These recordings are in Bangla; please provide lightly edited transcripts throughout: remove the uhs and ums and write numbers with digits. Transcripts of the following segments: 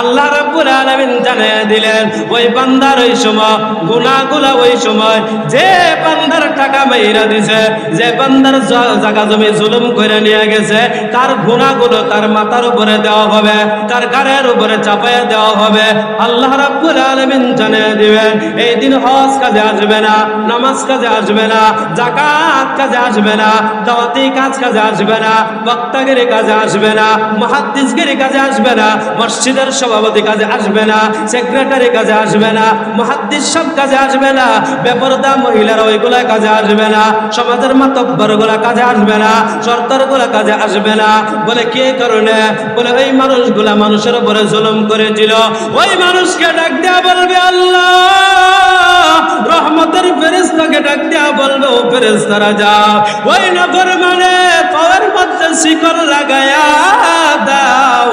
আল্লাহ রাব্বুল আলামিন জানিয়ে দিলেন ওই বান্দার ওই সময় গুনাহগুলো ওই সময় যে বান্দার টাকা মাইরা দিছে, যে বান্দার জায়গা জমি জুলুম করে নিয়ে গেছে, তার গুনাহগুলো তার মাথার উপরে দেওয়া হবে, তার ঘাড়ের উপরে চাপায়া দেওয়া হবে। আল্লাহ রাব্বুল আলামিন জানিয়ে দিবেন এই দিন হজ কাজে আসবে না, নামাজ কাজে আসবে না, যাকাত কাজে আসবে না, দাওয়াতি কাজে আসবে না, বক্তাগিরি কাজে আসবে না, মুহাদ্দিসগিরি কাজে আসবে না, মসজিদের সভাপতি কাজে আসবে না, সেক্রেটারি কাজে আসবে না, মুহাদ্দিস সব কাজে আসবে না, বেপরদা মহিলারা ওইগুলা কাজে আসবে না, সমাজের মাতব্বর গুলা কাজে আসবে না, সরকার গুলা কাজে আসবে না। বলে কি কারণে? বলে ওই মানুষগুলা মানুষের উপরে জুলুম করেছিল, ওই মানুষকে ডাক দেয়া বলবে আল্লাহ, রহমতের ফেরেশতাকে ডাক দেয়া বলবে ও ফেরেশতারা যাও ওই নাফরমানে পাওয়ার মধ্যে শিকল লাগায়া দাও,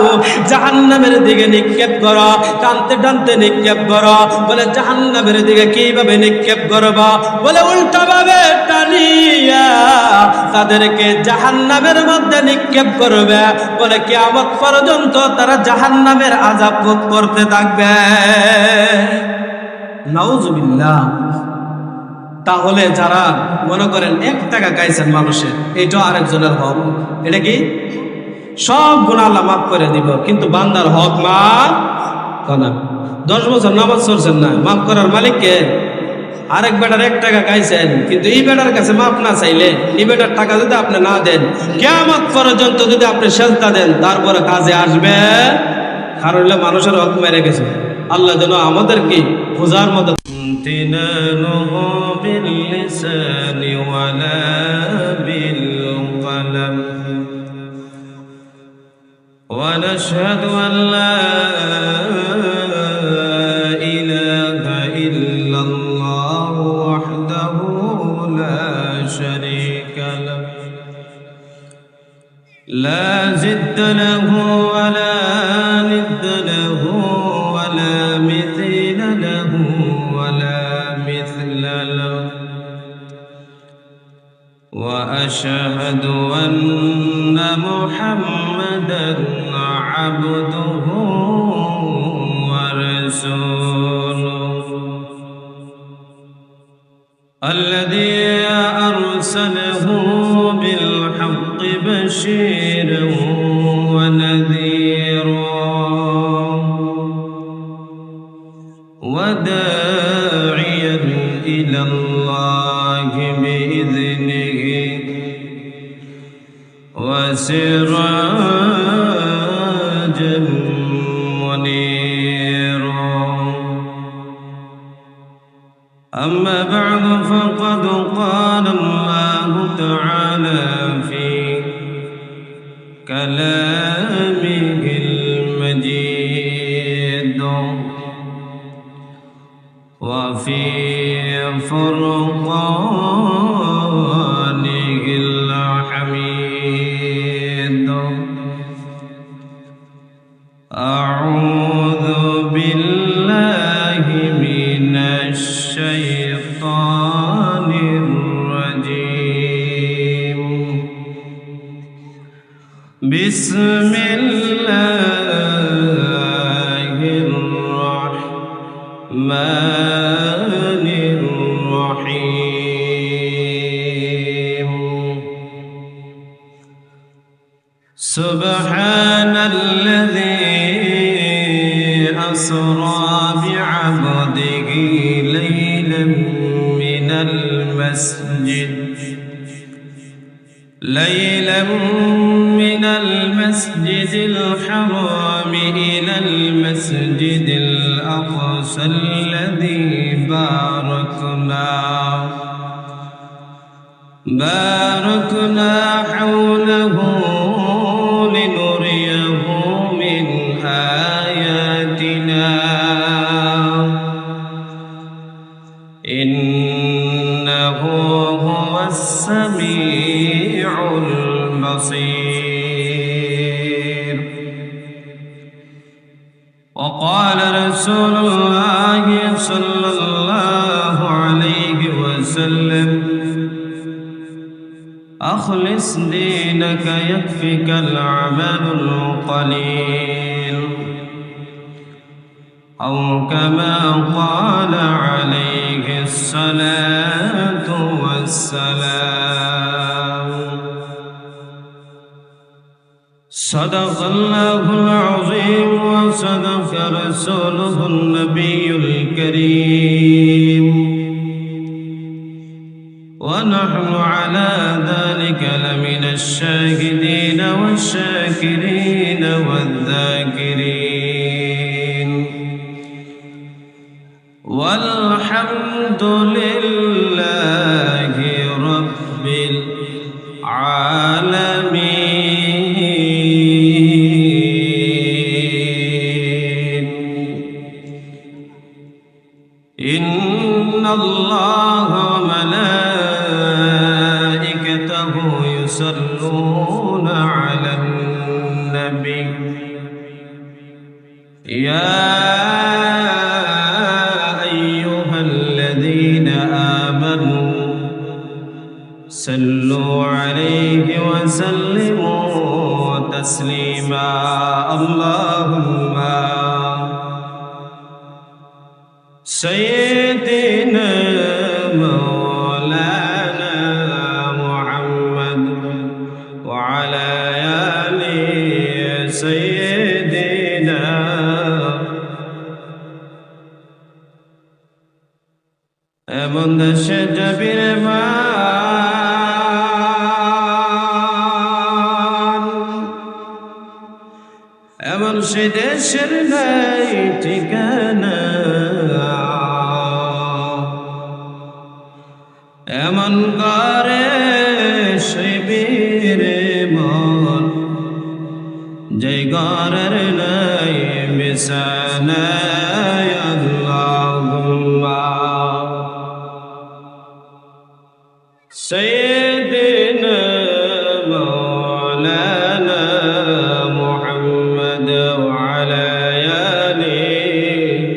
জাহান্নামের দিকে নিক্ষেপ করো, টানতে টানতে নিক্ষেপ করো। বলে জাহান্নামের দিকে কিভাবে নিক্ষেপ করব? বলে উল্টা ভাবে টানিয়া তাদেরকে জাহান্নামের মধ্যে নিক্ষেপ করবে। বলে কিয়ামত পর্যন্ত তারা জাহান্নামের আযাব ভোগ করতে থাকবে। নাউজুবিল্লাহ। তাহলে যারা মনে করেন 1 টাকা খাইছেন মানুষের, এইটাও আরেকজনের হক, এটা কি সব গুনাহ আল্লাহ মাফ করে দিব, কিন্তু বান্দার হক মাফ করে না। 10 বছর নামাজ পড়ছেন না, মাফ করার মালিক কে? আরেক বেটার 1 টাকা খাইছেন, কিন্তু এই বেটার কাছে মাফ না চাইলে, এই বেটার টাকা যদি আপনি না দেন, কিয়ামত পর্যন্ত যদি আপনি সেজদা দেন, তারপরে কাজে আসবে। কারণ হলো মানুষের হক মেরে গেছে। আল্লাহ যেন আমাদেরকে বোঝার মতো ونشهد أن لا إله إلا الله وحده لا شريك له لا ضد له ولا ند له ولا مثيل له ولا مثل له وأشهد أن محمدا عبده ورسوله الذي أرسله بالحق بشيرا ونذيرا وداعيا إلى الله بإذنه وسراجا منيرا. أما بعد فقد قال الله تعالى في كلامه المجيد وفي فرقانه الحميد. أعوذ بالله من الشيطان الرجيم. بسم الله الرحمن الرحيم. سبحان الذي أسرى بعبده ليلا من المسجد الحرام إلى المسجد الأقصى الذي باركنا حوله لنريه من آياتنا إنه هو السميع البصير. وقال رسول الله صلى الله عليه وسلم أخلص دينك يكفك العمل القليل أو كما قال عليه الصلاة والسلام. صدق الله العظيم وصدق رسوله النبي الكريم، ونحن على ذلك لمن الشاهدين والشاكرين والذاكرين، والحمد لله رب العالمين. إن الله وملائكته يصلون على النبي يا أيها الذين آمنوا صلوا عليه وسلموا تسليما. اللهم سيدنا مولانا محمد وعلى آل سيدنا এমন দেশে যাবি রে মান, এমন সে দেশের নাই ঠিকানা, এমন করে শিবিরে মন, যে ঘরের নাই বিছানা। আল্লাহুম্মা সাইয়্যিদিনা মাওলানা মুহাম্মদ ওয়া আলা আলিহি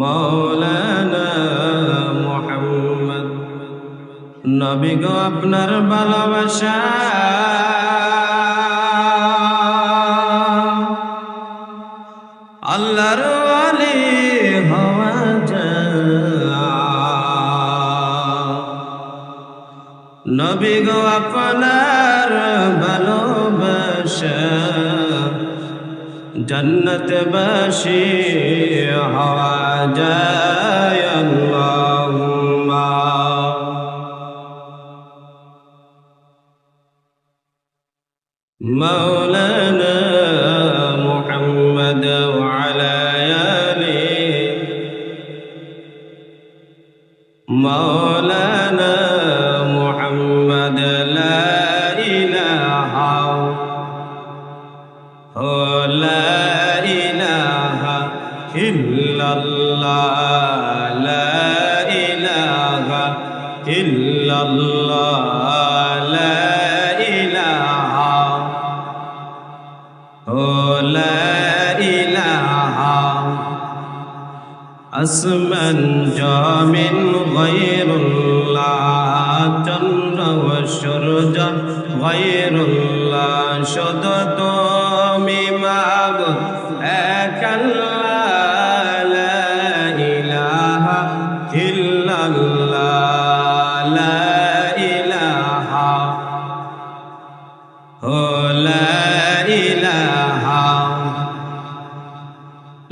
মাওলানা মুহাম্মদ। নবী গো আপনার ভালোবাসা আল্লাহর ওয়ালি হওয়া যায়। নবী গো আপনার ভালোবাসা জান্নাতবাসী হওয়া যায়। আল্লাহুম্মা মাওলানা মুহাম্মদ ওয়া আলা আলিহি মাওলানা মুহাম্মদ। লা ইলাহা লা ইলাহা ইল্লাল্লাহ, লা ইলাহা ইল্লাল্লাহ, লা ইলাহা লা ইলাহা। আসমান জমিন গায়রুল্লাহ, চন্দ্র ও সূর্য গায়রুল্লাহ, শুধু তুমি মাবুদ এক আল্লাহ। লা ইলাহা ইল্লাল্লাহ, লা ইলাহা লা ইলাহা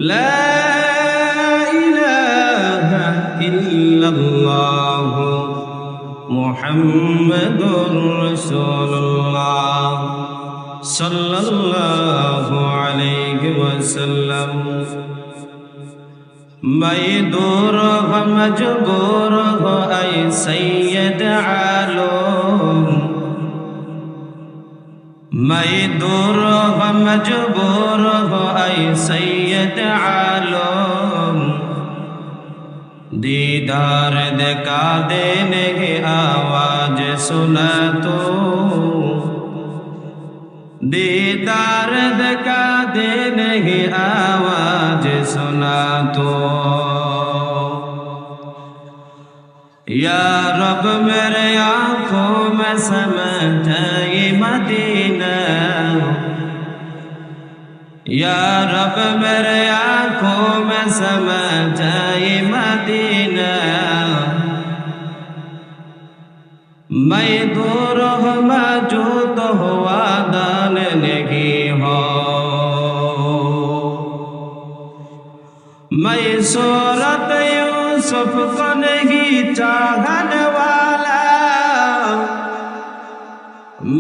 লা ইলাহা ইল্লাল্লাহ মুহাম্মাদুর রাসূলুল্লাহ সাল্লাল্লাহু আলাইহি ওয়াসাল্লাম। मैं दूर हो मजबूर हो ऐ सैयद आलम, मैं दूर हो मजबूर हो ऐ सैयद आलम। दीदार दिखा देने की आवाज सुना तो, दीदार दिखा देने की आवाज सुना तो। या रब मेरे आँखों में समझा ये मदीना, या रब मेरे आंखों में समा जाए मदीना, मैं दूर हूँ मौजूद हुआ दान नहीं हो, मैं सूरत यूसुफ को नहीं चाहने वाला,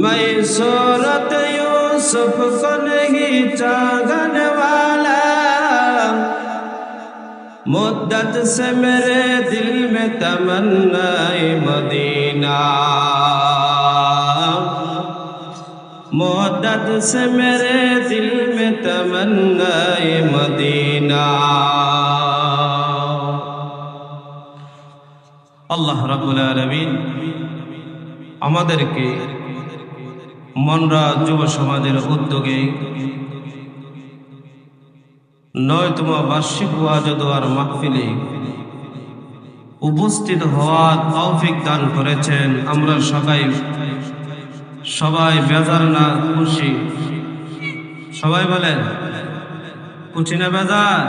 मैं सूरत यूसुफ को नहीं चाहने वाला, मुद्दत से मेरे दिल में तमन्नाए मदीना, मुद्दत से मेरे दिल में तमन्नाए मदीना। আল্লাহ রাব্বুল আলামিন আমাদেরকে মনরা যুব সমাজের উদ্যোগে ৯তম বার্ষিক ওয়াজ ও দোয়ার মাহফিলে উপস্থিত হওয়ার তৌফিক দান করেছেন। আমরা সবাই বেজার না খুশি? সবাই বলেন খুশি না বেজার?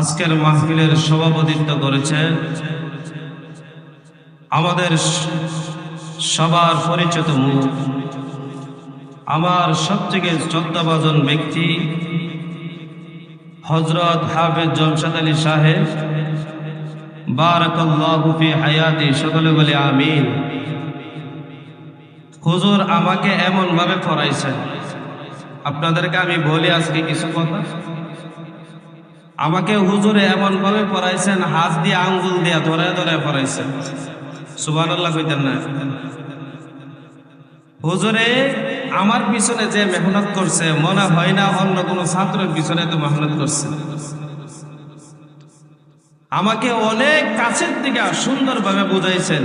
আজকের মাহফিলের সভাপতিত্ব করেছেন আমাদের সবার পরিচিত মুখ, আমার সবথেকে শ্রদ্ধাভাজন ব্যক্তি হযরত হাফেজ জমশেদ আলী সাহেব, বারাকাল্লাহু ফি হায়াতি। সকলে বলে আমিন। হুজুর আমাকে এমন ভাবে পড়াইছেন, আপনাদেরকে আমি বলি আজকে কিছু কথা। আমাকে হুজুরে এমন ভাবে পড়াইছেন, হাত দিয়ে আঙ্গুল দিয়ে ধরে ধরে পড়াইছেন। সুবহানাল্লাহ কইতেন না? হুজুরে আমার পিছনে যে মেহনত করছে, মনে হয় না অন্য কোনো ছাত্রের পিছনে তো মেহনত করছে। আমাকে অনেক কাছের থেকে সুন্দরভাবে বুঝাইছেন।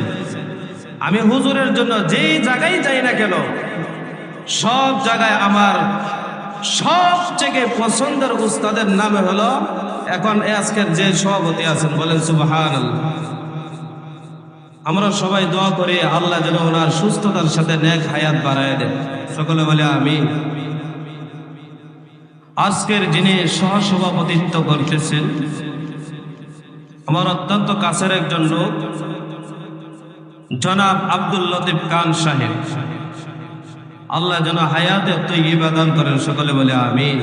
আমি হুজুরের জন্য যেই জায়গায় যাই না কেন, সব জায়গায় আমার সবচেয়ে পছন্দের উস্তাদের নামে হলো এখন আজকের যে সভাপতি আছেন, বলেন সুবহানাল্লাহ। আমরা সবাই দোয়া করি আল্লাহ যেন ওনার সুস্থতার সাথে নেক হায়াত বাড়ায় দেন। সকলে বলে আমিন। আজকের যিনি সহসভাপতিত্ব করতেছেন আমার অত্যন্ত কাছের একজন লোক, জনাব আব্দুল লতিফ খান সাহেব। আল্লাহ যেন হায়াতে তৈয়্যিবা দান করেন। সকলে বলে আমিন।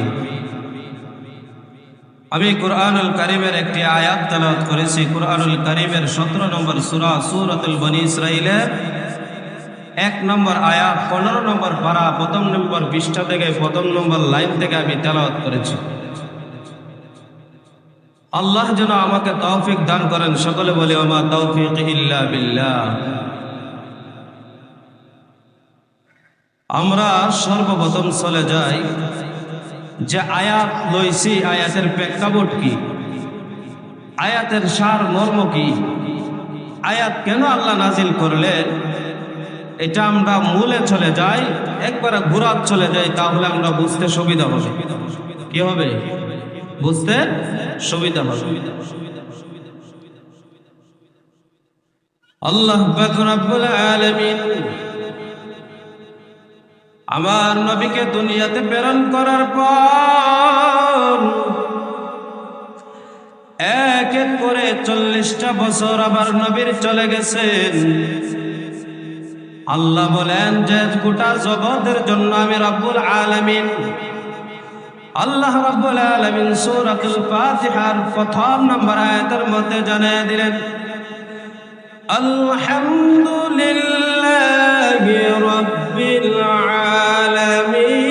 আমি কুরআনুল কারীমের একটি আয়াত তেলাওয়াত করেছি। কুরআনুল কারীমের 17 নম্বর সূরা সূরাতুল বনী ইসরাঈলের 1 নম্বর আয়াত 15 নম্বর পারা 1 নম্বর পৃষ্ঠা থেকে 1 নম্বর লাইন থেকে আমি তেলাওয়াত করেছি। আল্লাহ যেন আমাকে তৌফিক দান করেন। সকলে বলে ওমা তৌফিক ইল্লা বিল্লাহ। আমরা সর্বপ্রথম চলে যাই যে আয়াত লইছি, আয়াতের প্রেক্ষাপট কি, আয়াতের সার মর্ম কি, আয়াত কেন আল্লাহ নাজিল করলেন, এটা আমরা মূলে চলে যাই, একবারে ঘুরাত চলে যাই, তাহলে আমরা বুঝতে সুবিধা হবে। কি হবে? বুঝতে সুবিধা হবে। আল্লাহ পাক রব্বুল আলামিন আমার নবীকে দুনিয়াতে প্রেরণ করার পর এক এক করে 40টা বছর আবার নবীর চলে গেছেন। আল্লাহ বলেন যে গোটা জগতের জন্য আমি রব্বুল আলামিন, আল্লাহ রব্বুল আলামিন সূরাতুল ফাতিহার 1 নম্বর আয়াতের মধ্যে জানিয়ে দিলেন আলহামদুলিল্লাহি রাব্বিল আলামিন।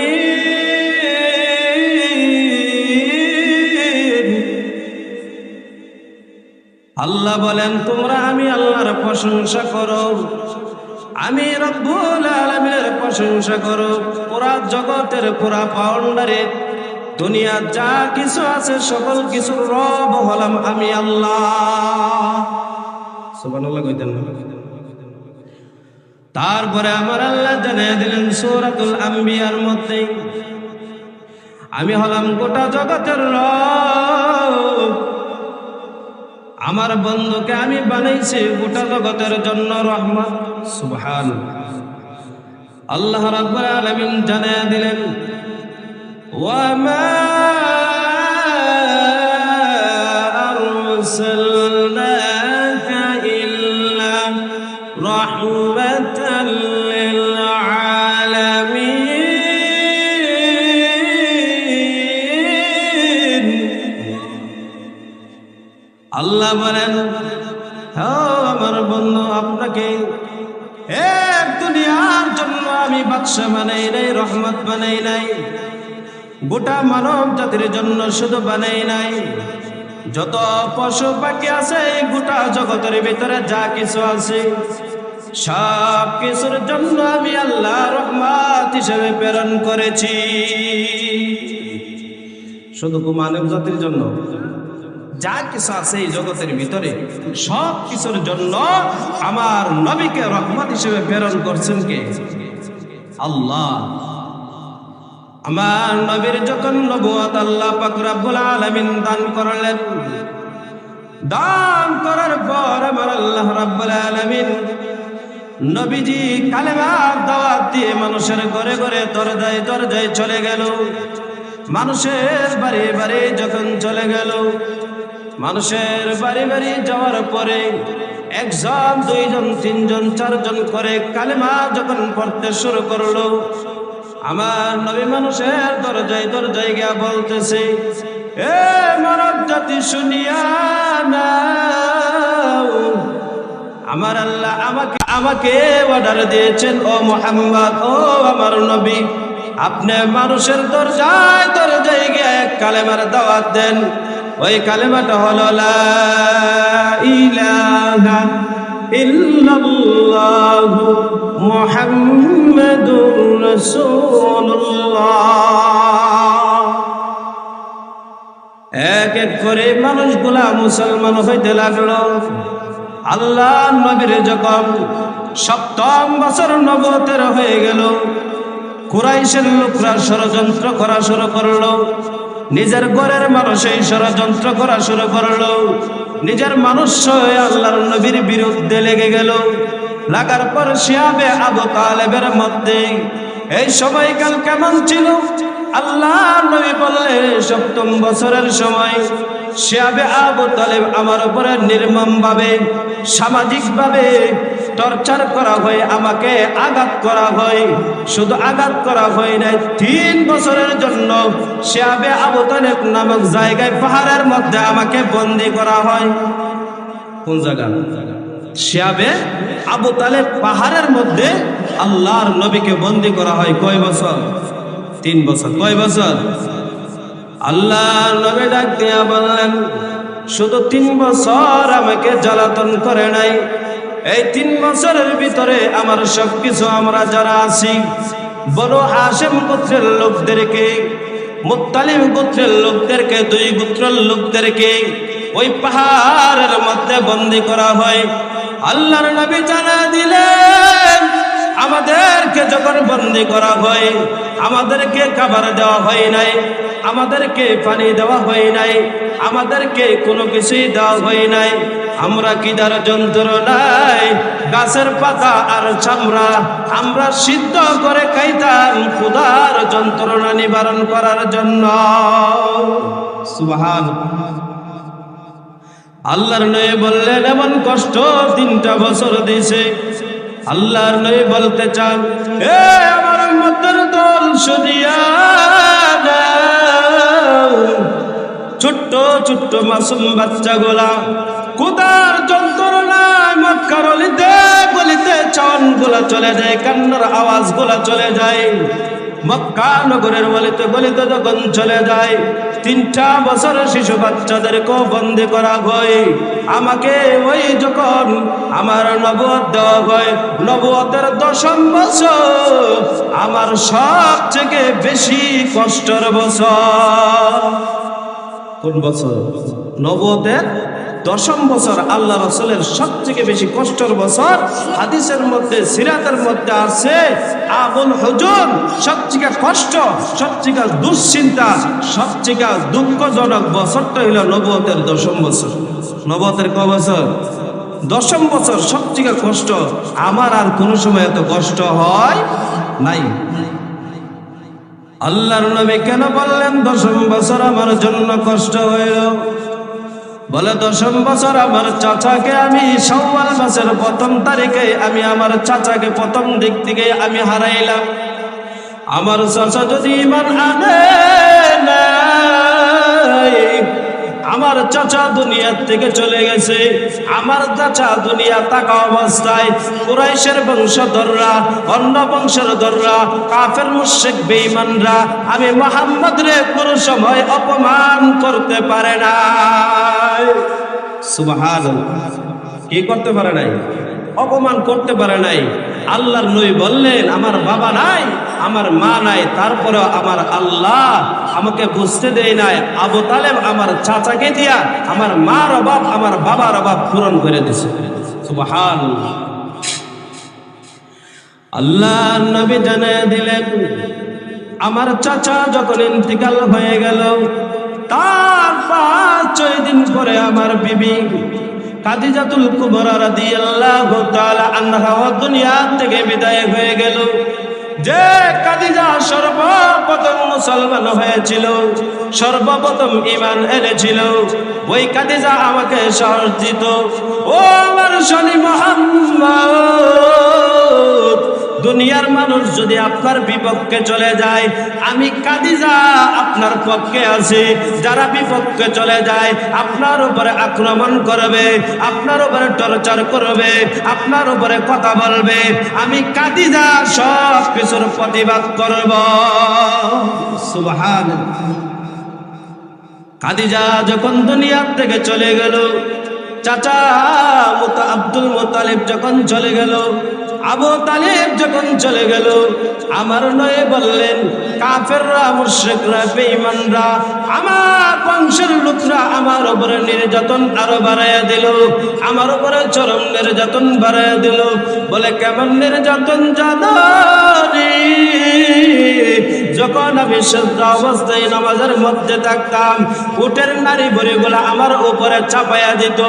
আল্লাহ বলেন তোমরা আমি আল্লাহর প্রশংসা করো, আমি রব্বুল আলামিনের প্রশংসা করো। পুরা জগতের পুরা বাউন্ডারি দুনিয়া যা কিছু আছে সকল কিছুর রব হলাম আমি আল্লাহ। সুবহানাল্লাহ কইতেন না? তারপরে আমার আল্লাহ জানিয়ে দিলেন সূরাতুল আম্বিয়ার মধ্যে আমি হলাম গোটা জগতের রব। আমার বন্ধুকে আমি বানাইছি গোটা জগতের জন্য রহমত। সুবহানাল্লাহ। আল্লাহ রাব্বুল আলামিন জানিয়ে দিলেন وما أرسلناك إلا رحمة للعالمين আল্লাহ বলেন, আমার বন্ধু, আপনাকে এক দুনিয়ার জন্য আমি বাদশা বানাই নাই, রহমত বানাই নাই, গোটা মানব জাতির জন্য শুধু বানাই নাই, যত পশু পাখি আছে গোটা জগতের ভিতরে যা কিছু আছে সব কিছুর জন্য আমি আল্লাহ রহমত হিসেবে প্রেরণ করেছি। শুধু মানব জাতির জন্য যা কিছু আছে এই জগতের ভিতরে সব কিছুর জন্য আমার নবীকে রহমত হিসেবে প্রেরণ করছেন কে? আল্লাহ। আমার নবীর যখন নবুয়ত আল্লাহ পাক রব্বুল আলামিন দান করলেন, দান করার পর আমার আল্লাহ রব্বুল আলামিন নবীজি কালেমার দাওয়াত দিয়ে মানুষের ঘরে ঘরে দরজায় দরজায় চলে গেল। মানুষের বাড়ি বাড়ি যখন চলে গেল, মানুষের বাড়ি বাড়ি যাওয়ার পরে একজন, দুইজন, তিনজন, চারজন করে কালেমা যখন পড়তে শুরু করলো, আমার নবী মানুষের দরজায় দরজায় গিয়া বলতেছে, এ মানব জাতি শুনিয়া নাও, আমার আল্লাহ আমাকে অর্ডার দিয়েছেন, ও মুহাম্মদ, ও আমার নবী, আপনি মানুষের দরজায় দরজায় গিয়া এক কালেমার দাওয়াত দেন। ওই কালেমাটা হলো লা ইলাহা ইল্লাল্লাহু মুহাম্মাদুর রাসূলুল্লাহ। এক এক করে মানুষগুলা মুসলমান হইতে লাগলো। আল্লাহ নবীর যখন ৭ম বছর নবুয়তের হয়ে গেল, কুরাইশের লোকরা ষড়যন্ত্র করা শুরু করলো। নিজের ঘরের মানুষ এই ষড়যন্ত্র করা শুরু করলো। নিজের মানুষ আল্লাহর নবীর বিরুদ্ধে লেগে গেল। লাগার পর শিয়াবে আবু তালেবের মধ্যে এই সময়কাল কেমন ছিল? আল্লাহ নবী বললেন, ৭ম বছরের সময় শিয়াবে আবু তালেব আমার উপরে নির্মম ভাবে, সামাজিক ভাবে টর্চার করা হয়, আমাকে আঘাত করা হয়। শুধু আঘাত করা হয় নাই, 3 বছরের জন্য শিয়াবে আবু তালেব নামক জায়গায় পাহাড়ের মধ্যে আমাকে বন্দী করা হয়। কোন জায়গা? শিয়াবে আবু তালেব পাহাড়ের মধ্যে আল্লাহর নবীকে বন্দী করা হয়। কয় বছর? 3 বছর। কয় বছর? আল্লাহর নবী ডাক দিয়া বললেন, শুধু 3 বছর আমাকে জ্বালাতন করে নাই, এই 3 বছরের ভিতরে আমার সবকিছু, আমরা যারা আছি, বনু হাশিম গোত্রের লোকদেরকে, মুত্তালিব গোত্রের লোকদেরকে, 2 গোত্রের লোকদেরকে ওই পাহাড়ের মধ্যে বন্দী করা হয়। আল্লাহর নবী জানা দিলেন, আমাদেরকে যখন বন্দী করা হয়, আমাদেরকে খাবার দেওয়া হয় নাই, আমাদেরকে পানি দেওয়া হয় নাই, আমাদেরকে কোনো কিছুই দেওয়া হয় নাই। আমরা কিদার যন্ত্রণায় গাছের পাতা আর চামড়া আমরা সিদ্ধ করে খাইতাম ক্ষুধার যন্ত্রণা নিবারণ করার জন্য। সুবহানাল্লাহ। আল্লাহর নবী বললেন, এমন কষ্ট 3টা বছর দিয়েছে। আল্লাহর নবী বলতে চান, এ আমার উম্মতের দল শুনিয়া নাও, ছোট্ট ছোট্ট মাসুম বাচ্চাগুলা ক্ষুধার যন্ত্রণায় মক্কার অলিতে গলিতে চান গুলা চলে যায়, কান্নার আওয়াজ গুলা চলে যায়। মক্কা নগরের অলিতে গলিতে যখন চলে যায়, 3টা বছরের শিশু বাচ্চাদেরকেও বন্দী করা হয়। আমাকে ওই যখন আমার নবুয়ত দেওয়া হয়, নবুয়তের 10ম বছর আমার সবথেকে বেশি কষ্টের বছর। কোন বছর? নবুয়তের 10ম বছর আল্লাহ রাসূলের সবথেকে বেশি কষ্টের বছর। হাদিসের মধ্যে, সিরাতের মধ্যে আছে, আবুল হুজুর সবথেকে কষ্ট, সবথেকে দুশ্চিন্তা, সবথেকে দুঃখজনক বছরটা হইল নবুয়তের 10ম বছর। নবুয়তের ক বছর? 10ম বছর সবথেকে কষ্ট। আমার আর কোনো সময় এত কষ্ট হয় নাই। আল্লাহর নবী কেন বললেন 10ম বছর আমার জন্য কষ্ট হইল? বলে 10ম বছর আমার চাচাকে আমি শাওয়াল মাসের 1ম তারিখে আমি আমার চাচাকে 1ম দিক থেকে আমি হারাইলাম। আমার চাচা যদি ঈমান আনে নাই, আমার চাচা দুনিয়া থেকে চলে গেছে। আমার চাচা দুনিয়া থাকা অবস্থায় কুরাইশের বংশধররা, অন্য বংশধররা, কাফের মুশরিক বেঈমানরা আমি মুহাম্মদরে কোনো সময় অপমান করতে পারে না। সুবহানাল্লাহ। কি করতে পারে নাই? অপমান করতে পারে নাই। আল্লাহর নবী বললেন আমার বাবা নাই, আমার মা নাই, তারপরে আমার আল্লাহ আমাকে বুঝতে দেয় নাই। আবু তালেব আমার চাচাকে দিয়া আমার মার অভাব, আমার বাবার অভাব পূরণ করে দিয়েছে। সুবহানাল্লাহ। আল্লাহর নবী জানিয়ে দিলেন আমার চাচা যখন ইন্তিকাল হয়ে গেল, তার 5-6 দিন পরে আমার বিবি খাদিজাতুল কুবরা রাদিয়াল্লাহু তাআলা আনহা দুনিয়া থেকে বিদায় হয়ে গেল। যে খাদিজা সর্বপ্রথম মুসলমান হয়েছিল, সর্বপ্রথম ঈমান এনেছিল, ওই খাদিজা আমাকে সাহস দিত, ও আমার স্বামী মুহাম্মদ, দুনিয়ার মানুষ যদি আপনার বিপক্ষে চলে যায়, আমি খাদিজা আপনার পক্ষে আছি। যারা বিপক্ষে চলে যায় আপনার উপরে আক্রমণ করবে, আপনার উপরে টর্চার করবে, আপনার উপরে কথা বলবে, আমি খাদিজা সব কিছুর প্রতিবাদ করব। সুবহানাল্লাহ। খাদিজা যখন দুনিয়া থেকে চলে গেল, চাচা আব্দুল মুত্তালিব যখন চলে গেল, আবু তালেব যখন চলে গেল, আমার নয় বললেন কাফেররা, মুশরিকরা, বেঈমানরা, আমার বংশের লোকরা আমার উপরে নির্যাতন আরো বাড়াইয়া দিল, আমার উপরে চরম নির্যাতন বাড়াইয়া দিল। বলে কেমন নির্যাতন জানি? যখন আমি সিজদা অবস্থায় নামাজের মধ্যে থাকতাম, উটের নারী বড়িগুলা আমার উপরে চাপাইয়া দিত,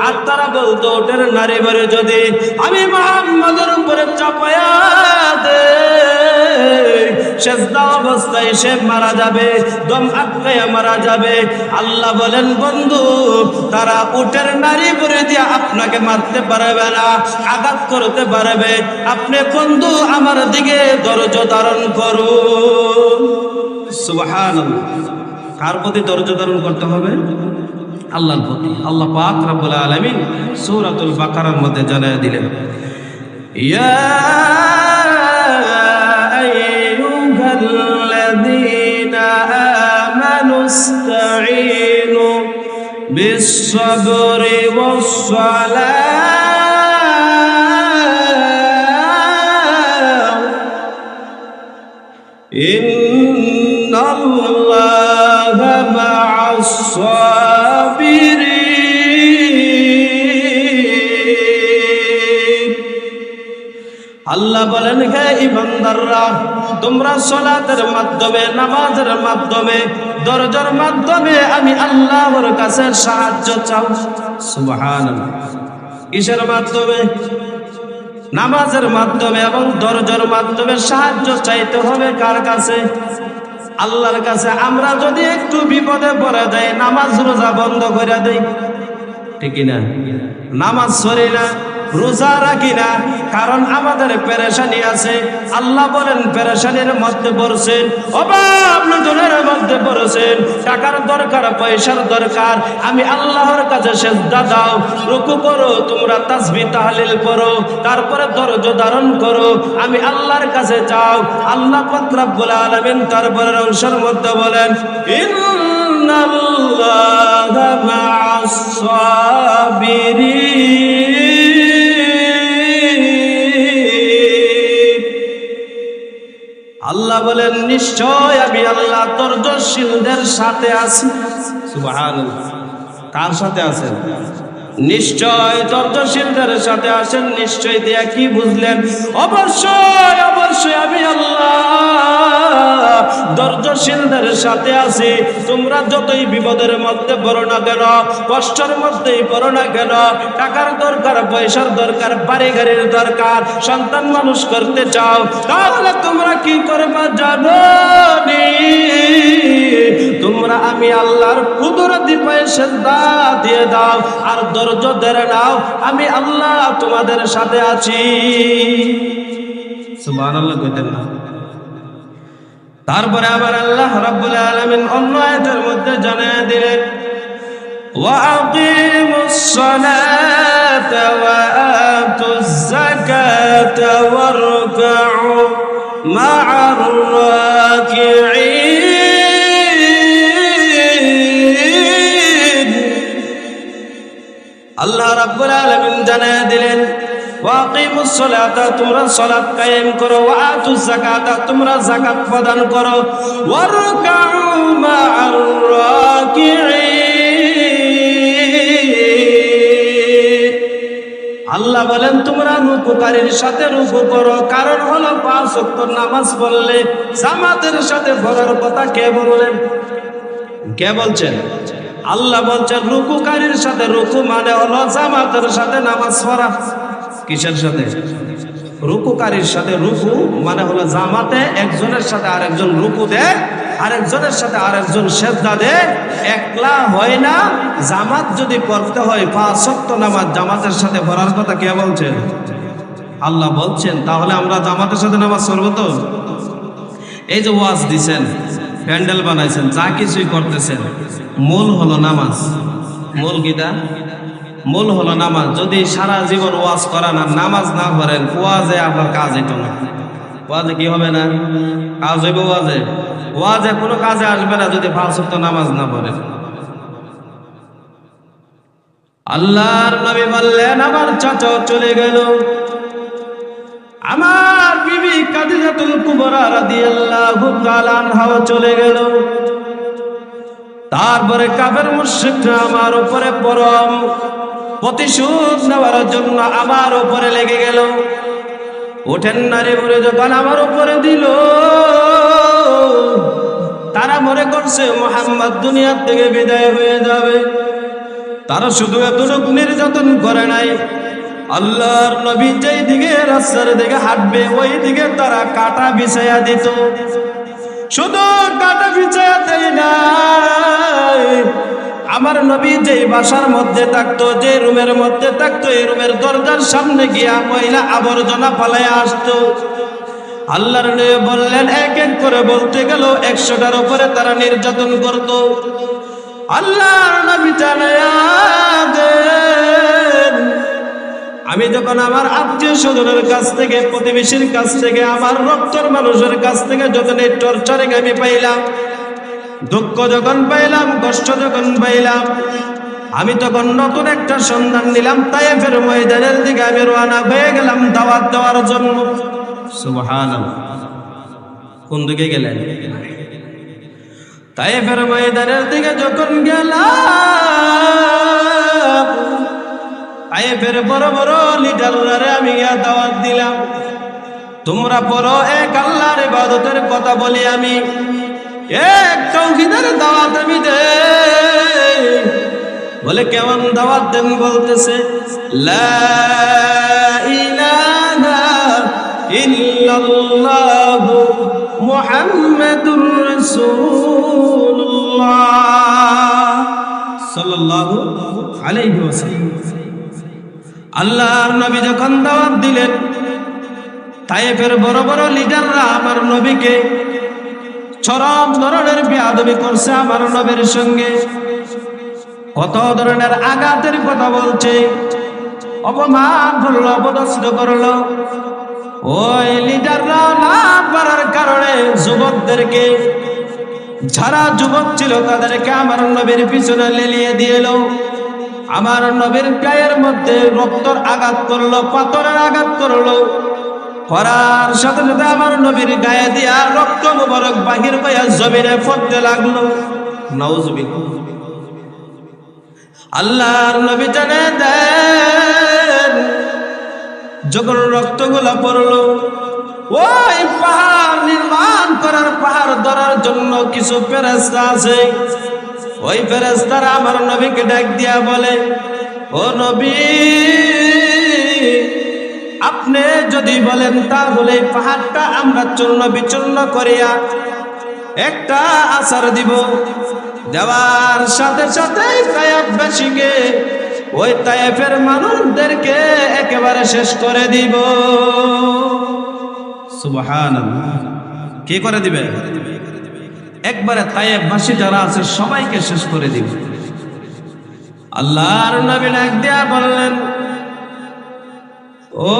আর তারা বলতো উটের নারী বড়ি যদি আমি মুহাম্মদের উপরে চাপাইয়া দে, সিজদা অবস্থায় সে মারা যাবে, দম আটকাইয়া মারা যাবে। আল্লাহ বলেন বন্ধু, তারা উটের নারী বড়ি দিয়ে আপনাকে মারতে পারবে না, আঘাত করতে পারবে। আপনি বন্ধু আমার দিকে ধৈর্য ধারণ করুন। সুবহানাল্লাহ। কার প্রতি ধৈর্য ধারণ করতে হবে? আল্লাহর প্রতি। আল্লাহ পাক রব্বুল আলামিন সূরাতুল বাকারার মধ্যে জানিয়ে দিলেন, ইয়া আইয়ুহাল্লাযীনা আমানুস্তাঈনু বিস-সাবরি ওয়াস-সালাহ ইন্নাল্লাহা মা'আস-সাবিরিন। আল্লাহ বলেন হে ঈমানদাররা, তোমরা সালাতের মাধ্যমে, নামাজের মাধ্যমে, দরজার মাধ্যমে আমি আল্লাহর কাছে সাহায্য চাও। সুবহানাল্লাহ। কিসের মাধ্যমে? নামাজের মাধ্যমে এবং দরজার মাধ্যমে সাহায্য চাইতে হবে কার কাছে? আল্লাহর কাছে। আমরা যদি একটু বিপদে পড়ে যাই, নামাজ রোজা বন্ধ করে দেই, ঠিক না? নামাজ পড়ি না, রোজা রাখি না, কারণ আমাদের পেরেশানি আছে। আল্লাহ বলেন পেরেশানির মধ্যে পড়ছেন, অভাব নজনের মধ্যে পড়ছেন, টাকার দরকার, পয়সার দরকার, আমি আল্লাহর কাছে সিজদা দাও, রুকু করো, তোমরা তাসবিহ তাহলিল পড়ো, তারপরে ধৈর্য ধারণ করো, আমি আল্লাহর কাছে চাও। আল্লাহ পাক রব্বুল আলামিন তারপরের অংশের মধ্যে বলেন ইন্নাল্লাহা মা'আস-সাবিরিন। আল্লাহ বলেন নিশ্চয় আমি আল্লাহ ধৈর্যশীলদের সাথে আছি। সুবহানাল্লাহ। কার সাথে আছেন? নিশ্চয় ধৈর্যশীলদের সাথে আসেন। নিশ্চয় দিয়া কি বুঝলেন? অবশ্যই অবশ্যই আমি আল্লাহ ধৈর্যশীলদের সাথে আছি। তোমরা যতই বিপদের মধ্যে পড়ো না কেন, কষ্টের মধ্যেই পড়ো না কেন, টাকার দরকার, পয়সার দরকার, বাড়ি গাড়ির দরকার, সন্তান মানুষ করতে চাও, তাহলে তোমরা কি করবা জানো? তোমরা আমি আল্লাহর কুদরতি পায়ে সিজদা দিয়ে দাও আর ধৈর্য ধরে নাও, আমি আল্লাহ তোমাদের সাথে আছি। সুবহানাল্লাহ কইতেন না? তারপরে আবার আল্লাহ রাব্বুল আলামিন অন্য আয়াতের মধ্যে জানিয়ে দিলেন, ওয়া আকিমুস সালাতা ওয়া আতুজ যাকাতা ওয়ারকাউ মা'আর রাকিঈন। আল্লাহ রাব্বুল আলামিন জানিয়ে দিলেন, ওয়াকিমুস সালাতা, তোমরা সালাত কায়েম করো, ওয়া আতুজ যাকাতা, তোমরা যাকাত প্রদান করো, ওয়ারকাউ মা'আর রাকিঈন। আল্লাহ বলেন তোমরা রুকুকারীর সাথে রুকু করো। কারণ হলো 5 ওয়াক্ত নামাজ পড়লে জামাতের সাথে পড়ার কথা কে বললেন? কে বলছেন? আল্লাহ বলছেন রুকুকারীর সাথে রুকু মানে হলো জামাতের সাথে নামাজ পড়া। কিসের সাথে? রুকুকারীর সাথে রুকু মানে হলো জামাতে একজনের সাথে আরেকজন রুকু দেয়, আরেকজনের সাথে আরেকজন সিজদা দেয়। একলা হয় না, জামাত যদি পড়তে হয় 5 ওয়াক্ত নামাজ জামাতের সাথে পড়ার কথা কে বলছেন? আল্লাহ বলছেন। তাহলে আমরা জামাতের সাথে নামাজ পড়ব তো? এই যে ওয়াজ দিছেন, প্যান্ডেল বানাইছেন, যা কিছুই করতেছেন, মূল হলো নামাজ। মূল কিটা? মূল হলো নামাজ। যদি সারা জীবন ওয়াজ করান আর নামাজ না পড়েন, ওয়াজে আপনার কাজ হইতো না। ওয়াজে কি হবে না? কাজ হইব ওয়াজে? ওয়াজে কোনো কাজে আসবে না যদি 5 ওয়াক্ত নামাজ না পড়েন। আল্লাহর নবী বললেন, আমার চাচা চলে গেল, আমার বিবি খাদিজাতুল কুবরা রাদিয়াল্লাহু তাআলা আনহা চলে গেল। তারপরে কাফের মুশরিকরা আমার উপরে পরম প্রতিশোধ নেওয়ার জন্য আমার উপরে লেগে গেল। ওঠেন নারী ভরে যখন আমার উপরে দিল, তারা মনে করছে মুহাম্মদ দুনিয়ার থেকে বিদায় হয়ে যাবে। তারা শুধু এতটুকু নির্যাতন করে নাই, আল্লাহর নবী যেই দিকে রাস্তার দিকে হাঁটবে ওই দিকে তারা কাটা বিছায়া দিত। শুধু কাটা বিছায়া দেয় না, আমার নবী যেই বাসার মধ্যে থাকতো, যে রুমের মধ্যে থাকতো, এই রুমের দরজার সামনে গিয়া ময়লা আবর্জনা ফালাইয়া আসতো। আল্লাহর নবী বললেন, এক এক করে বলতে গেল 100টার উপরে তারা নির্যাতন করত। আল্লাহর নবী জানায়া দেন, আমি যখন আমার আত্মীয় স্বজনের কাছ থেকে, প্রতিবেশীর কাছ থেকে, আমার রক্তের মানুষের কাছ থেকে যখন এই টর্চারিং আমি পাইলাম, দুঃখ যখন পাইলাম, কষ্ট যখন পাইলাম, আমি তখন নতুন একটা সন্ধান নিলাম। তায়েফের ময়দানের দিকে আমি রওনা হয়ে গেলাম দাওয়াত দেওয়ার জন্য। সুবহানাল্লাহ। কোন দিকে গেলেন? তায়েফের ময়দানের দিকে যখন গেলাম, তায়েফের বড় বড় লিডাররা আমি দাওয়াত দিলাম, তোমরা পড়ো এক আল্লাহর ইবাদতের কথা বলি, আমি এক তাওহীদের দাওয়াত আমি দেই। বলে কেমন দাওয়াত দেন? বলতেছে লা ইলাহা ইল্লাল্লাহু মুহাম্মাদুর রাসূলুল্লাহ সাল্লাল্লাহু আলাইহি ওয়াসাল্লাম। আল্লাহর নবী যখন দাওয়াত দিলেন, তায়েফের বড় বড় লিডাররা আমার নবীকে চরম ধরনের বেয়াদবি করছে। আমার নবীর সঙ্গে কত ধরনের আঘাতের কথা বলছে, অপমান করলো, অপদস্থ করলো। ওই লিডাররা না পারার কারণে যুবকদেরকে, যারা যুবক ছিল তাদেরকে আমার নবীর পিছনে লেলিয়ে দিল। আমার নবীর গায়ের মধ্যে রক্তর আঘাত করলো, পাথরের আঘাত করলো। করার সাথে সাথে আমার নবীর গায়ে দিয়া রক্ত মুবারক বাহির হইয়া জমিনে পড়তে লাগলো। নাউজুবিল্লাহ। আল্লাহর নবী জানে দেন, যখন রক্তগুলা পড়লো, ওই পাহাড় নির্মাণ করার, পাহাড় ধরার জন্য কিছু ফেরেশতা আছে। ওই ফেরেশতারা আমার নবীকে ডাক দিয়া বলে, ও নবী, আপনি যদি বলেন তাহলে এই পাহাড়টা আমরা চূর্ণ বিচূর্ণ করিয়া একটা আছার দিব, দেওয়ার সাথে সাথে তায়েফবাসীকে, ওই তায়েফের মানুষদেরকে একেবারে শেষ করে দিব। সুবহানাল্লাহ। কি করে দিবে? একবারে তায়েফবাসী যারা আছে সবাইকে শেষ করে দিবে। আল্লাহর নবী ডাক দিয়া বললেন, ও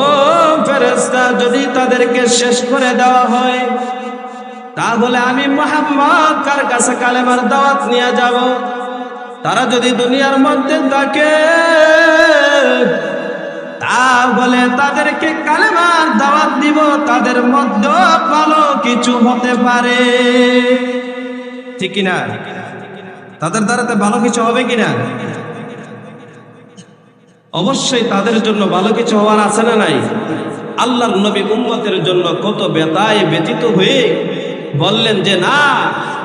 ফেরেশতা, যদি তাদেরকে শেষ করে দেওয়া হয় তাহলে আমি মুহাম্মদ কার কাছে কালেমার দাওয়াত নিয়ে যাব? তারা যদি দুনিয়ার মধ্যে থাকে তাহলে তাদেরকে কালেমার দাওয়াত দিব, তাদের মধ্যে ভালো কিছু হতে পারে, ঠিক কিনা? তাদের দ্বারাতে ভালো কিছু হবে কিনা? অবশ্যই তাদের জন্য ভালো কিছু হওয়ার আছে না নাই? আল্লাহর নবী উম্মতের জন্য কত ব্যথায় ব্যতীত হয়ে বললেন যে না,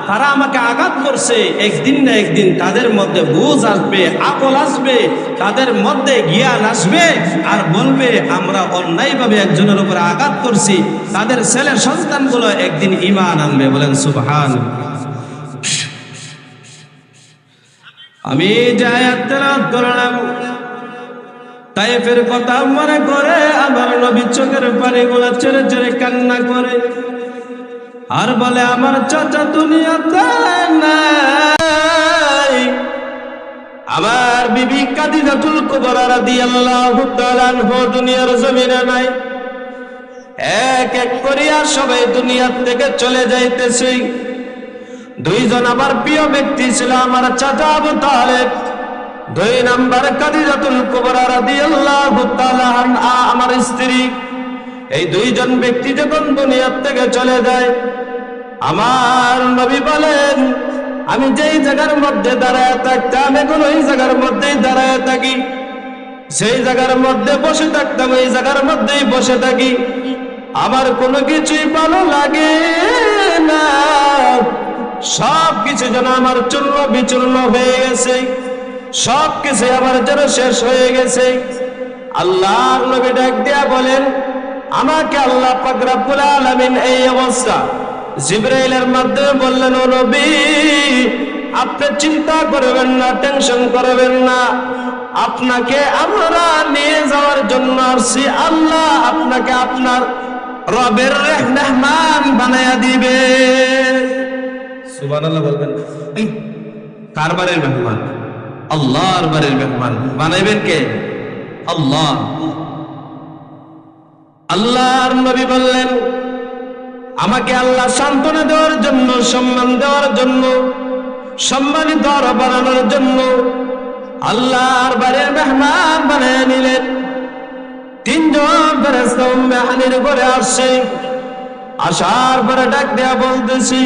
তারা আমাকে আঘাত করছে, একদিন না একদিন তাদের মধ্যে বুঝ আসবে, আকল আসবে, তাদের মধ্যে জ্ঞান আসবে, আর বলবে আমরা অন্যায়ভাবে একজনের উপরে আঘাত করছি, তাদের ছেলে সন্তানগুলো একদিন ঈমান আনবে। বলেন সুবহানাল্লাহ। আমি যে আয়াত তেলাওয়াত করলাম, তায়েফের কথা মনে করে আমার নবী চোখের পানিগুলো ছেড়ে ছেড়ে কান্না করে আর বলে, আমার চাচা দুনিয়াতে নাই, আমার বিবি খাদিজাতুল কুবরা রাদিয়াল্লাহু তাআলা আনহা দুনিয়ার জমিনে নাই। এক এক করিয়া সবাই দুনিয়ার থেকে চলে যাইতেছে। দুইজন আমার প্রিয় ব্যক্তি ছিল, আমার চাচা আবু তালেব, দুই নাম্বার খাদিজাতুল কুবরা রাদিয়াল্লাহু তাআলা আনহা আমার স্ত্রী। এই দুইজন ব্যক্তি যখন দুনিয়ার থেকে চলে যায়, আমার নবী বলেন, আমি যেই জায়গার মধ্যে দাঁড়ায় থাকতাম এখন ওই জায়গার মধ্যেই দাঁড়ায় থাকি, সেই জায়গার মধ্যে বসে থাকতাম ওই জায়গার মধ্যেই বসে থাকি, আমার কোনো কিছুই ভালো লাগে না, সব কিছু যেন আমার চূর্ণ বিচূর্ণ হয়ে গেছে, সব কিছু আমার যেন শেষ হয়ে গেছে। আল্লাহর নবী ডাক দিয়া বলেন, আমাকে আল্লাহ পাক রব্বুল আলামিন এই অবস্থা জিবরাইলের মাধ্যমে বললেন, ও নবী, আপনি চিন্তা করবেন না, টেনশন করবেন না, আপনাকে আমরা নিয়ে যাওয়ার জন্য আসছি, আল্লাহ আপনাকে আপনার রবের মেহমান বানায়া দিবে। সুবহানাল্লাহ বলবেন। কার বাড়ির মেহমান? আল্লাহর বাড়ির মেহমান বানাইবেন কে? আল্লাহ। আল্লাহর নবী বললেন, আমাকে আল্লাহ সান্ত্বনা দেওয়ার জন্য, সম্মান দেওয়ার জন্য, সম্মানিত বানানোর জন্য আল্লাহর বাড়ির মেহমান বানিয়ে নিলেন। তিনজন ফেরেশতা উম্মে হানির ঘরে আসছে। আসার পরে ডাক দেয়া বলতেছি,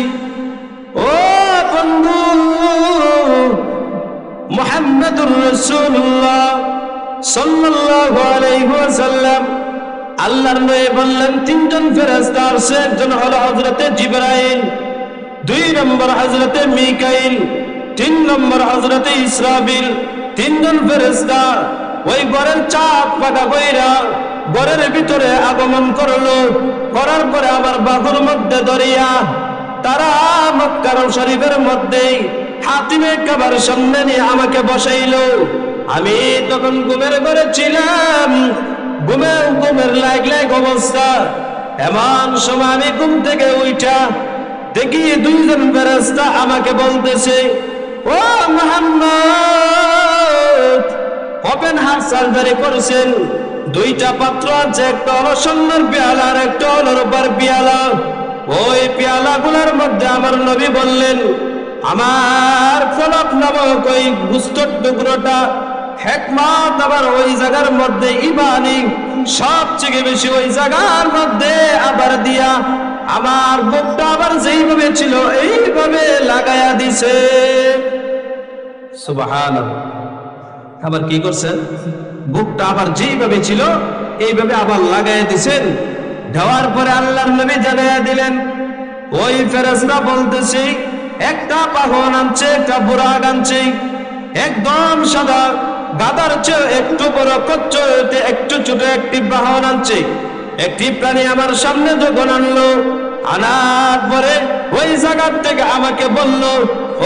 ও বন্ধু মুহাম্মদুর রাসূলুল্লাহ সাল্লাল্লাহু আলাইহি ওয়াসাল্লাম, আল্লাহর নবী বললেন, তিনজন ফেরেশতা আসছে, একজন হলো হযরতে জিবরাইল, দুই নম্বর হযরতে মিকাইল, তিন নম্বর হযরতে ইসরাফিল। তিনজন ফেরেশতা ওই ঘরের চাপ পাকা কইরা ঘরের ভিতরে আগমন করলো, করার পরে আমার বাহুর মধ্যে ধরিয়া তারা মক্কার শরীফের মধ্যে হাতিমে কাবার সামনে নিয়ে আমাকে বসাইলো। আমি তখন ঘুমের ঘরে ছিলাম, ঘুমের লাইক অবস্থা। এমন সময় আমি ঘুম থেকে উঠা দেখি দুইজন ফেরেশতা আমাকে বলতেছে, ও মুহাম্মদ, ওপেন হার্ট সার্জারি করেছেন, দুইটা পাত্র আছে, একটা হলো সোনার পেয়ালা আর একটা হলো রূপার পেয়ালা। ওই পেয়ালাগুলোর মধ্যে আমার নবী বললেন, আমার ফলক নামক ওই গুস্তর টুকরোটা হেকমত আবার ওই জায়গার মধ্যে ইমানি সবচেয়ে বেশি ওই জায়গার মধ্যে আবার দিয়া আমার বুকটা আবার যেইভাবে ছিল এইভাবে লাগায়া দিছে। সুবহানাল্লাহ। আবার কি করছেন, বুকটা আবার যেইভাবে ছিল এইভাবে আবার লাগাই দিছেন। দেওয়ার পরে আল্লাহর নবী জানাইয়া দিলেন, ওই ফেরেশতা বলতেছি একটা বাহন আনছে, একটা বুরাক আনছে, একদম সাদা, গাদার চেয়ে একটু বড়, কচ্ছপে একটু ছোট একটি বাহন আনছে। একটি প্রাণী আমার সামনে যখন আনলো, আনার পরে ওই জায়গা থেকে আমাকে বলল,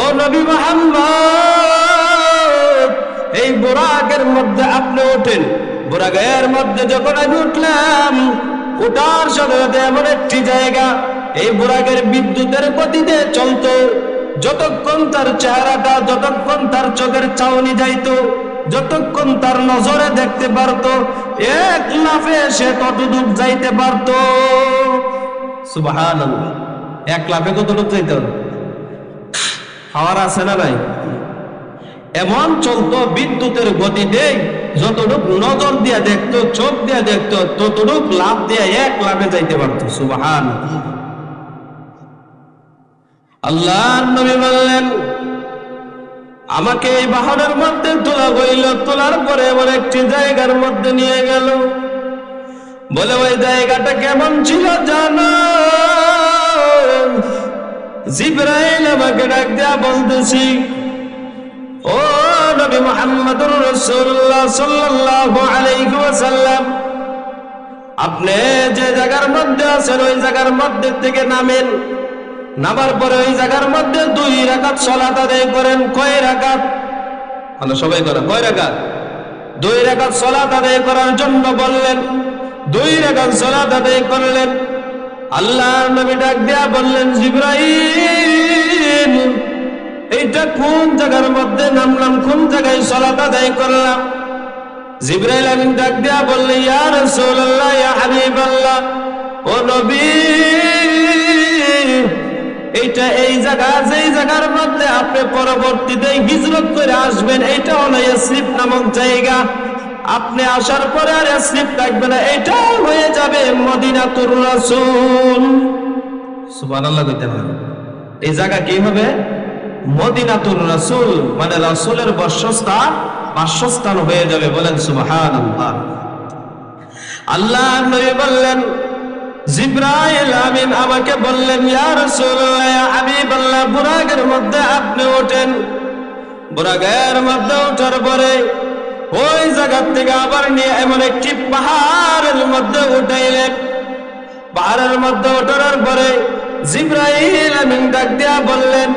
ও নবী মুহাম্মদ, এই বুরাকের মধ্যে আপনি ওঠেন। বুরাকের মধ্যে যখন আমি উঠলাম, ওঠার সাথে সাথে এমন একটি জায়গা, এই বুরাকের বিদ্যুতের গতিতে চলতো। যতক্ষণ তার চেহারাটা, যতক্ষণ তার চোখের চাউনি যাইতো, যতক্ষণ তার নজরে দেখতে পারতো, এক লাফে সে কতদূর যাইতে পারতো। সুবহানাল্লাহ, এক লাফে কতদূর যাইতে হবে? হাওয়ার আছে না নাই? এমন চলতো বিদ্যুতের গতিতে, যতটুক নজর দিয়া দেখতো, চোখ দিয়া দেখতো, ততটুক লাফ দিয়া এক লাফে যাইতে পারতো। সুবহানাল্লাহ। আল্লাহর নবী বললেন, আমাকে এই বাহনের মধ্যে তোলা হইল। তোলার পরে এমন একটি জায়গার মধ্যে নিয়ে গেল। বলে ওই জায়গাটা কেমন ছিল জানো? জিবরাইল আমাকে ডাক দেয়া বলতেছি, ও নবী মুহাম্মদুর রাসূলুল্লাহ সাল্লাল্লাহু আলাইহি ওয়াসাল্লাম, আপনি যে জায়গার মধ্যে আছেন ওই জায়গার মধ্যে থেকে নামেন। নামার পরে ওই জায়গার মধ্যে 2 রাকাত সালাত আদায় করেন। কয় রাকাত? আমরা সবাই করে কয় রাকাত? 2 রাকাত সালাত আদায় করার জন্য বললেন। 2 রাকাত সালাত আদায় করলেন। আল্লাহর নবী ডাক দিয়া বললেন, জিবরাইল, এইটা কোন জায়গার মধ্যে নামলাম, কোন জায়গায় সালাত আদায় করলাম? জিবরাইল আমিন ডাক দিয়া বললেন, ইয়া রাসূলুল্লাহ, ইয়া হাবিবাল্লাহ, ও নবী, এইটা এই জায়গা, যেই জায়গার মধ্যে আপনি পরবর্তীতে হিজরত করে আসবেন, এইটা হলো ইয়াসরিব নামক জায়গা। আপনি আসার পরে আর ইয়াসরিব থাকবে না, এটা হয়ে যাবে মদিনাতুর রাসূল। সুবহানাল্লাহ কইতে হবে। এই জায়গা কি হবে? মদিনাতুর রাসূল, মানে রাসূলের বাসস্থান হয়ে যাবে। বলেন সুবহানাল্লাহ। আল্লাহর নবী বললেন, জিবরাইল আমিন আমাকে বললেন, ইয়া রাসূলুল্লাহ, ইয়া হাবিবাল্লাহ, বুরাকের মধ্যে আপনি ওঠেন। বুরাকের মধ্যে ওঠার পরে ওই জায়গা থেকে আবার নিয়ে এমন একটি পাহাড়ের মধ্যে উঠাইলেন। পাহাড়ের মধ্যে ওঠার পরে জিবরাইল আমিন ডাক দিয়া বললেন,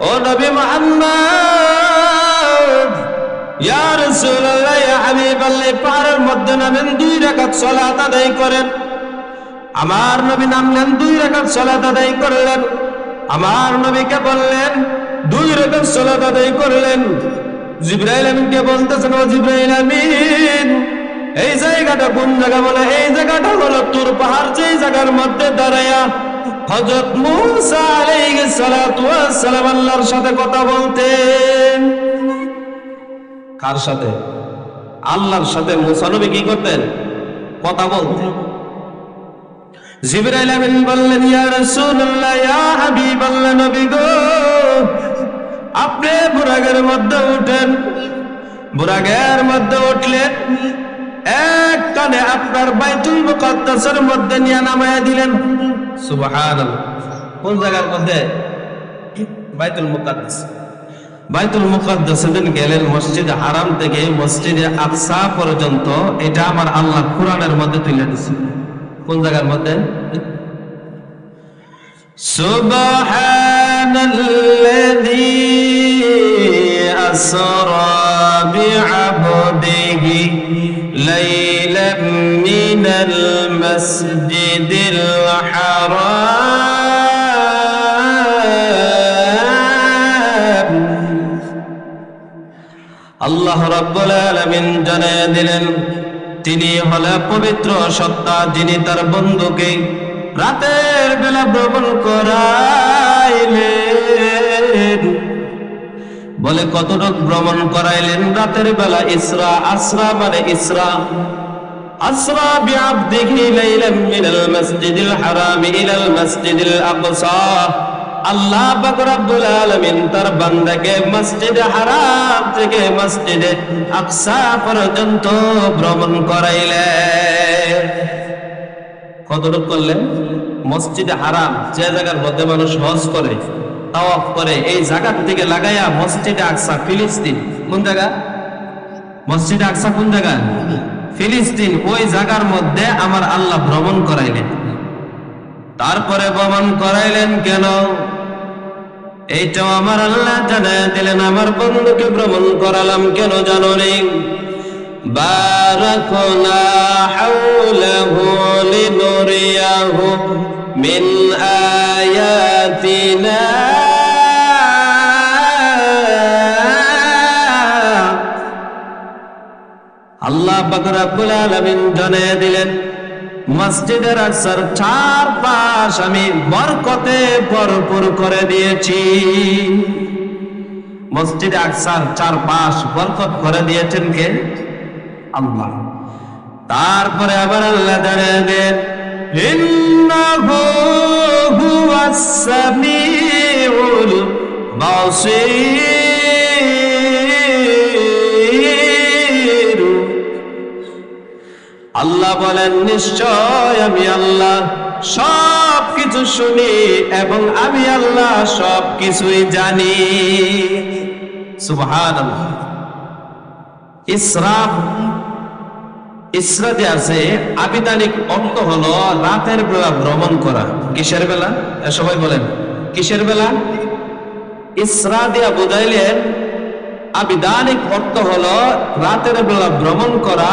ও নবী মুহাম্মদ, ইয়া রাসূলুল্লাহ, ইয়া হাবিবাল্লাহ, পাহাড়ের মধ্যে নামেন, 2 রাকাত সালাত আদায় করেন। আমার নবী নামলেন, 2 রাকাত সালাত আদায় করলেন। আমার নবীকে বললেন, 2 রাকাত সালাত আদায় করলেন। জিবরাইল আমিনকে বলতেছেন, ও জিবরাইল আমিন, এই জায়গাটা কোন জায়গা? বলে এই জায়গাটা হলো তুর পাহাড়, যেই জায়গার মধ্যে দাঁড়ায়া হযরত মূসা আলাইহিস সালাতু ওয়াস সালাম আল্লাহর সাথে কথা বলতেন। কার সাথে? আল্লাহর সাথে মূসা নবী কি করতেন? কথা বলতেন। জিবরাইল আমিন বললেন, ইয়া রাসূলুল্লাহ, ইয়া হাবিবাল্লাহ, নবী গো, আপনি বুরাকের মধ্যে উঠেন। বুরাকের মধ্যে উঠলেন, এক টানে আপনার বাইতুল মুকাদ্দাসের মধ্যে নিয়ে নামায়া দিলেন। সুবহানাল্লাহ। কোন জায়গার মধ্যে? বাইতুল মুকাদ্দাস। বাইতুল মুকাদ্দাসে গেলেন, মসজিদে হারাম থেকে মসজিদে আকসা পর্যন্ত। এটা আমার আল্লাহ কোরআনের মধ্যে তুলে দিয়েছে। কোন জায়গার মধ্যে? সুবহানাল্লাযী আসরা বিআবদিহি লাইলাম মিনাল মাসজিদিল হারাম। আল্লাহ রাব্বুল আলামিন জানিয়ে দিলেন, তিনি হলেন পবিত্র সত্তা, যিনি তার বন্ধুকে রাতের বেলা ভ্রমণ করাইলেন। বলে কতটুক ভ্রমণ করাইলেন? রাতের বেলা ইসরা। আসরা মানে ইসরা। আসরা বিআবদিহি লাইলাম মিনাল মাসজিদিল হারাম ইলাল মাসজিদিল আকসা। আল্লাহ পাক রব্বুল আলামিন তার বান্দাকে মসজিদে হারাম থেকে মসজিদে আকসা পর্যন্ত ভ্রমণ করাইলেন। কতটুকু করলেন? মসজিদে হারাম যে জায়গার মধ্যে মানুষ হজ করে, তাওয়াফ করে, এই জায়গা থেকে লাগাইয়া মসজিদে আকসা ফিলিস্তিন। কোন জায়গা? মসজিদে আকসা কোন জায়গা? ফিলিস্তিন। ওই জায়গার মধ্যে আমার আল্লাহ ভ্রমণ করাইলেন। তারপরে ভ্রমণ করাইলেন কেন? এইটাও আমার আল্লাহ জানায় দিলেন। আমার বন্ধুকে ভ্রমণ করালাম কেন জানো নি? বারাকনা হাওলাহু লিনুরিয়াহু মিন আয়াতিনা। আল্লাহ পাক রব্বুল আলামিন জানিয়ে দিলেন, মসজিদের আকসার চারপাশ আমি বরকতে ভরপুর করে দিয়েছি। মসজিদে আকসার চারপাশ বরকত করে দিয়েছেন কে? আল্লাহ। তারপরে আবার আল্লাহ জানিয়ে দেন, ইন্নাহু হুয়াস সামিউল বাসীর। আল্লাহ বলেন, নিশ্চয় আমি আল্লাহ সব কিছু শুনি এবং আমি আল্লাহ সব কিছুই জানি। সুবহানাল্লাহ। ইসরাফ, ইসরাতে আছে আবিধানিক অর্থ হলো রাতের বেলা ভ্রমণ করা। কিসের বেলা? সবাই বলেন কিসের বেলা? ইসরা দিয়া বুঝাইলেন আবিধানিক অর্থ হলো রাতের বেলা ভ্রমণ করা।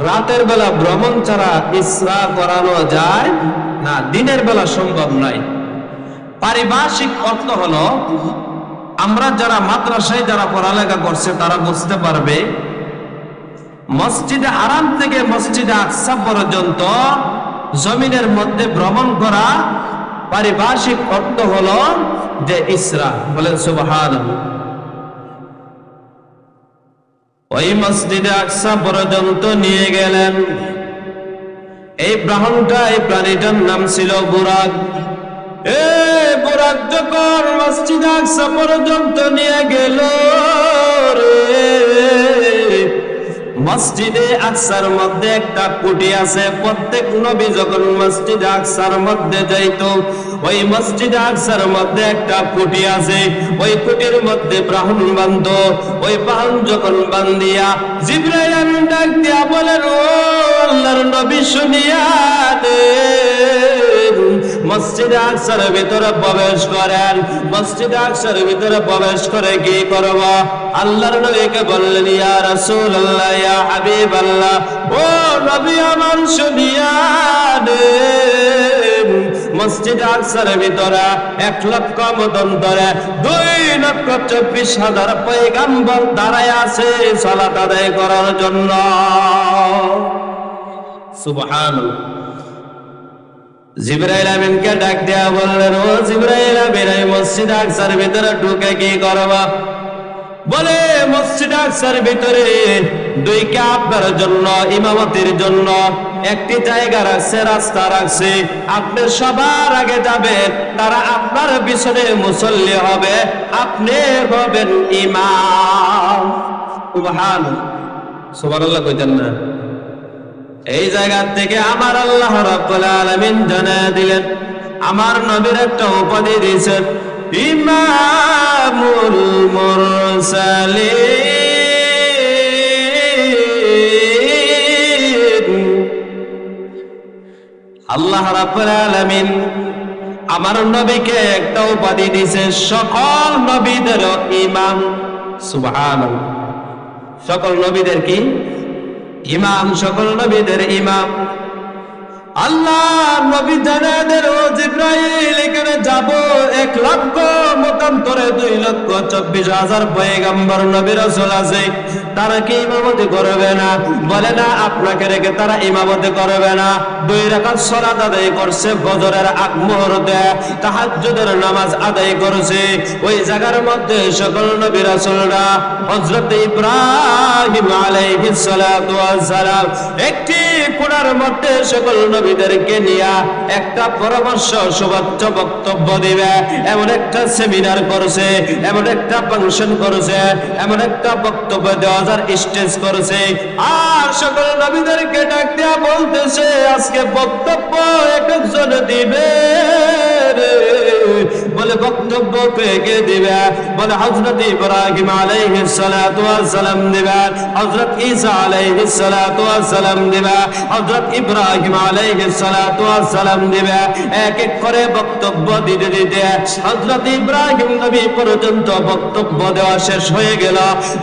রাতের বেলা ভ্রমণ ছাড়া ইসরা করানো যায় না, দিনের বেলা সম্ভব নয়। পারিভাষিক অর্থ হলো, আমরা যারা মাদ্রাসায় যারা পড়ালেখা করছে তারা বুঝতে পারবে, মসজিদে হারাম থেকে মসজিদে আকসা পর্যন্ত জমিনের মধ্যে ভ্রমণ করা পারিভাষিক অর্থ হলো যে ইসরা। বলেন সুবহানাল্লাহ। ওই মসজিদে আকসা পর্যন্ত নিয়ে গেলেন। এই ব্রাহ্মণটা, এই প্রাণীটার নাম ছিল বুরাক। বুরাক যখন মসজিদে আকসা পর্যন্ত নিয়ে গেল মসজিদে আকসার মধ্যে একটা কুটি আছে। প্রত্যেক নবী যখন মসজিদে আকসার মধ্যে যাইত, ওই মসজিদে আকসার মধ্যে একটা কুটি আছে। ওই কুটির মধ্যে ব্রাহ্মণ বান্ধ। ওই ব্রাহ্মণ যখন বান্ধিয়া জিবরাইল আমিন ডাক দিয়া বলেন, ও আল্লাহর নবী শুনিয়া দেন। মসজিদে আকসার ভিতরে প্রবেশ করেন। মসজিদে আকসার ভিতরে প্রবেশ করে কি করব? আল্লাহর নবীকে বললেন, ইয়া রাসূলুল্লাহ, ইয়া হাবিবাল্লাহ, ও নবী আমার শুনিয়া দেন। মসজিদে আকসার ভিতরে 1,00,000 মতন ধরে 2,24,000 পয়গম্বর দাঁড়ায় আছে সালাত আদায় করার জন্য। সুবহানাল্লাহ। জিবরাইল আমিনকে ডাক দেয়া বললেন, ও জিবরাইল আমিন, এই মসজিদে আকসার ভিতরে ঢুকে কি করবা? বলে, মসজিদে আকসার ভিতরে 2 আপনার জন্য ইমামতির জন্য একটি জায়গা রাখছে, রাস্তা রাখছে। আপনি সবার আগে যাবেন, তারা আপনার পিছনে মুসল্লি হবে, আপনি হবেন ইমাম। সুবহানাল্লাহ। সুবহানাল্লাহ কইতেন না? এই জায়গা থেকে আমার আল্লাহ রাব্বুল আলামিন জানিয়ে দিলেন, আমার নবীর একটা উপাধি দিয়েছেন, ইমামুল মুরসালিন। আল্লাহ রাব্বুল আলামিন আমার নবীকে একটা উপাধি দিয়েছে, সকল নবীদের ইমাম। সুবহানাল্লাহ। সকল নবীদের কি? ইমাম। সকল নবীদের ইমাম। আল্লাহ নবী জানাদের, ও জিবরাইল, এখানে যাব 1,00,000 মতান্তরে 2,24,000 পয়গম্বর নবী রাসূল আছে, তারা কি ইমামতি করবে না? বলে না, আপনাকে রেখে তারা ইমামতি করবে না। 2 রাকাত সালাত আদায় করছে, ফজরের আগ মুহূর্তে তাহাজ্জুদের নামাজ আদায় করছে। ওই জায়গার মধ্যে সকল নবী রাসূলরা, হযরত ইব্রাহিম আলাইহিস সালাতু ওয়াস সালাম একটি কোণার মধ্যে সকল নবী নবীদেরকে নিয়ে একটা পরামর্শ সুবাচ্য বক্তব্য দিবে, এমন একটা সেমিনার করছে, এমন একটা ফাংশন করছে, এমন একটা বক্তব্য দেওয়ার স্টেজ করছে। আর সকল নবীদেরকে ডাক দেয়া বলতেছে আজকে বক্তব্য এক একজন দিবে। বলে বক্তব্য কে দিবে? বলে হযরত ইব্রাহিম আলাইহিস সালাতু ওয়াস সালাম দিবেন, হযরত ঈসা আলাইহিস সালাতু ওয়াস সালাম দিবে, হযরত ইব্রাহিম আলাইহিস সালাতু ওয়াস সালাম দিবে। এক এক করে বক্তব্য দিতে দিতে হযরত ইব্রাহিম নবী পর্যন্ত বক্তব্য দেওয়া শেষ হয়ে গেল।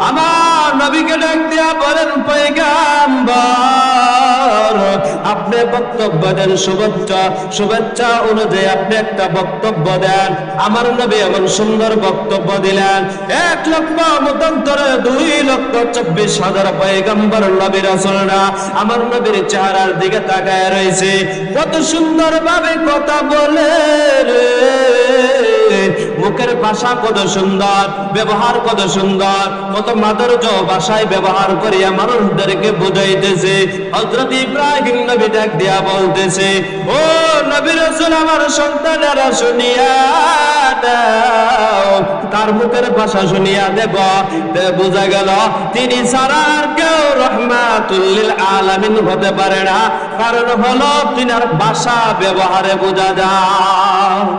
আমার নবীকে ডাক দিয়া বলেন পয়গাম্বর, আপনি বক্তব্য দেন, শুভেচ্ছা অনুযায়ী আপনি একটা বক্তব্য দেন। আমার নবী এমন সুন্দর বক্তব্য দিলেন, 1,00,000 মতান্তরে 2,24,000 পয়গম্বর নবী রাসূলরা আমার নবীর চেহারার দিকে তাকায় রয়েছে। কত সুন্দর ভাবে কথা বলে রে, মুখের ভাষা কত সুন্দর, ব্যবহার কত সুন্দর, কত মাধুর্য ভাষায় ব্যবহার করিয়া মানুষদেরকে বুঝাইতেছে। হযরত ইব্রাহিম নবী ডাক দিয়া বলতেছে, ও নবী রাসূল, আমার সন্তানেরা শুনিয়া দাও, তার মুখের ভাষা শুনিয়া দেব। বোঝা গেল তিনি ছাড়া আর কেউ রহমাতুল লিল আলামিন হতে পারে না, কারণ হলো তিনার ভাষা ব্যবহারে বোঝা যায়।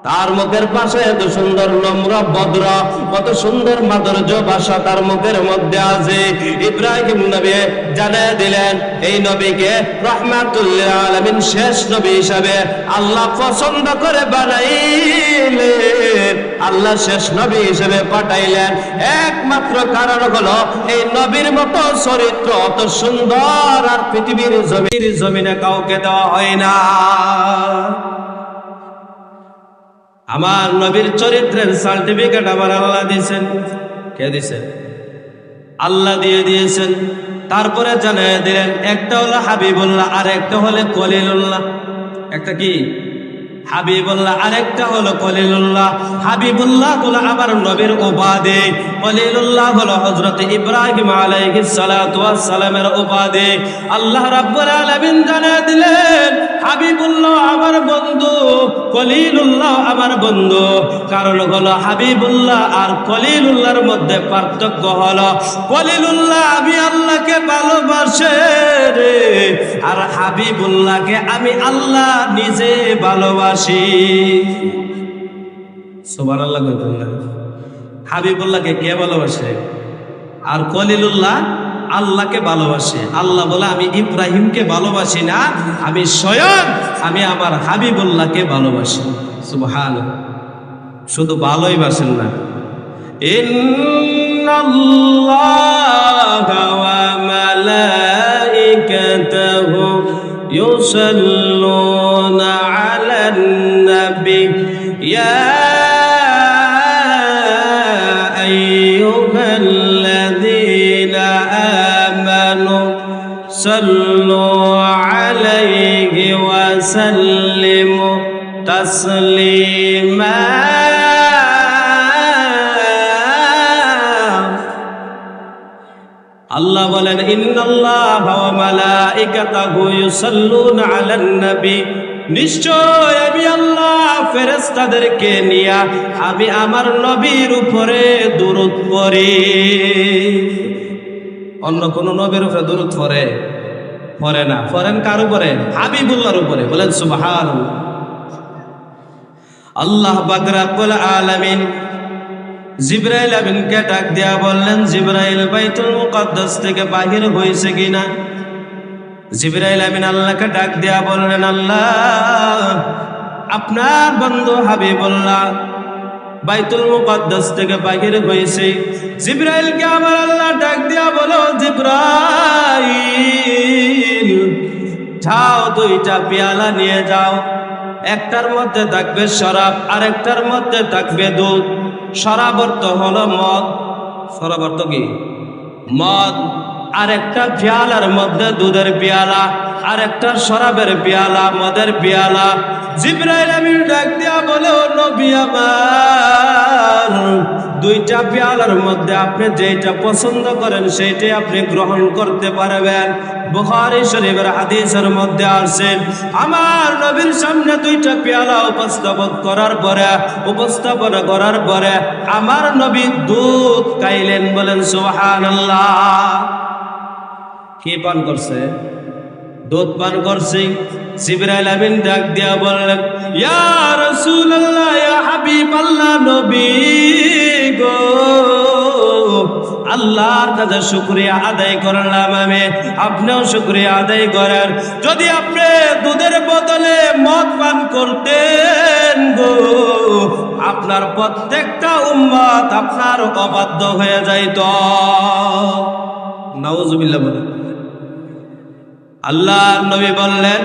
তার মুখের ভাষা এত সুন্দর, নম্র ভদ্র, কত সুন্দর মাধুর্য ভাষা তার মুখের মধ্যে আছে। ইব্রাহিম নবী জানিয়ে দিলেন এই নবীকে রাহমাতুল লিল আলামিন শেষ নবী হিসাবে আল্লাহ পছন্দ করে বানাইলেন, আল্লাহ শেষ নবী হিসেবে পাঠাইলেন। একমাত্র কারণ হলো এই নবীর মতো চরিত্র অত সুন্দর আর পৃথিবীর জমিনে কাউকে দেওয়া হয় না। আমার নবীর চরিত্রের সার্টিফিকেট আমার আল্লাহ দিয়েছেন। কে দিয়েছেন? আল্লাহ দিয়ে দিয়েছেন। তারপরে জানিয়ে দিলেন একটা হলো হাবিবুল্লাহ, আর একটা হলো খলিলুল্লাহ। একটা কি? হাবিবুল্লাহ, আরেকটা হলো খলিলুল্লাহ। হাবিবুল্লাহ হলো আমার নবীর উপাধি, খলিলুল্লাহ হলো হযরত ইব্রাহিম আলাইহিস সালাতু ওয়াস সালামের উপাধি। আল্লাহ রাব্বুল আলামিন জানিয়ে দিলেন হাবিবুল্লাহ আমার বন্ধু, খলিলুল্লাহ আমার বন্ধু। কারণ হলো হাবিবুল্লাহ আর খলিলুল্লাহর মধ্যে পার্থক্য হলো খলিলুল্লাহ আমি আল্লাহকে ভালোবাসে রে, আর হাবিবুল্লাহকে আমি আল্লাহ নিজে ভালোবাসি। সুবহানাল্লাহ কইতেন না? হাবিবুল্লাহকে কে ভালোবাসে? আর খলিলুল্লাহ আল্লাহকে ভালোবাসে। আল্লাহ বলে আমি ইব্রাহিমকে ভালোবাসি না, আমি স্বয়ং আমি আমার হাবিবুল্লাহকে ভালোবাসি। সুবহানাল্লাহ। শুধু ভালোই বাসেন না, ইন্নাল্লাহা ওয়া মালাইকাতাহু ইউসাল্লুনা আলান নবী ইয়া আইয়ুহাল্লাযীনা আমানু সাল্লু আলাইহি ওয়া সাল্লিমু তাসলিমা। আল্লাহ বলেন ইন্নাল্লাহা ওয়া মালাইকাতাহু ইউসাল্লুনা আলান নবী, নিশ্চয় আমি আল্লাহ ফেরেশতাদেরকে নিয়ে আমি আমার নবীর উপরে দুরূদ পড়ি। অন্য কোন নবীর উপরে দুরূদ পড়ে না। পড়েন কার উপরে? হাবিবুল্লাহর উপরে। বলেন সুবহানাল্লাহ। আল্লাহ পাক রব্বুল আলামিন জিবরাইল আমিনকে ডাক দিয়া বললেন, জিবরাইল বাইতুল মুকাদ্দাস থেকে বাহির হয়েছে কিনা? জিবরাইল আমিন আল্লাহকে ডাক দিয়া বললেন, আল্লাহ আপনার বন্ধু হাবিবুল্লাহ বাইতুল মুকাদ্দাস থেকে বাহির হয়েছে। জিবরাইলকে আমার আল্লাহ ডাক দিয়া বলো, জিবরাইল যাও, 2টা পেয়ালা নিয়ে যাও। একটার মধ্যে থাকবে শরাব, আরেকটার মধ্যে থাকবে দুধ। শরাব অর্থ হলো মদ, শরাব অর্থ কি? মদ। আরেকটা পেয়ালার মধ্যে দুধের পেয়ালা, আরেকটা শরাবের পেয়ালা, মদের পেয়ালা। জিবরাইল আমিন ডাক দিয়া বলে, ও নবী আমার দুইটা পেয়ালার মধ্যে আপনি যেটা পছন্দ করেন সেইটাই আপনি গ্রহণ করতে পারবেন। বুখারী শরীফের হাদিসের মধ্যে আছে, আমার নবীর সামনে দুইটা পেয়ালা উপস্থাপনা করার পরে আমার নবী দুধ খাইলেন। বলেন সুবহানাল্লাহ। কি পান করছে? দুধ পান করছে। জিবরাইল আমিন ডাক দিয়া বললেন, ইয়া রাসূলুল্লাহ, ইয়া হাবিবাল্লাহ, নবী গো, আল্লাহর কাছে শুকরিয়া আদায় করলাম আমি, আপনিও শুকরিয়া আদায় করেন। যদি আপনি দুধের বদলে মদ পান করতেন গো, আপনার প্রত্যেকটা উম্মত আপনার অবাধ্য হয়ে যাইত। নাউজুবিল্লাহ বলেন। আল্লাহর নবী বললেন,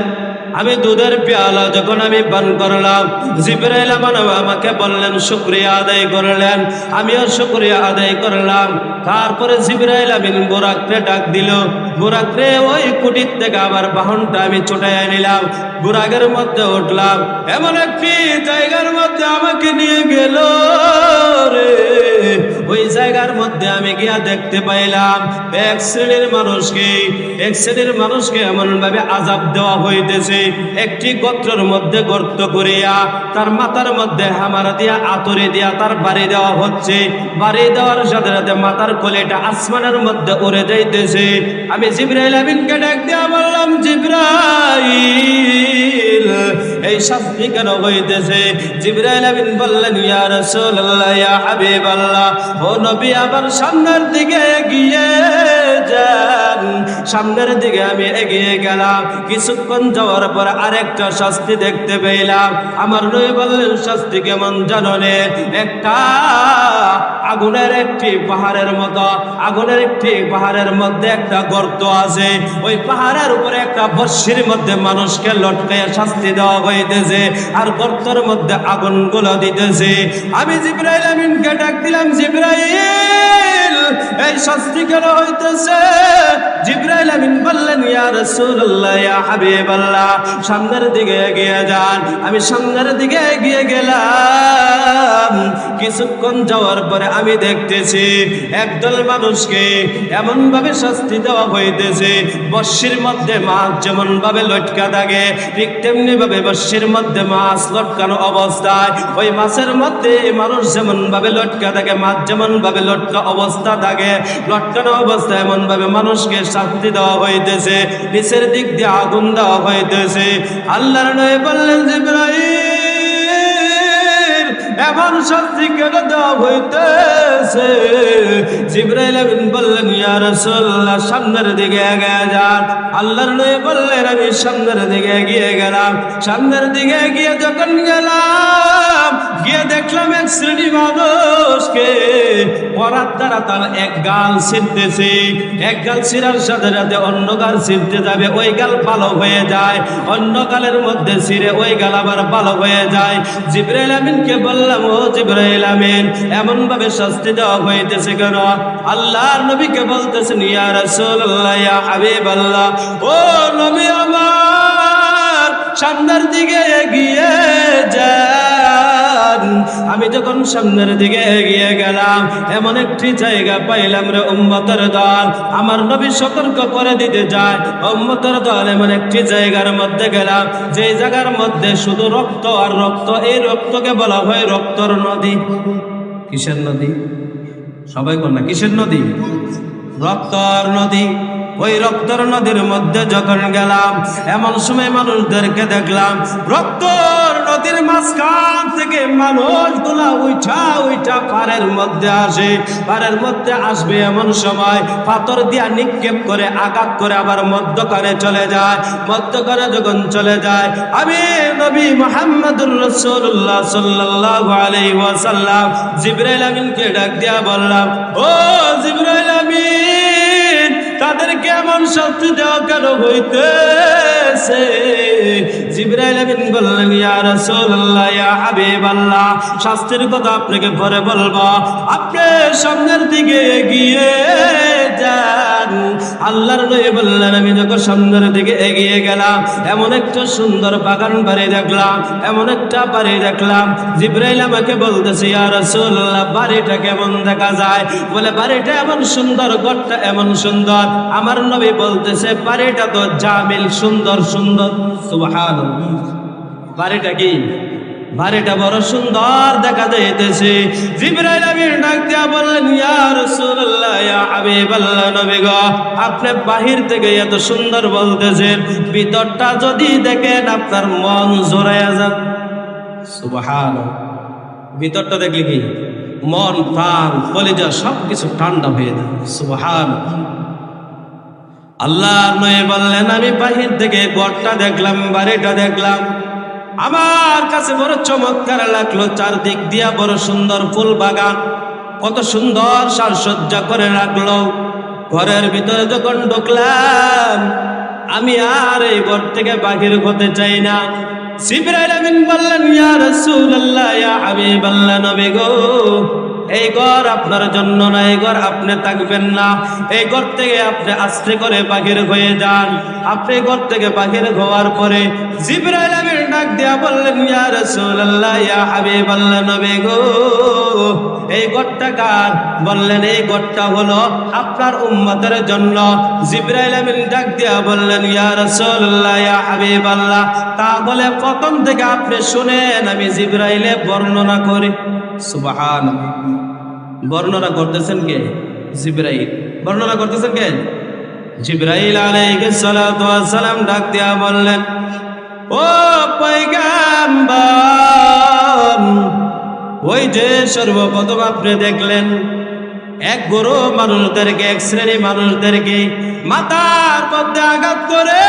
আমি দুধের পেয়ালা যখন আমি পান করলাম, জিবরাইল আমাকে বললেন শুকরিয়া আদায় করলেন, আমিও শুকরিয়া আদায় করলাম। তারপরে জিবরাইল আমিন বুরাককে ডাক দিল। বুরাকরে ওই কুটির থেকে আবার বাহনটা আমি ছুটাইয়া নিলাম, বুরাকের মধ্যে উঠলাম। এমন একটি জায়গার মধ্যে আমাকে নিয়ে গেল রে, ওই জায়গার মধ্যে আমি গিয়া দেখতে পাইলাম এক শ্রেণীর মানুষকে এমন ভাবে আযাব দেওয়া হইতেছে, একটি গর্তের মধ্যে গর্ত করিয়া তার মাথার মধ্যে হামারা দিয়া আতরে দিয়া তার বাড়ি দেওয়া হচ্ছে। বাড়ি দেওয়ার সাথে সাথে মাথার কোলেটা আসমানের মধ্যে উড়ে যাইতেছে। আমি জিবরাইল আমিনকে ডাক দিয়া বললাম, জিবরাইল, এই শাস্তি কেন হইতেছে? জিবরাইল আমিন বললেন, ইয়া রাসূলুল্লাহ, ইয়া হাবিবাল্লাহ, ও নবী, আবার সামনের দিকে এগিয়ে যান। সামনের দিকে আমি এগিয়ে গেলাম। কিছুক্ষণ যাওয়ার পর আরেকটা শাস্তি দেখতে পেলাম। আমার নবী বললেন, শাস্তি কেমন জানো নে? একটা আগুনের একটি পাহাড়ের মতো, আগুনের একটি পাহাড়ের মধ্যে একটা গর্ত আছে। ওই পাহাড়ের উপরে একটা বর্ষির মধ্যে মানুষকে লটকাইয়া শাস্তি দেওয়া হইতেছে, আর গর্তের মধ্যে আগুনগুলো দিতেছে। আমি জিবরাইল আমিনকে ডাক দিলাম, জিবরাইল, এই শাস্তি কেন হইতেছে? জিবরাইল আমিন বললেন, ইয়া রাসূলুল্লাহ, ইয়া হাবিবাল্লাহ, সামনের দিকে এগিয়ে যান। আমি সামনের দিকে এগিয়ে গেলাম। কিছুক্ষণ যাওয়ার পরে আমি দেখতেছি একদল মানুষকে এমন ভাবে শাস্তি দেওয়া হইতেছে, বর্ষির মধ্যে মাছ যেমন ভাবে লটকা থাকে, ঠিক তেমনি ভাবে বর্ষির মধ্যে মাছ লটকানো অবস্থায়, ওই মাছের মধ্যে মানুষ যেমন ভাবে লটকা থাকে, মাছ যেমন ভাবে লটকা অবস্থা থাকে, লটকানো অবস্থায় এমন ভাবে মানুষকে শাস্তি দেওয়া হইতেছে, নিচের দিক দিয়ে আগুন দেওয়া হইতেছে। আল্লাহর নবী বললেন, জিবরাইল, এমন শাস্তি কেন দেওয়া হইতেছে? জিবরাইল আমিন বললেন, ইয়া রাসূলুল্লাহ, সামনের দিকে এগিয়ে যান। আল্লাহর নবী বললেন, আমি সামনের দিকে এগিয়ে গেলাম। সামনের দিকে এগিয়ে যখন গেলাম, গিয়ে দেখলাম এক শ্রেণী মানুষকে পরার দ্বারা তার এক গাল ছিঁড়তেছে। এক গাল ছিঁড়ার সাথে সাথে অন্য গাল ছিঁড়তে যাবে, ওই গাল ভালো হয়ে যায়, অন্য গালের মধ্যে ছিঁড়ে ওই গাল আবার ভালো হয়ে যায়। জিবরাইল আমিনকে বললাম, ও জিবরাইল আমিন, এমন ভাবে শাস্তি দেওয়া হইতেছে কেন? আল্লাহর নবীকে বলতেছেন, ইয়া রাসূলুল্লাহ, ইয়া হাবিবাল্লাহ, ও নবী আমার, সামনের দিকে এগিয়ে যান। আমি যখন সামনের দিকে এগিয়ে গেলাম, এমন একটি জায়গা পাইলাম রে উম্মতের দল। আমার নবী সতর্ক করে দিতে যায়, উম্মতের দল এমন একটি জায়গার মধ্যে গেলাম, যে জায়গার মধ্যে শুধু রক্ত আর রক্ত। এই রক্তকে বলা হয় রক্তর নদী। কিসের নদী? সবাই বল না, কিসের নদী? রক্তর নদী। ওই রক্তর নদীর মধ্যে যখন গেলাম, এমন সময় মানুষদেরকে দেখলাম রক্তর নদীর মাঝখান থেকে মানুষগুলা উঠা উঠা পাড়ের মধ্যে আসে। পাড়ের মধ্যে আসবে এমন সময় পাথর দিয়া নিক্ষেপ করে আঘাত করে আবার মধ্যখানে চলে যায়। মধ্যখানে যখন চলে যায়, আমি নবী মুহাম্মদুর রাসূলুল্লাহ সাল্লাল্লাহু আলাইহি ওয়াসাল্লাম জিবরাইল আমিনকে ডাক দিয়া বললাম, ও জিবরাইল আমিন, তাদেরকে এমন শাস্তি দেওয়া কেন হইতেছে? জিবরাইল আমিন বললেন, ইয়া রাসূলুল্লাহ, ইয়া হাবিবাল্লাহ, শাস্তির কথা আপনাকে পরে বলবো, আপনি সামনের দিকে এগিয়ে যান। আল্লাহর নবী বললেন, আমি যখন সামনের দিকে এগিয়ে গেলাম, এমন একটা সুন্দর বাগান বাড়ি দেখলাম, এমন একটা বাড়ি দেখলাম। জিবরাইল আমাকে বলতেছে, ইয়া রাসূলুল্লাহ, বাড়িটা কেমন দেখা যায়? বলে, বাড়িটা এমন সুন্দর, ঘরটা এমন সুন্দর। আমার নবী বলতেছে, বাড়িটা তো জামিল, সুন্দর সুন্দর। সুবহানাল্লাহ। বাড়িটা কি? বাড়িটা বড় সুন্দর দেখা যাইতেছে। জিবরাইল আমিন ডাক দিয়া বললেন, ইয়া রাসূলুল্লাহ, ইয়া হাবিবাল্লাহ, নবী গো, আপনি বাহির থেকে এত সুন্দর বলতেছেন, ভিতরটা যদি দেখেন আপনার মন জোড়ায়া যাবে। সুবহানাল্লাহ। ভিতরটা দেখলে কি? মন, প্রাণ, কলিজা সবকিছু ঠান্ডা হয়ে যায়। সুবহানাল্লাহ। আল্লাহর নবী বললেন, আমি বাহির থেকে ঘরটা দেখলাম, বাড়িটা দেখলাম, আমার কাছে বড় চমৎকার লাগলো। চারদিক দিয়া বড় সুন্দর ফুল বাগান, কত সুন্দর সাজসজ্জা করে রাখলো। ঘরের ভিতরে যখন ঢুকলাম, আমি আর এই ঘর থেকে বাহির হতে চাই না। জিবরাইল আমিন বললেন, ইয়া রাসূলুল্লাহ, ইয়া হাবিবাল্লাহ, নবী গো, এই ঘর আপনার জন্য না, এই ঘর আপনি থাকবেন না। এই ঘর থেকে আপনি আস্তে করে বাহির হয়ে যান। আপনি ঘর থেকে বাহির হওয়ার পরে জিবরাইল আমিন ডাক দিয়া বললেন, ইয়া রাসূলুল্লাহ, ইয়া হাবিবাল্লাহ, নবী গো, এই ঘরটা কার? বললেন, এই ঘরটা হলো আপনার উম্মতের জন্য। জিবরাইল আমিন ডাক দিয়া বললেন, ইয়া রাসূলুল্লাহ, ইয়া হাবিবাল্লাহ, তাহলে প্রথম থেকে আপনি শুনেন, আমি জিবরাইলে বর্ণনা করি। সুবহানাল্লাহ। বর্ণনা করতেছেন কে? জিবরাইল। বর্ণনা করতেছেন কে? জিবরাইল আলাইহিস সালাতু ওয়াস সালাম ডাক দিয়া বললেন, ও পয়গম্বর, ওই যে সর্বপ্রথম আপনি দেখলেন এক গরু মানুষদেরকে, এক শ্রেণী মানুষদেরকে মাথার মধ্যে আঘাত করে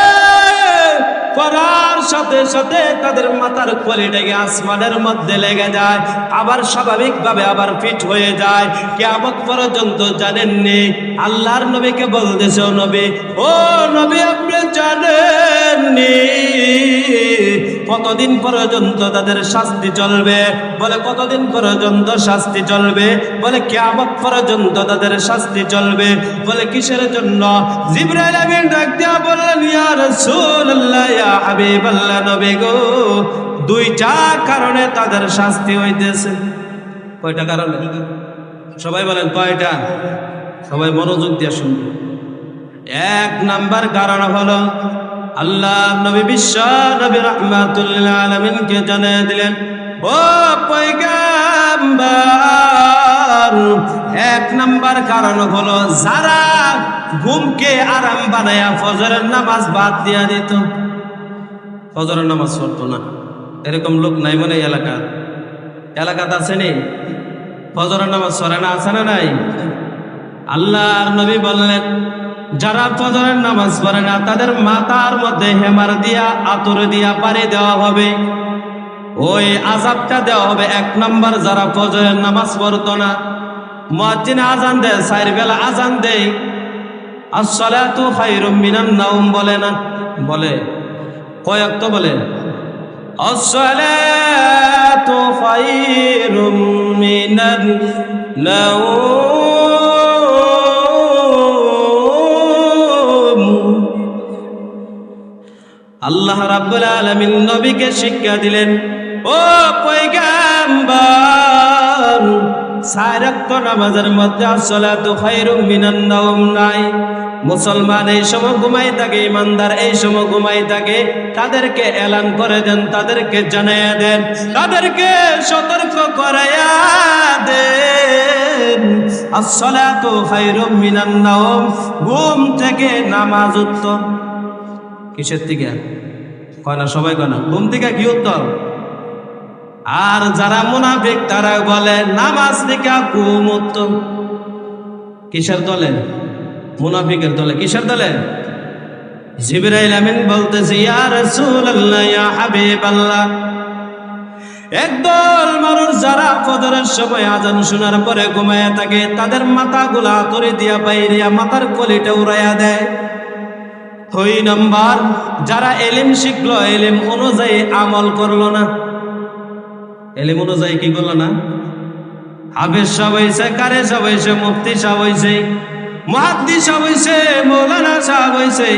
করার সাথে সাথে তাদের মাথার কলিটাকে আসমানের মধ্যে লেগে যায়, আবার স্বাভাবিকভাবে আবার ফিট হয়ে যায়। কিয়ামত পর্যন্ত জানেননি? আল্লাহর নবীকে বলতেছে, ও নবী, ও নবী, আপনি জানেননি কতদিন পর্যন্ত তাদের শাস্তি চলবে? বলে, কতদিন পর্যন্ত শাস্তি চলবে? বলে, কিয়ামত পর্যন্ত তাদের শাস্তি চলবে। বলে, কিসের জন্য? জিবরাইল আমিন ডাক দিয়া বললেন, ইয়া রাসূলুল্লাহ, ইয়া হাবিবাল্লাহ, নবী গো, দুইটা কারণে তাদের শাস্তি হইতেছে। কয়টা কারণে? সবাই বলেন কয়টা? সবাই মনোযোগ দিয়ে শুনবে। এক নাম্বার কারণ হলো, আল্লাহ নবী বিশ্ব নবী রাহমাতুল লিল আলামিনকে জানিয়ে দিলেন, ও পয়গম্বর, এক নাম্বার কারণ হলো, যারা ঘুমকে আরাম বানায়া ফজরের নামাজ বাদ দিয়া দিত, ফজরের নামাজ পড়তো না, এরকম লোক নাই মনে এলাকাতে আসেনি? ফজরের নামাজ পড়ে না, আছে না নাই? আল্লাহর নবী বললেন, যারা ফজরের নামাজ পড়ে না, তাদের মাথার মধ্যে হেমার দিয়া, আতর দিয়া পানি দেওয়া হবে, ওই আযাবটা দেওয়া হবে। এক নাম্বার, যারা ফজরের নামাজ পড়তো না, মুয়াজ্জিন আজান দেয়, 4 বেলা আজান দেয়, আসসালাতু খায়রুম মিনান নাওম বলে না? বলে। কয় ওয়াক্ত বলে? আসসালাতু খায়রুম মিনান নাওম। আল্লাহ রাব্বুল আলামিন নবীকে শিক্ষা দিলেন, ও পয়গম্বর, 4 ওয়াক্ত নামাজের মধ্যে আসসালাতু খায়রুম মিনান নাওম নাই। মুসলমান এই সময় ঘুমাই থাকে, ইমানদার এই সময় ঘুমাই থাকে, তাদেরকে এলান করে দেন, তাদেরকে জানাইয়া দেন, তাদেরকে সতর্ক করাইয়া দেন, আসসালাতু খায়রুম মিনান নাওম, ঘুম থেকে নামাজ উত্তম। কিসের থেকে? কয় না, সবাই কয় না, ঘুম থেকে কি উত্তম? আর যারা মুনাফিক তারা বলে নামাজ থেকে ঘুম উত্তম। কিসের দলে? মুনাফিকের দলে। কিসের দলে? জিবরাইল আমিন বলতেছে, ইয়া রাসূলুল্লাহ, ইয়া হাবিবাল্লাহ, একদল মানুষ যারা ফজরের সময় আজান শোনার পরে ঘুমায় থাকে, তাদের মাথাগুলা আতরে দিয়া বাইরিয়া মাথার কলিটা উড়াইয়া দেয়। 2 নম্বর, যারা এলিম শিখলো, এলিম অনুযায়ী আমল করলো না। এলিম অনুযায়ী কি করলো না? হাফেজ সাহেব হইছে, কারি সাহেব হইছে, মুফতি সাহেব হইছে, মুহাদ্দিস সাহেব হইছে, মৌলানা সাহেব হইছে,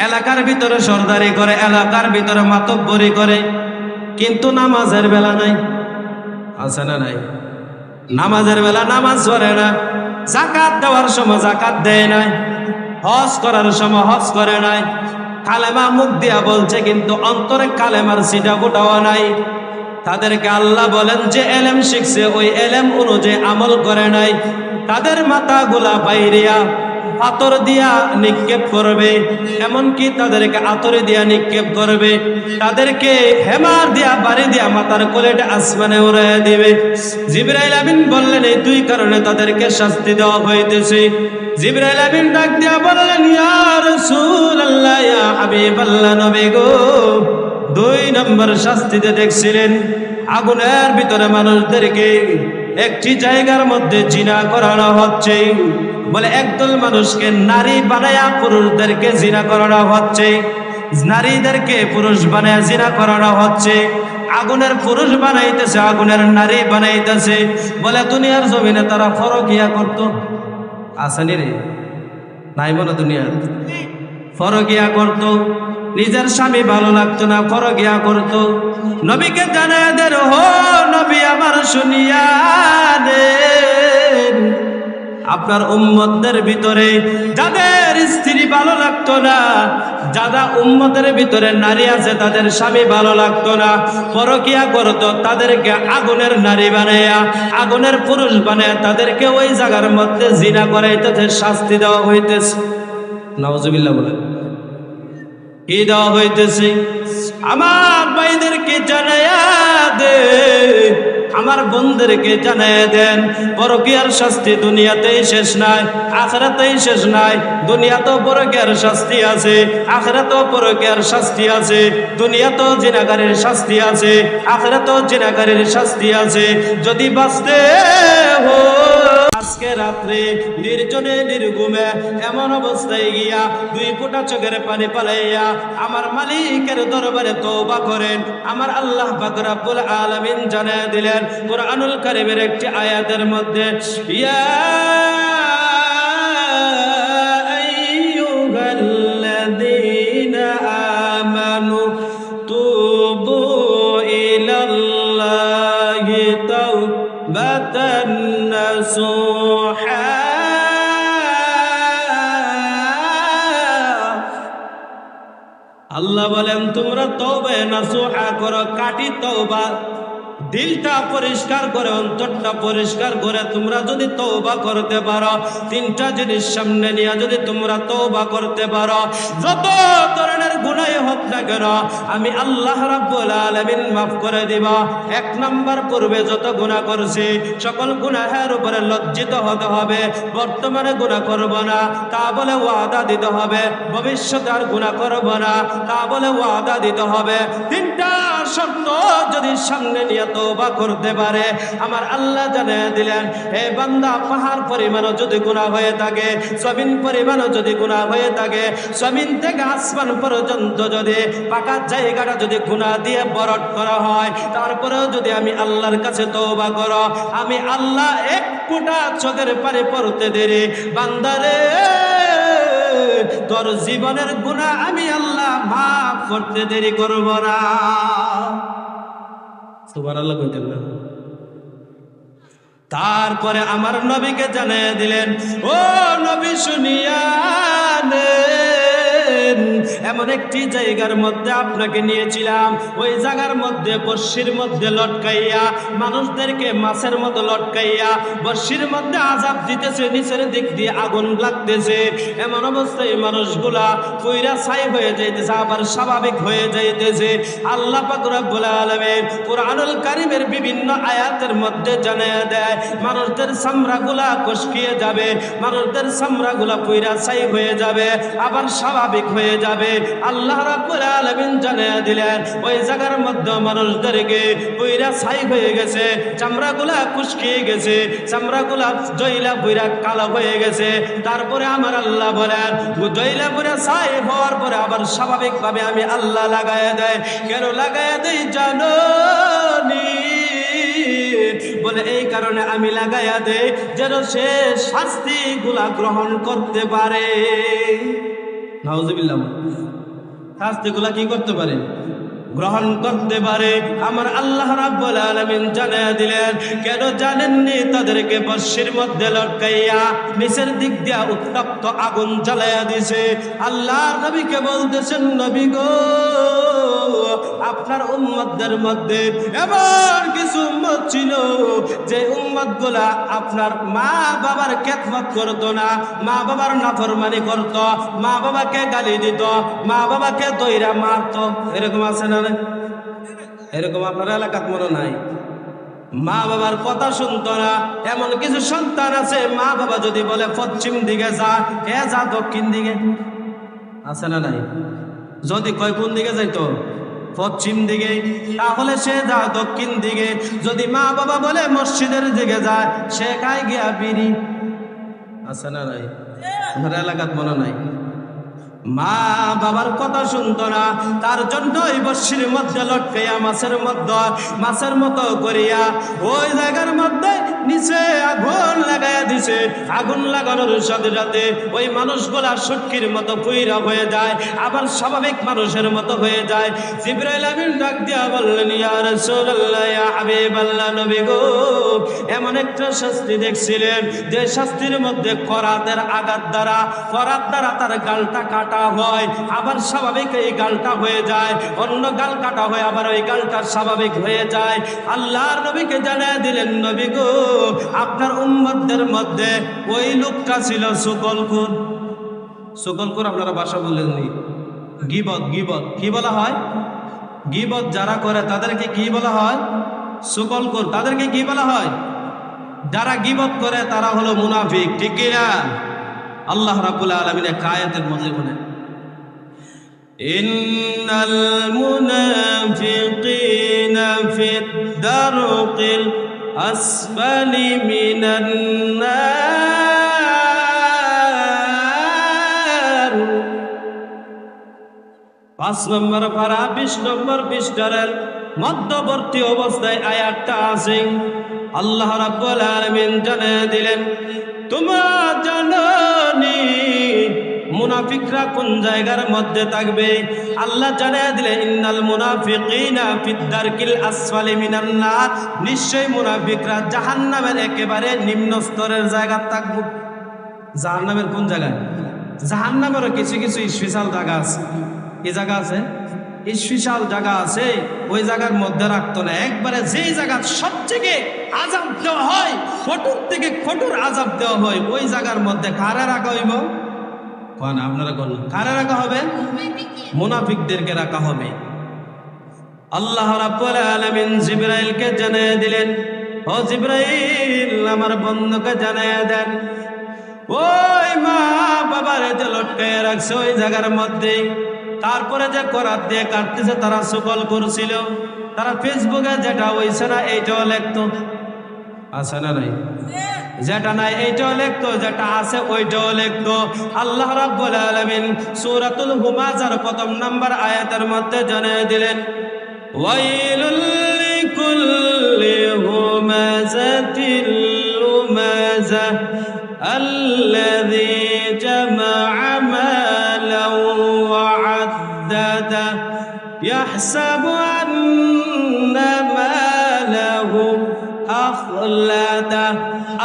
এলাকার ভিতরে সরদারি করে, এলাকার ভিতরে মাতব্বরি করে, কিন্তু নামাজের বেলা নাই। আছে না নাই? নামাজের বেলা নামাজ পড়ে না, যাকাত দেওয়ার সময় যাকাত দেয় নাই, হজ করার সময় হজ করে নাই, কালেমা মুখ দিয়া বলছে কিন্তু অন্তরে কালেমার সিটা ফোটাও নাই। তাদেরকে আল্লাহ বলেন যে এলেম শিখছে ওই এলেম অনুযায়ী আমল করে নাই, তাদের মাথাগুলা বাইরিয়া পাথর দিয়া নিক্ষেপ করবে, এমনকি তাদেরকে আতরে দিয়া নিক্ষেপ করবে, তাদেরকে হেমার দিয়া বাড়ি দিয়া মাথার কোলেটা আসমানে উড়াইয়া দিবে। জিবরাইল আমিন বললেন এই 2 কারণে তাদেরকে শাস্তি দেওয়া হইতেছে। জিবরাইল আমিন ডাক দিয়া বললেন, ইয়া রাসূলুল্লাহ, ইয়া হাবিবাল্লাহ, নবী গো, 2 নম্বর শাস্তিতে দেখছিলেন আগুনের ভিতরে মানুষদেরকে একটি জায়গার মধ্যে জিনা করানো হচ্ছে। বলে একদল মানুষকে নারী বানায়া পুরুষদেরকে জিনা করানো হচ্ছে, নারীদেরকে পুরুষ বানায়া জিনা করানো হচ্ছে, আগুনের পুরুষ বানাইতেছে, আগুনের নারী বানাইতেছে। বলে দুনিয়ার জমিনে তারা ফরকিয়া করতো, আসেনি রে? নাই বলে দুনিয়ার ফরকিয়া করতো, নিজের স্বামী ভালো লাগতো না, ফরকিয়া করতো। নবীকে জানায় দেন, হো নবী আমার শুনিয়া দেন, আপনার উম্মতদের ভিতরে যাদের স্ত্রী ভালো লাগতো না, যারা উম্মতের ভিতরে নারী আছে তাদের স্বামী ভালো লাগতো না, পরকিয়া করতো, তাদেরকে আগুনের নারী বানায়া, আগুনের পুরুষ বানায়া তাদেরকে ওই জায়গার মধ্যে জিনা করাইতেছে, শাস্তি দেওয়া হইতেছে। নাউজুবিল্লাহ বলে কি দেওয়া হইতেছে? আমার ভাইদেরকে জানায়া দে, আমার বোনদেরকে জানায় দেন, পরকীয়ার শাস্তি দুনিয়াতেই শেষ নাই, আখিরাতেই শেষ নাই। দুনিয়াতেও পরকীয়ার শাস্তি আছে, আখিরাতেও পরকীয়ার শাস্তি আছে, দুনিয়াতেও জিনাকারীর শাস্তি আছে, আখিরাতেও জিনাকারীর শাস্তি আছে। যদি বাঁচতে আজকে রাত্রে নির্জনে নির্ঘুমে এমন অবস্থায় গিয়া 2 ফোঁটা চোখের পানি পালাইয়া আমার মালিকের দরবারে তওবা করেন, আমার আল্লাহ পাক রব্বুল আলামিন জানায় দিলেন কুরআনুল কারীমের একটি আয়াতের মধ্যে, ইয়া আইয়ুহাল্লাযীনা আমানু তুবু ইলাল্লাহি তাওবাতান নাসুহা। আল্লাহ বলেন তোমরা তওবা নাসুহা করো, কাটি তওবা, দিলটা পরিষ্কার করে, অন্তরটা পরিষ্কার করে তোমরা যদি তওবা করতে পারো, 3টা জিনিস সামনে নিয়ে যদি তোমরা তওবা করতে পারো, যত ধরনের গুনাহ হোক না কেন আমি আল্লাহ রাব্বুল আলামিন মাফ করে দিব। 1 নাম্বার, পূর্বে যত গুনাহ করছি সকল গুনাহের উপরে লজ্জিত হতে হবে, বর্তমানে গুনাহ করব না তা বলে ওয়াদা দিতে হবে, ভবিষ্যতে আর গুনাহ করব না তা বলে ওয়াদা দিতে হবে। 3টা শর্ত যদি সামনে নিয়ে তওবা করতে পারে, আমার আল্লাহ জানিয়ে দিলেন হে বান্দা, পাহাড় পরিমাণও যদি গুনাহ হয়ে থাকে, জমিন পরিমাণও যদি গুনাহ হয়ে থাকে, জমিন থেকে আসমান পর্যন্ত যদি পাকা জায়গাটা যদি গুনাহ দিয়ে ভরট করা হয়, তারপরেও যদি আমি আল্লাহর কাছে তওবা করো, আমি আল্লাহ 1 ফোঁটা চোখের পানি পড়তে দেরি বান্দারে তোর জীবনের গুনাহ আমি আল্লাহ মাফ করতে দেরি করব না। সুবহানাল্লাহ কইতেন না? তারপরে আমার নবীকে জানিয়ে দিলেন, ও নবী শুনিয়া নেন, এমন একটি জায়গার মধ্যে আপনাকে নিয়েছিলাম, ওই জায়গার মধ্যে বর্ষির মধ্যে লটকাইয়া মানুষদেরকে মাছের মতো লটকাইয়া বর্ষির মধ্যে আযাব দিতেছে, নিচের দিক দিয়ে আগুন লাগতেছে, এমন অবস্থায় মানুষগুলা পুইরা ছাই হয়ে যাইতেছে, আবার স্বাভাবিক হয়ে যাইতেছে। আল্লাহ পাক রব্বুল আলামিন কুরআনুল কারীমের বিভিন্ন আয়াতের মধ্যে জানিয়ে দেয় মানুষদের চামড়াগুলা কসকিয়ে যাবে, মানুষদের চামড়াগুলা পুইরা ছাই হয়ে যাবে, আবার স্বাভাবিক হয়ে যাবে। আল্লাহ রাব্বুল আলামিন জানিয়ে দিলেন ওই জায়গার মধ্যে মানুষদেরকে পুইরা ছাই হয়ে গেছে, চামড়াগুলা কুচকিয়ে গেছে, চামড়াগুলা জইলা পুইরা কালো হয়ে গেছে। তারপরে আমার আল্লাহ বলেন জইলা পুইরা ছাই হওয়ার পরে আবার স্বাভাবিকভাবে আমি আল্লাহ লাগায়া দেয়। কেন লাগায়া দেই জানো নি? বলে এই কারণে আমি লাগায়া দেই যেন সে শাস্তিগুলা গ্রহণ করতে পারে। নাউজুবিল্লাহ, শাস্তিগুলা কি করতে পারে? গ্রহণ করতে পারে। আমার আল্লাহ রাব্বুল আলামিন জানিয়ে দিলেন কেন জানেননি? তাদেরকে বর্ষির মধ্যে লটকাইয়া নিচের দিক দিয়া উত্তপ্ত আগুন জ্বালাইয়া দিছে। আল্লাহ নবীকে বলতেছেন, নবী গো, আপনার উম্মতদের মধ্যে এমন কিছু উম্মত ছিল যে উম্মতগুলা আপনার মা বাবার খেদমত করতো না, মা বাবার নাফরমানি করত, মা বাবাকে গালি দিত, মা বাবাকে দইরা মারতো। এরকম আছে না? এরকম আপনার এলাকাত মনে নাই? মা বাবার কথা শুনতো না। এমন কিছু সন্তান আছে মা বাবা যদি বলে পশ্চিম দিকে যা, এ যা দক্ষিণ দিকে। আছে না নাই? যদি কয় কোন দিকে যাইতো? পশ্চিম দিকে, তাহলে সে যা দক্ষিণ দিকে। যদি মা বাবা বলে মসজিদের দিকে যায়, সে খায় গিয়া বিড়ি। আছে না নাই? আপনার এলাকাত মনে নাই? মা বাবার কথা শুনতো না, তার জন্য ওই বর্ষির মধ্যে লটকাইয়া মাছের মতো করিয়া ওই জায়গার মধ্যে নিচে আগুন লাগাইয়া দিছে। আগুন লাগানোর সাথে সাথে ওই মানুষগুলা শুটকির মতো পুইরা হয়ে যায়, আবার স্বাভাবিক মানুষের মতো হয়ে যায়। জিবরাইল আমিন ডাক দিয়া বললেন, ইয়া রাসূলুল্লাহ, ইয়া হাবিবাল্লাহ, নবী গো, এমন একটা শাস্তি দেখছিলেন যে শাস্তির মধ্যে করাতের আঘাত দ্বারা তার গালটা কাটা হয়, আবার স্বাভাবিক এই গালটা হয়ে যায়, অন্য গাল কাটা হয়, আবার ওই গালটা স্বাভাবিক হয়ে যায়। আল্লাহর নবীকে জানিয়ে দিলেন, নবী গো, আপনার উম্মতদের মধ্যে ওই লোকটা ছিল সুকলখোর। সুকলখোর আপনারা ভাষা বলেননি? গীবত। কি বলা হয়? গীবত যারা করে তাদেরকে কি বলা হয়? সুকলখোর। তাদেরকে কি বলা হয়? যারা গীবত করে তারা হলো মুনাফিক। ঠিক কিনা? আল্লাহ রাব্বুল আলামিন এক আয়াতের মধ্যে বলেন, ইন্নাল মুনাফিকিনা ফিদ দারকিল আসফালি মিনান নার। 5 নম্বর পারা 20 নম্বর পৃষ্ঠার মধ্যবর্তী অবস্থায় আয়াতটা আছে। আল্লাহ রাব্বুল আলামিন জানিয়ে দিলেন, তোমরা জানোনি মুনাফিকরা কোন জায়গার মধ্যে থাকবে? আল্লাহ জানিয়ে দিলেন, ইন্নাল মুনাফিকিনা ফিদ দারকিল আসফালি মিনান নার। নিশ্চয়ই মুনাফিকরা জাহান্নামের একেবারে নিম্ন স্তরের জায়গা থাকবে। জাহান্নামের কোন জায়গায়? জাহান্নামেরও কিছু কিছু স্পেশাল জায়গা আছে। কি জায়গা আছে? স্পেশাল জায়গা আছে। ওই জায়গার মধ্যে রাখতো না। একবারে যেই জায়গা সবথেকে আযাব দেওয়া হয়, কঠোর থেকে কঠোর আযাব দেওয়া হয়, ওই জায়গার মধ্যে কারা রাখা হইব? কোন আপনারা বলুন, কারা রাখা হবে? মুনাফিকদেরকে রাখা হবে। আল্লাহ রাব্বুল আলামিন জিবরাইলকে জানিয়ে দিলেন, ও জিবরাইল, আমার বন্ধুকে জানিয়ে দেন, ওই মা বাবার যে লটকায় রাখছে ওই জায়গার মধ্যে, তারপরে যে করাত দিয়ে কাটতেছে তারা সুকল করছিল, তারা ফেসবুকে যেটা হইছে না এইটাও লিখতো। আছে না নাই? যেটা নাই এইটাও লিখতো, যেটা আছে ওইটাও লিখতো। আল্লাহ রাব্বুল আলামিন সূরাতুল হুমাযার 1 নম্বর আয়াতের মধ্যে জানিয়ে দিলেন, ওয়াইলুল লিকুল্লি হুমাযাতিল লুমাযা আল্লাযী জামা'a মালান ওয়া আদ্দাদা ইয়াহসাবু আন্না মালাহু আখলাদা।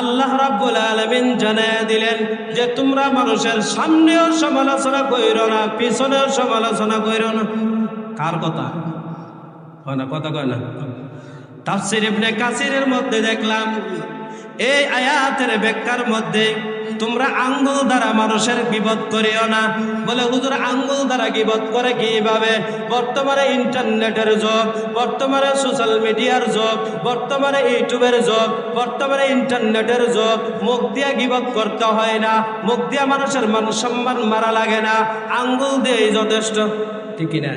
আল্লাহ রাব্বুল আলামিন জানিয়ে দিলেন যে তোমরা মানুষের সামনেও সমালোচনা কইরো না, পিছনেও সমালোচনা কইরো না। কার কথা কয় না? কথা কয় না? তাফসীর ইবনে কাসিরের মধ্যে দেখলাম এই আয়াতের ব্যাখ্যার মধ্যে তোমরা আঙ্গুল দ্বারা মানুষের গীবত করিও না। বলে হুজুর আঙ্গুল দ্বারা গীবত করে কিভাবে? বর্তমানে ইন্টারনেটের যুগ, বর্তমানে সোশ্যাল মিডিয়ার যুগ, বর্তমানে ইউটিউবের যুগ, বর্তমানে ইন্টারনেটের যুগ। মুখ দিয়া গীবত করতে হয় না, মুখ দিয়া মানুষের মান সম্মান মারা লাগে না, আঙ্গুল দিয়েই যথেষ্ট। ঠিক না?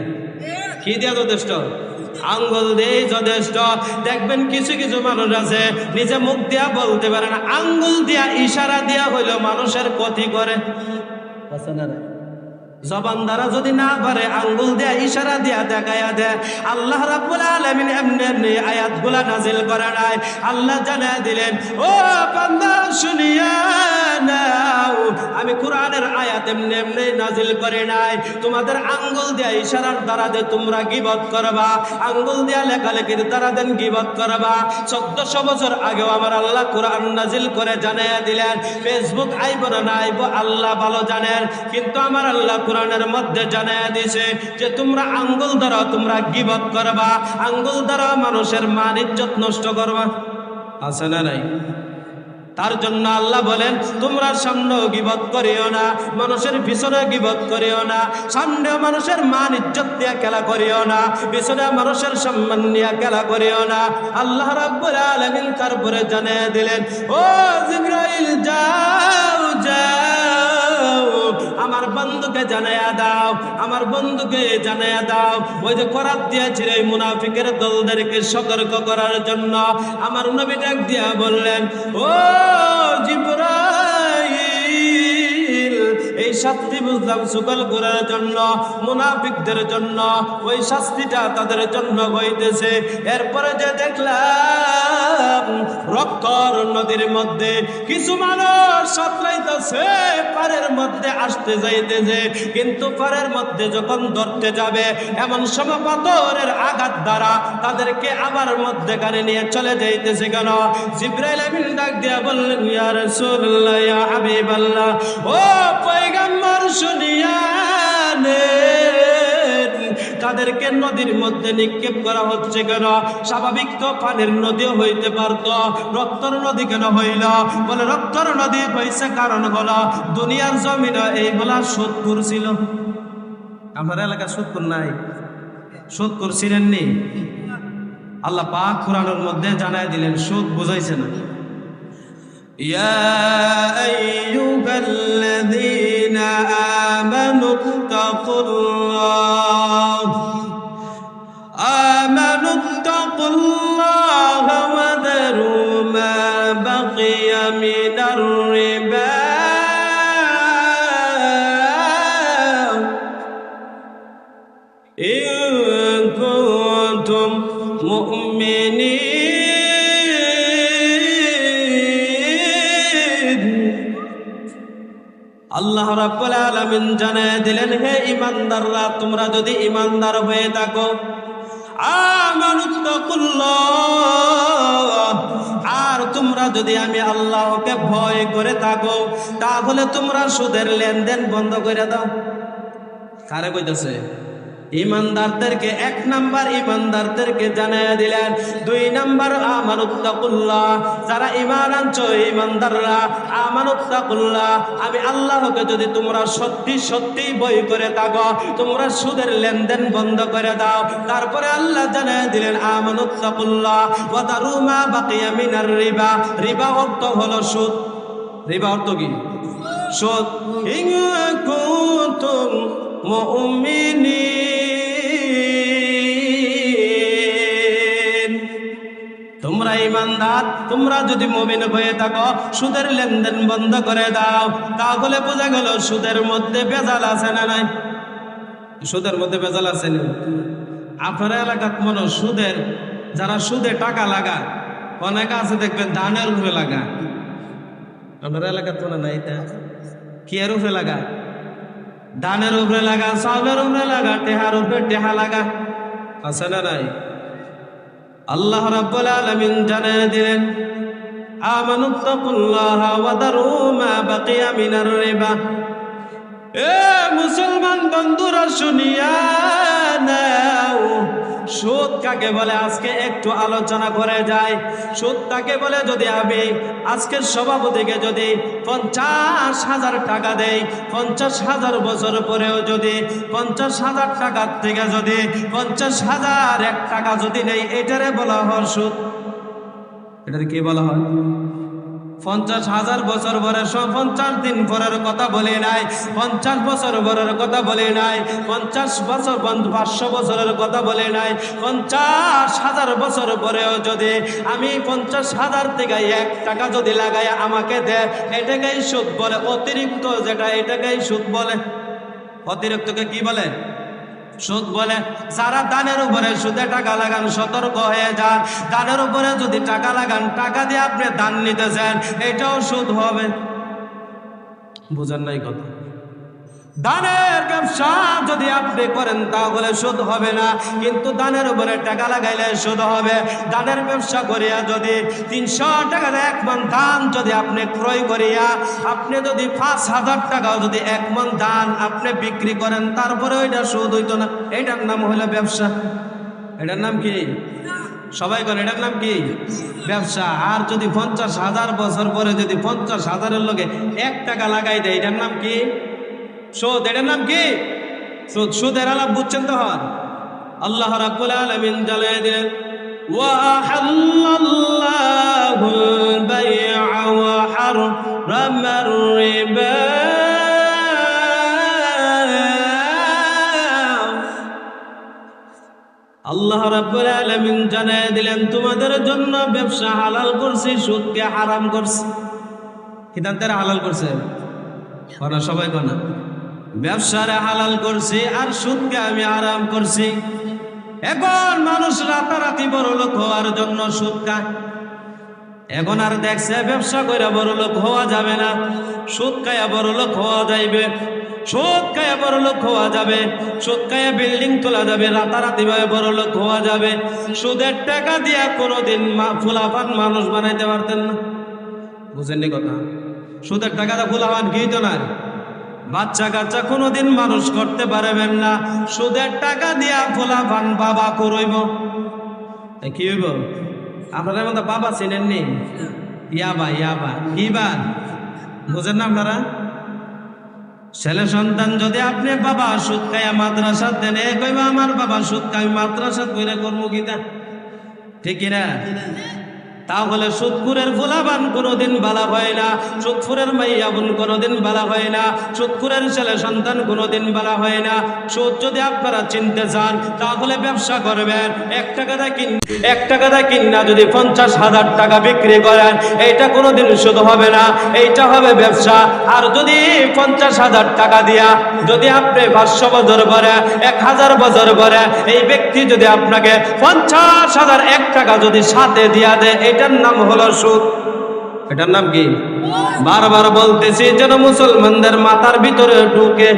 কি দিয়া যথেষ্ট? আঙ্গুল দিয়ে যথেষ্ট। দেখবেন কিছু কিছু মানুষ আছে নিজে মুখ দিয়া বলতে পারে না, আঙ্গুল দিয়া ইশারা দিয়া হইল মানুষের ক্ষতি করে। জবান দ্বারা যদি না পারে আঙ্গুল দিয়া ইশারা দিয়া দেখায়া দেয়। আল্লাহ রাব্বুল আলামিন এমনি আয়াতগুলা নাজিল করে নাই। আল্লাহ জানায় দিলেন, ও বান্দা শুনিয়া নাও, আমি কোরআনের আয়াত এমনি নাজিল করে নাই। তোমাদের আঙ্গুল দিয়া ইশারার দ্বারা দে তোমরা গীবত করবা, আঙ্গুল দিয়া লেখালেখির দ্বারা দেন গীবত করবা। 1400 বছর আগেও আমার আল্লাহ কোরআন নাজিল করে জানাইয়া দিলেন। ফেসবুক আইব না আইব আল্লাহ ভালো জানেন, কিন্তু আমার আল্লাহ কোরআনের মধ্যে জানাইয়া দিয়েছে যে তোমরা আঙ্গুল দ্বারা তোমরা গীবত করবা, আঙ্গুল দ্বারা মানুষের মান ইজ্জত নষ্ট করবা। আছে না নাই? তার জন্য আল্লাহ বলেন তোমরা সামনেও গীবত করিও না, মানুষের পিছনে গীবত করিও না, সামনেও মানুষের মান ইজ্জত নিয়ে খেলা করিও না, পিছনে মানুষের সম্মান নিয়ে খেলা করিও না। আল্লাহ রাব্বুল আলামিন তারপরে জানিয়ে দিলেন, ও জিবরাইল যাও যাও, আমার বন্ধুকে জানাইয়া দাও, আমার বন্ধুকে জানাইয়া দাও। ওই যে করাত দিয়েছিল এই মুনাফিকের দলদেরকে সতর্ক করার জন্য। আমার নবী ডাক দিয়া বললেন, ও জিবরাইল, এই শাস্তি বুঝলাম সকল করার জন্য, মুনাফিকদের জন্য ওই শাস্তিটা তাদের জন্য হইতেছে। এরপরে যে দেখলাম রক্তর নদীর মধ্যে কিছু মানুষ সাঁতরাইতেছে, পারের মধ্যে আসতে যাইতেছে, কিন্তু পারের মধ্যে যখন ধরতে যাবে এমন সময় পাথরের আঘাত দ্বারা তাদেরকে আবার মধ্যেখানে নিয়ে চলে যাইতেছে। কেন? জিবরাইল আমিন ডাক দিয়া বললেন, ইয়া রাসূলুল্লাহ, ইয়া হাবিবাল্লাহ, ও পয়গম্বর শুনিয়া নেন, তাদেরকে নদীর মধ্যে নিক্ষেপ করা হচ্ছে কেন? স্বাভাবিক তো পানির নদীও হইতে পারত, রক্তর নদী কেন হইল? বলে রক্তর নদী হইছে কারণ হলো দুনিয়ার জমিনে এইগুলা সুদখোর ছিল। আমার এলাকা সুদখোর নাই, সুদখোর ছিলেন নি? আল্লাহ পাক কোরআনের মধ্যে জানায় দিলেন, সুদ বুঝাইছে না। ইয়া আইয়ুহাল্লাযীনা আমানুত্তাকুল্লাহ ওয়া যারু মা বাকিয়া মিনার রিবা ইন কুনতুম মুমিনিন। আল্লাহ রাব্বুল আলামিন জানায় দিলেন, হে ঈমানদাররা, তোমরা যদি ঈমানদার হয়ে থাকো, আমানুত্তাকুল্লাহ, আর তোমরা যদি আমি আল্লাহকে ভয় করে থাকো, তাহলে তোমরা সুদের লেনদেন বন্ধ করে দাও। কারে কইতাছে? ঈমানদারদেরকে। 1 নাম্বার ঈমানদারদেরকে জানায়া দিলেন। 2 নাম্বার আমানুত্তাকুল্লাহ, যারা ঈমান আনছো ঈমানদাররা, আমানুত্তাকুল্লাহ, আমি আল্লাহকে যদি তোমরা সত্যি সত্যি ভয় করে থাকো, তোমরা সুদের লেনদেন বন্ধ করে দাও। তারপরে আল্লাহ জানায়া দিলেন, আমানুত্তাকুল্লাহ ওয়া দারু মা বাকিয়া মিনার রিবা। রিবা অর্থ হলো সুদ। রিবা অর্থ কি? সুদ। ইন কুনতুম মুমিনিন, তোমরা ঈমানদার, তোমরা যদি মুমিন হয়ে থাকো, সুদের লেনদেন বন্ধ করে দাও। তাহলে বোঝা গেল সুদের মধ্যে ভেজাল আছে না নাই? সুদের মধ্যে ভেজাল আছে না? আপনার এলাকার মনে সুদের, যারা সুদে টাকা লাগায়, অনেক আছে দেখবেন ধানের উপরে লাগায়। আপনার এলাকার মনে নাই? তা কি এর উপরে লাগায়? ধানের উপরে লাগা, চাউলের উপরে লাগা, টেহার উপরে টেহা লাগা। আছে না নাই? আল্লাহ রাব্বুল আলামিন জানিয়ে দিলেন, আমানুত্তাকুল্লাহ ওয়া দারু মা বাকিয়া মিনার রিবা। এ মুসলমান বন্ধুরা শুনিয়া নাও, সুদ কাকে বলে আজকে একটু আলোচনা করে যাই। সুদ কাকে বলে, যদি আমি আজকের সভাপতিকে যদি 50,000 টাকা দেই, 50,000 বছর পরেও যদি 50,000 টাকার থেকে যদি 50,001 টাকা যদি নেই, এটারে বলা হয় সুদ। এটারে কি বলা হয়? 50,000 বছর পরে 50 দিন পরের কথা বলি নাই, 50 বছর পরের কথা বলি নাই, 50 বছর 500 বছরের কথা বলি নাই, 50,000 বছর পরেও যদি আমি 50,000 থেকে 1 টাকা যদি লাগাই আমাকে দেয়, এটাকেই সুদ বলে। অতিরিক্ত যেটা, এটাকেই সুদ বলে। অতিরিক্তকে কি বলে? সুদ বলে। যারা দানের উপরে সুদে টাকা লাগান, সতর্ক হয়ে যান। দানের উপরে যদি টাকা লাগান, টাকা দিয়ে আপনি দান নিতেছেন, এটাও সুদ হবে। বুঝেন নাই কথা? দানের ব্যবসা যদি আপনি করেন তাহলে সুদ হবে না, কিন্তু দানের উপরে টাকা লাগাইলে সুদ হবে। দানের ব্যবসা করিয়া যদি 300 টাকা 1 মণ ধান যদি আপনি ক্রয় করিয়া আপনি যদি 5,000 টাকা যদি 1 মণ ধান আপনি বিক্রি করেন, তারপরে ওইটা সুদ হইতো না। এটার নাম হলো ব্যবসা। এটার নাম কি? সবাই করে, এটার নাম কি? ব্যবসা। আর যদি 50,000 বছর পরে যদি 50,000-এর লোকে 1 টাকা লাগাই দেয়, এটার নাম কি? সুদ। এটার নাম কি? সুদ। সুদের আলাপ বুঝছেন তো? হন আল্লাহ রাব্বুল আলামিন জানিয়ে দিলেন, ওয়া আহাল্লাল্লাহুল বাই'a ওয়া হারামার রিবা। আল্লাহ রাব্বুল আলামিন জানিয়ে দিলেন, তোমাদের জন্য ব্যবসা হালাল করছি, সুদকে হারাম করছি। সিদ্ধান্তের হালাল করছে কোনা? সবাই কোনা? ব্যবসারে হালাল করছি আর সুদকে আমি হারাম করছি। এখন মানুষ রাতারাতি বড় লোক হওয়ার জন্য সুদ খায়। এখন আর দেখছে ব্যবসা করে বড় লোক হওয়া যাবে না, সুদ খায়া বড় লোক হওয়া যাইবে, সুদ খায়া বড় লোক হওয়া যাবে, সুদ খায়া বিল্ডিং তোলা যাবে, রাতারাতি ভাবে বড় লোক হওয়া যাবে। সুদের টাকা দিয়া কোনোদিন ফুলাফান মানুষ বানাইতে পারতেন না। বুঝেননি কথা? সুদের টাকাটা ফুলাফান কি তো না, বাচ্চা কাচ্চা কোনোদিন মানুষ করতে পারবেন না। সুদের টাকা দিয়া ফুলাফান বাবা করইব, কি হইব? আপনারা মতো বাবা চিনেননি? ইয়াবা ইয়াবা কিবা বুঝেন না আপনারা? ছেলে সন্তান যদি আপনি বাবা সুদ খাইয়া মাদ্রাসা দেন, এ কইবা আমার বাবা সুদ খাই, মাদ্রাসা কইরা করবো কিনা? ঠিক কিনা? তাহলে সুদখুরের ফুলাবান কোনোদিন বালা হয় না, সুদখুরের মাইয়া বোন কোনোদিন বালা হয় না, সুদখুরের ছেলে সন্তান কোনোদিন বালা হয় না। সুদ যদি আপনারা চিনতে চান তাহলে ব্যবসা করবেন। 1 টাকা কিনা যদি 50,000 টাকা বিক্রি করেন, এইটা কোনোদিন সুদ হবে না, এইটা হবে ব্যবসা। আর যদি 50,000 টাকা দিয়া যদি আপনি 500 বছর পরে 1000 বছর পরে এই ব্যক্তি যদি আপনাকে 50,001 টাকা যদি সাথে দিয়া দেয়, এটার নাম হলো সুদ। এটার নাম কি? বারবার বলতেছি যেন মুসলমানদের মাথার ভিতরে ঢুকে।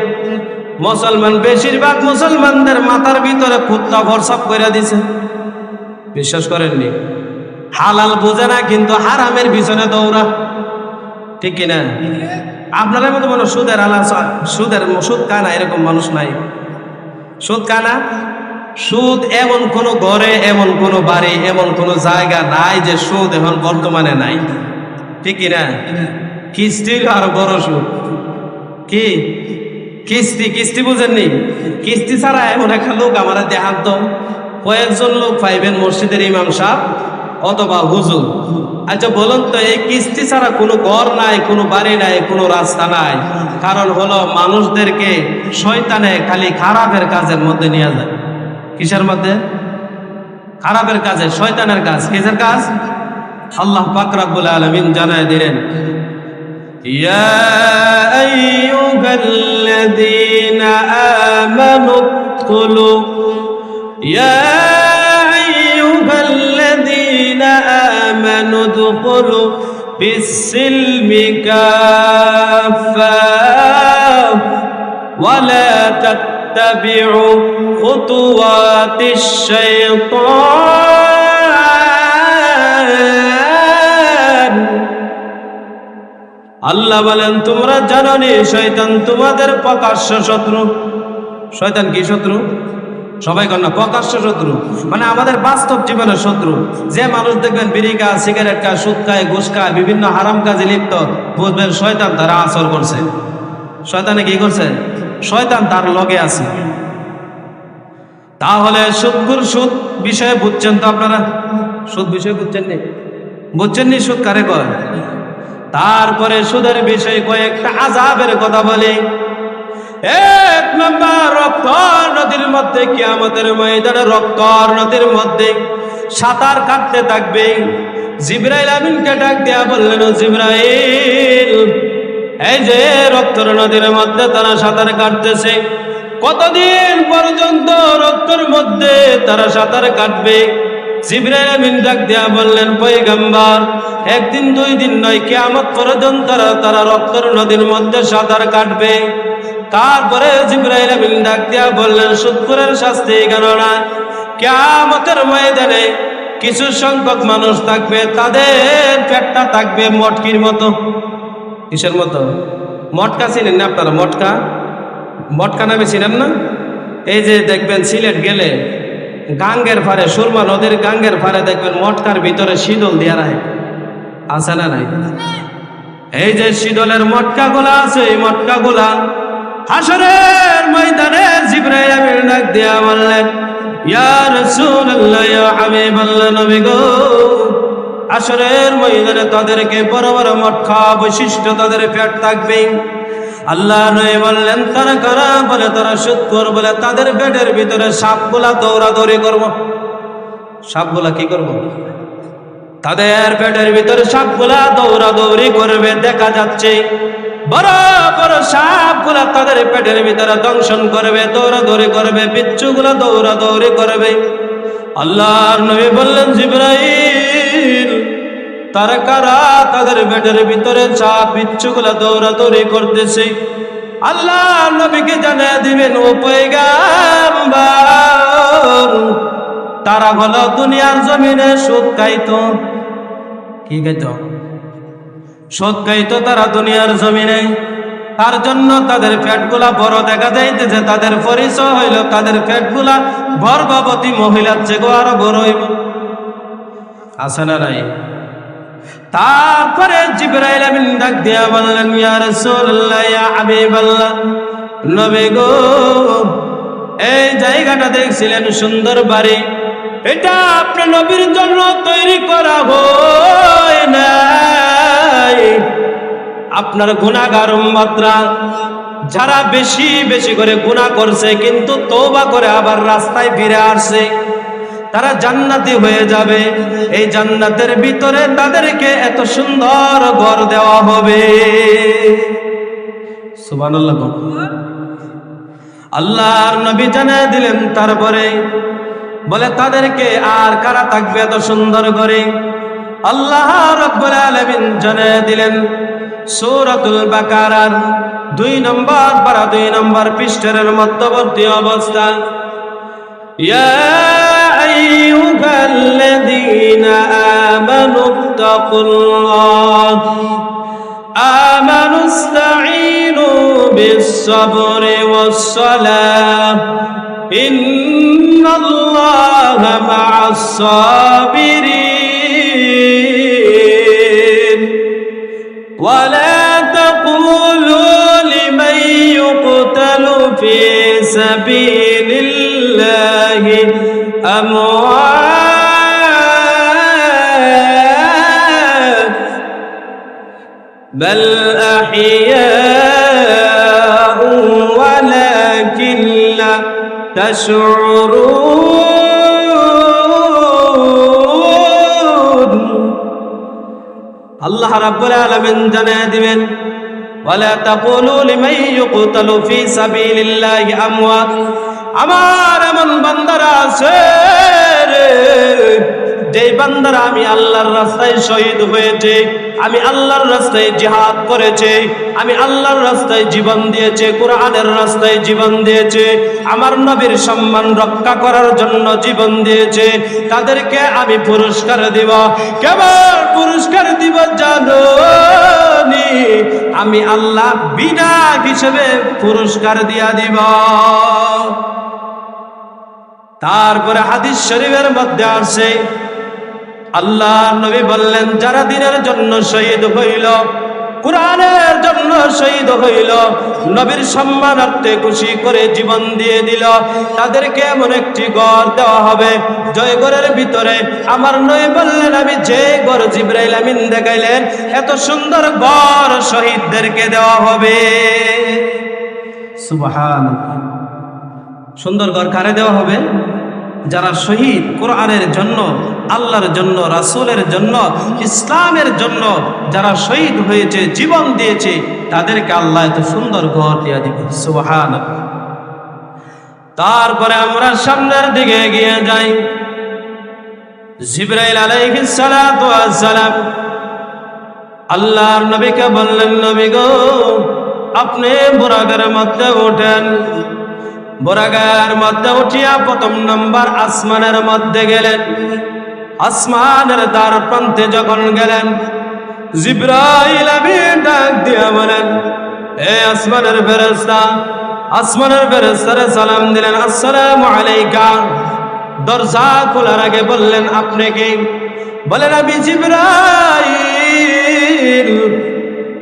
মুসলমান বেশিরভাগ মুসলমানদের মাথার ভিতরে কুত্তা ভরসাপ করে দিছে। বিশ্বাস করেননি? হালাল বুঝে না কিন্তু হারামের পিছনে দৌড়া। ঠিক কিনা? আপনাদের মতো মনে সুদের সুদ কানা এরকম মানুষ নাই। সুদ কানা সুদ এমন কোন ঘরে, এমন কোন বাড়ি, এমন কোন জায়গা নাই যে সুদ এখন বর্তমানে নাই। ঠিক কিনা? কিস্তির আরো বড় সুদ। কি কিস্তি বুঝেননি? কিস্তি ছাড়া এমন একটা লোক আমার দেখান তো, কয়েকজন লোক পাইবেন মসজিদের ইমাম সাহেব অথবা হুজুর। আচ্ছা বলুন তো, এই কিস্তি ছাড়া কোনো ঘর নাই, কোনো বাড়ি নাই, কোনো রাস্তা নাই। কারণ হলো মানুষদেরকে শয়তানে খালি খারাপের কাজের মধ্যে নিয়ে যায়। কিসের মধ্যে? খারাপের কাজে, শয়তানের কাজ। কিসের কাজ? আল্লাহ পাক রব্বুল আলামিন জানায় দিলেন, ইয়া আইয়ুহাল্লাযীনা আমানুদখুলু ইয়া আইয়ুহাল্লাযীনা আমানুদখুলু ফিস-সিলমি কাফা ওয়া লা তাত্তাবিউ খুতুওয়াতিশ শাইতান। আল্লাহ বলেন, তোমরা জানো নি শয়তান তোমাদের প্রকাশ্য শত্রু। শয়তান কি শত্রু? সবাই কর না, প্রকাশ্য শত্রু মানে আমাদের বাস্তব জীবনের শত্রু। যে মানুষ দেখবেন বিড়ি খায়, সিগারেট খায়, সুদ খায়, ঘুষ খায়, বিভিন্ন হারাম কাজে লিপ্ত, বুঝবেন শয়তান তারা আসর করছে। শয়তানে কি করছে? শয়তান তার লগে আছে। তাহলে সুদ বিষয়ে বুঝছেন তো আপনারা? সুদ বিষয়ে বুঝছেন নি? বুঝছেন নি সুদ কারে কয়? তারপরে সুদের বিষয়ে কয়েকটা আযাবের কথা বলি। এক নম্বর, রক্ত নদীর মধ্যে, কিয়ামতের ময়দানে রক্ত নদীর মধ্যে সাঁতার কাটতে থাকবে। জিবরাইল আমিনকে ডাক দেয়া বললেন, ও জিবরাইল, এই যে রক্তর নদীর মধ্যে তারা সাঁতার কাটতেছে, কতদিন পর্যন্ত রক্তের মধ্যে তারা সাঁতার কাটবে? জিবরাইল আমিন ডাক দেয়া বললেন, পয়গম্বর, একদিন দুই দিন নয়, কিয়ামত পর্যন্ত তারা রক্তের নদীর মধ্যে সাঁতার কাটবে। তারপরে জিবরাইল আমিন ডাক দেয়া বললেন, সুদখোরের শাস্তি কেন না? কিয়ামতের ময়দানে কিছু সংখ্যক মানুষ থাকবে, তাদের পেটটা থাকবে মটকির মতো। কিসের মতো? মটকা চিনেন না আপনারা? মটকা নামে চিনেন না? এই যে দেখবেন সিলেট গেলে গাঙ্গের পারে, সুরমা নদীর গাঙ্গের পারে দেখবেন মটকার ভিতরে শীতল দিয়া রাখে, আছে না নাই? এই যে শীতলের মটকা গুলা আছে, এই মটকা গুলা হাসরের ময়দানে জিবরাইল আমিন ডাক দিয়া বললেন, ইয়া রাসূলুল্লাহ, ইয়া হাবিবাল্লাহ, নবী গো, হাসরের ময়দানে তাদেরকে বড় বড় মটকা বৈশিষ্ট্য তাদের পেট থাকবে। আল্লাহ নবী বললেন, তারা কারা? বলে তারা সুদখোর। বলে তাদের পেটের ভিতরে সাপগুলা দৌড়াদৌড়ি করব। সাপগুলা কি করব? তাদের পেটের ভিতরে সাপগুলা দৌড়াদৌড়ি করবে। দেখা যাচ্ছে বড় বড় সাপগুলা তাদের পেটের ভিতরে দংশন করবে, দৌড়াদৌড়ি করবে, বিচ্ছুগুলা দৌড়াদৌড়ি করবে। আল্লাহর নবী বললেন, জিবরাইল, তারা কারা? তাদের পেটের ভিতরে সাপ বিচ্ছুগুলা দৌড়াদৌড়ি করতেছে। আল্লাহর নবীকে জানিয়ে দিবেন, ও পয়গম্বর, তারা হলো দুনিয়ার জমিনে সুদ খাইতো। কি খাইতো? সুদ খাইতো তারা দুনিয়ার জমিনে। তার জন্য তাদের পেটগুলা বড় দেখা যাইতেছে। তাদের পরিচয় হইল তাদের পেটগুলা গর্ভবতী মহিলার চেয়ে আরো বড় হইব। আছে না নাই? তারপরে জিবরাইল আমিন ডাক দিয়া বললেন, ইয়া রাসূলুল্লাহ, ইয়া হাবিবাল্লাহ, নবী গো, এই জায়গাটা দেখছিলেন সুন্দর বাড়ি, এটা আপনার নবীর জন্য তৈরি করা হয় নাই। আপনার গুনাহগার উম্মতরা যারা বেশি বেশি করে গুনাহ করছে কিন্তু তওবা করে আবার রাস্তায় ফিরে আসছে, তারা জান্নাতি হয়ে যাবে। এই জান্নাতের ভিতরে তাদেরকে এত সুন্দর ঘর দেওয়া হবে। সুবহানাল্লাহ। আল্লাহর নবী জানিয়ে দিলেন। তারপরে বলে তাদেরকে আর কারা থাকবে এত সুন্দর করে? আল্লাহ রাব্বুল আলামিন জানিয়ে দিলেন সূরাতুল বাকারার 2 নম্বর পারা 2 নম্বর পৃষ্ঠার মধ্যবর্তী অবস্থা, ইয়া আইয়ুহাল্লাযীনা আমানুত্তাকুল্লাহ আমানুস্তাঈনু বিস-সাবরি ওয়াস-সালাহ ইন্নাল্লাহা মা'আস-সাবিরিন ওয়া লা তাকুলু লিমান ইউকতালু ফি সাবিলিল্লাহি আমওয়াত বাল আহইয়াউ ওয়ালাকিন লা তাশউরুন। আল্লাহ রাব্বুল আলামিন জানিয়ে দিবেন, ওয়ালা তাকুলু লিমান ইউকতালু ফি সাবিলিল্লাহি আমওয়াত। আমার এমন বান্দারা আছে যে বান্দারা আমি আল্লাহর রাস্তায় শহীদ হয়েছে, আমি আল্লাহর রাস্তায় জিহাদ করেছে, আমি আল্লাহর রাস্তায় জীবন দিয়েছে, কোরআনের রাস্তায় জীবন দিয়েছে, আমার নবীর সম্মান রক্ষা করার জন্য জীবন দিয়েছে, তাদেরকে আমি পুরস্কার দিব। কেবল পুরস্কার দিব জানো নি? আমি আল্লাহ বিনা হিসেবে পুরস্কার দিয়া দিব। তারপরে হাদিস শরীফের মধ্যে আসে আল্লাহ নবী বললেন, যারা দ্বীনের জন্য শহীদ হইল, কুরআনের জন্য শহীদ হইল, নবীর সম্মানার্থে খুশি করে জীবন দিয়ে দিল, তাদেরকে এমন একটি ঘর দেওয়া হবে, যে ঘরের ভিতরে আমার নবী বললেন, আমি যে ঘর জিবরাইল আমিন দেখাইলেন, এত সুন্দর ঘর শহীদদেরকে দেওয়া হবে। সুবহানাল্লাহ। সুন্দর ঘর কারে দেওয়া হবে? যারা শহীদ কোরআনের জন্য, আল্লাহর জন্য, রাসূলের জন্য, ইসলামের জন্য যারা শহীদ হয়েছে, জীবন দিয়েছে, তাদেরকে আল্লাহ এত সুন্দর ঘর দিয়ে দিবে। সুবহানাল্লাহ। তারপরে আমরা সামনের দিকে এগিয়ে যাই। জিবরাইল আলাইহিস সালাতু ওয়াস সালাম আল্লাহর নবীকে বললেন, নবী গো, আপনি বুরাকের মধ্যে ওঠেন। বুরাকের মধ্যে উঠিয়া প্রথম নাম্বার আসমানের মধ্যে গেলেন। আসমানের দ্বার প্রান্তে যখন গেলেন, জিবরাইল আমিন ডাক দিয়া বলেন, হে আসমানের ফেরেশতা। আসমানের ফেরেশতারে সালাম দিলেন, আসসালামু আলাইকা। দরজা খোলার আগে বললেন, আপনি কে? বলেন, আমি জিবরাইল।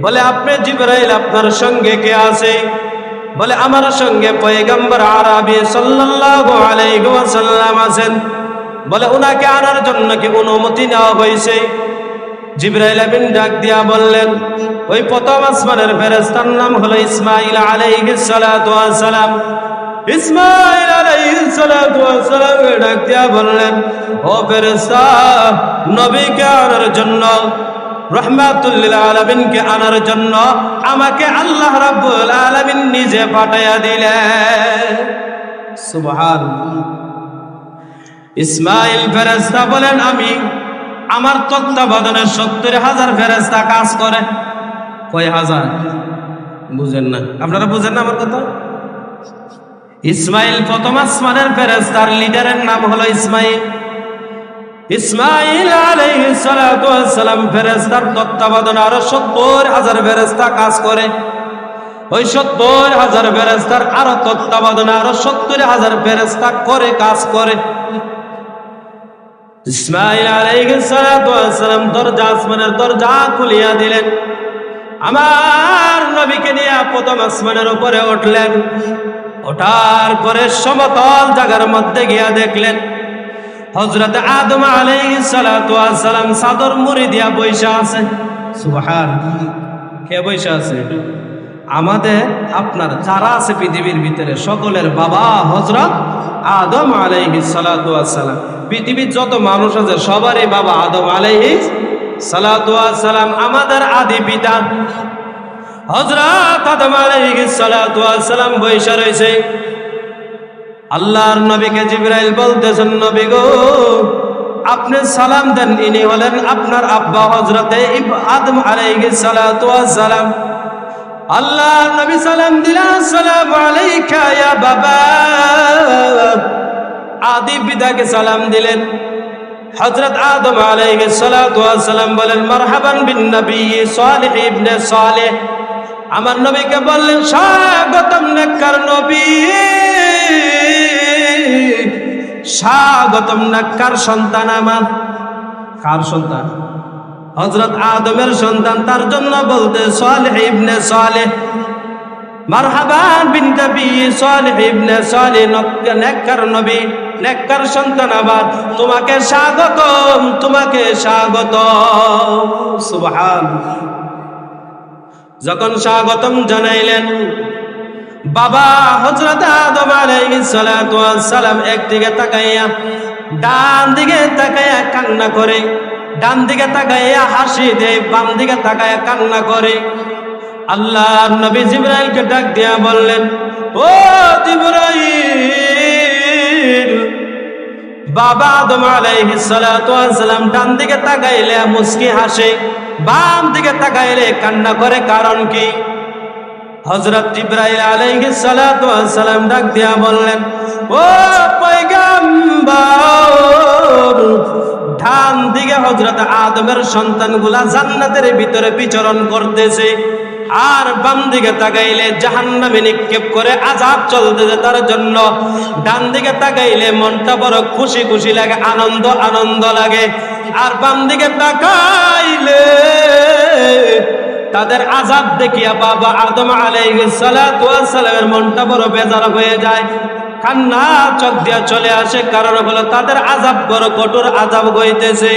বলে, আপনি জিবরাইল, আপনার সঙ্গে কে আছে? বলে, আমার সঙ্গে পয়গম্বর আরবি সাল্লাল্লাহু আলাইহি ওয়াসাল্লাম আছেন। বলে, উনাকে আনার জন্য কি অনুমতি নেওয়া হয়েছে? জিবরাইল আমিন ডাক দিয়া বললেন, ওই প্রথম আসমানের ফেরেশতার নাম হলো ইসমাঈল আলাইহিস সালাতু ওয়াস সালাম। ইসমাঈল আলাইহিস সালাতু ওয়াস সালাম ডাক দিয়া বললেন, ও ফেরেশতা, নবীকে আনার জন্য, রাহমাতুল লিল আলামিনকে আনার জন্য আমাকে আল্লাহ রাব্বুল আলামিন নিজে পাঠাইয়া দিলেন। সুবহানাল্লাহ। ইসমাঈল ফেরেশতা বলেন, আমি আমার তত্ত্বাবধানে ৭০,০০০ ফেরেশতা কাজ করে। কয় হাজার? বুঝেন না আপনারা? বুঝেন না আমার কথা? ইসমাঈল প্রথম আসমানের ফেরেশতার লিডারের নাম হলো ইসমাঈল। ইসমাঈল আলাইহিস সালাতু ওয়াস সালাম ফেরেশতার তত্ত্বাবধানে আরো ৭০,০০০ ফেরেশতা কাজ করে। ওই ৭০,০০০ ফেরেশতার আরো তত্ত্বাবধানে আরো ৭০,০০০ ফেরেশতা করে কাজ করে। ইসমাঈল আলাইহিস সালাতু ওয়াস সালাম দরজা, আসমানের দরজা খুলিয়া দিলেন। আমার নবীকে নিয়ে প্রথম আসমানের উপরে উঠলেন। ওঠার পরে সমতল জায়গার মধ্যে গিয়া দেখলেন হযরত আদম আলাইহিস সালাতু ওয়াস সালাম চাদর মুড়ি দিয়া বইসা আছে। সুবহানাল্লাহ। কে বইসা আছে? আমাদের আপনার যারা আছে পৃথিবীর ভিতরে সকলের বাবা হযরত আদম আলাইহিস সালাতু ওয়াস সালাম। পৃথিবীর যত মানুষ আছে সবারই বাবা আদম আলাইহিস সালাতু ওয়াস সালাম। আমাদের আদি পিতা হযরত আদম আলাইহিস সালাতু ওয়াস সালাম বইসা রয়েছে। আল্লাহর নবীকে জিবরাইল বলতেছেন, নবী গো, আপনি সালাম দেন, ইনি হলেন আপনার আব্বা হযরতে আদম আলাইহিস সালাতু ওয়াস সালাম। আল্লাহর নবী সালাম দিলেন, আসসালামু আলাইকা ইয়া বাবা। আদি পিতাকে সালাম দিলেন। হযরত আদম আলাইহিস সালাতু ওয়াস সালাম বলেন, মারহাবান বিন নবী সালিহ ইবনে সালেহ। আমার নবীকে বললেন, স্বাগতম নেককার নবী, স্বাগতম নেককার সন্তান আমার। কার সন্তান? হযরত আদমের সন্তান, তার জন্য বলতে সালেহ ইবনে সালেহ। মারহাবান বিন নবী সালেহ ইবনে সালেহ, নেককার নবী, নেককার সন্তান আমার, তোমাকে স্বাগতম, তোমাকে স্বাগতম। সুবহানাল্লাহ। যখন স্বাগতম জানাইলেন, বাবা হযরত আদম আলাইহিস সালাতু ওয়াস সালাম একদিকে তাকাইয়া, ডান দিকে তাকাইয়া কান্না করে, ডান দিকে তাকাইয়া হাসি দেয়, বাম দিকে তাকাইয়া কান্না করে। আল্লাহর নবী জিবরাইলকে ডাক দিয়া বললেন, ও জিবরাইল, বাবা আদম আলাইহিস সালাতু ওয়াস সালাম ডান দিকে তাকাইলে মুস্কি হাসে, বাম দিকে তাকাইলে কান্না করে, কারণ কি? হযরত জিবরাইল আলাইহিস সালাতু ওয়াস সালাম ডাক দিয়া বললেন, ও পয়গম্বর, ডান দিকে হযরত আদমের সন্তানগুলা জান্নাতের ভিতরে বিচরণ করতেছে, আর বাম দিকে তাকাইলে জাহান্নামে নিক্ষেপ করে আযাব চলতেছে তার জন্য। ডান দিকে তাকাইলে মনটা বড় খুশি খুশি লাগে, আনন্দ আনন্দ লাগে। আর বাম দিকে তাকাইলে তাদের আযাব দেখিয়া বাবা আদম আলাইহিস সালাতু ওয়াস সালামের মনটা বড় বেজার হয়ে যায়, কান্না চোখ দিয়া চলে আসে। কারণ হলো তাদের আযাব বড় কঠোর আযাব হইতেছে।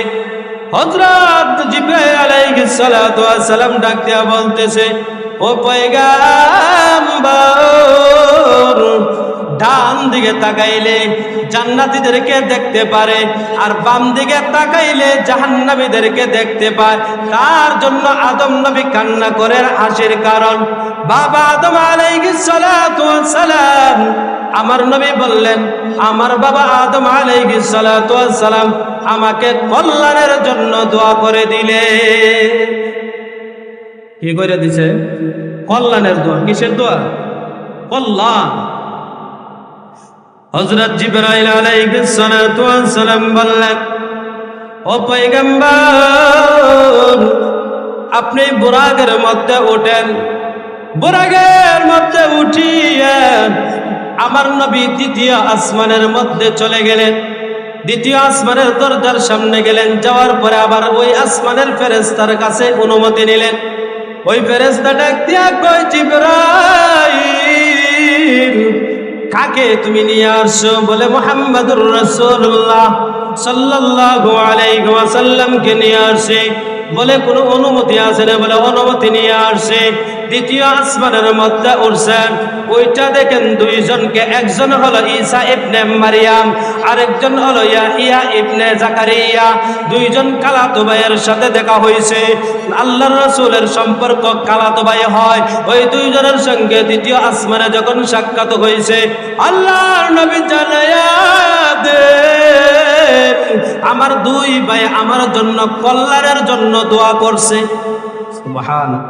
হযরত জিবরাইল আলাইহিস সালাতু ওয়াস সালাম ডাক দিয়া বলতেছে, ও পয়গাম্বর, ডান দিকে তাকাইলে জান্নাতীদেরকে দেখতে পারে, আর বাম দিকে তাকাইলে জাহান্নামীদেরকে দেখতে পায়। তার জন্য আদম নবী কান্না করে হাসির কারণ। বাবা আদম আলাইহিস সালাতু ওয়াস সালাম, আমার নবী বললেন, আমার বাবা আদম আলাইহিস সালাতু ওয়াস সালাম আমাকে কল্যাণের জন্য দোয়া করে দিলে। কি করে দিছে? কল্যাণের দোয়া। কিসের দোয়া? কল্যাণ। হযরত জিবরাইল আলাইহিস সালাতু ওয়াস সালাম বললেন, ও পয়গম্বর, আপনি বুরাকের মধ্যে ওঠেন। বুরাকের মধ্যে উঠিয়ে আমার নবী দ্বিতীয় আসমানের মধ্যে চলে গেলেন। দ্বিতীয় আসমানের দরজার সামনে গেলেন। যাওয়ার পরে আবার ওই আসমানের ফেরেশতার কাছে অনুমতি নিলেন। ওই ফেরেশতা ডাক দিয়া কয়, জিবরাইল, কাকে তুমি নিয়ে আসছো? বলে, মুহাম্মাদুর রাসূলুল্লাহ সাল্লাল্লাহু আলাইহি ওয়াসাল্লামকে নিয়ে আসছে। বলে, কোনো অনুমতি আছে না? বলে, অনুমতি নিয়ে আসছে। দ্বিতীয় আসমানের মধ্যে উঠছেন। ওইটা দেখেন দুইজনকে, একজন হলো ঈসা ইবনে মারিয়াম, আরেকজন হলো ইয়াহিয়া ইবনে জাকারিয়া। দুইজন খালাতো ভাইয়ের সাথে দেখা হয়েছে। আল্লাহর রাসূলের সম্পর্ক খালাতো ভাই হয়। ওই দুইজনের সঙ্গে দ্বিতীয় আসমানে যখন সাক্ষাৎ হয়েছে, আল্লাহর নবী জানায়া দেন, আমার দুই ভাই আমার জন্য কল্যাণের জন্য দোয়া করছে। সুবহানাল্লাহ।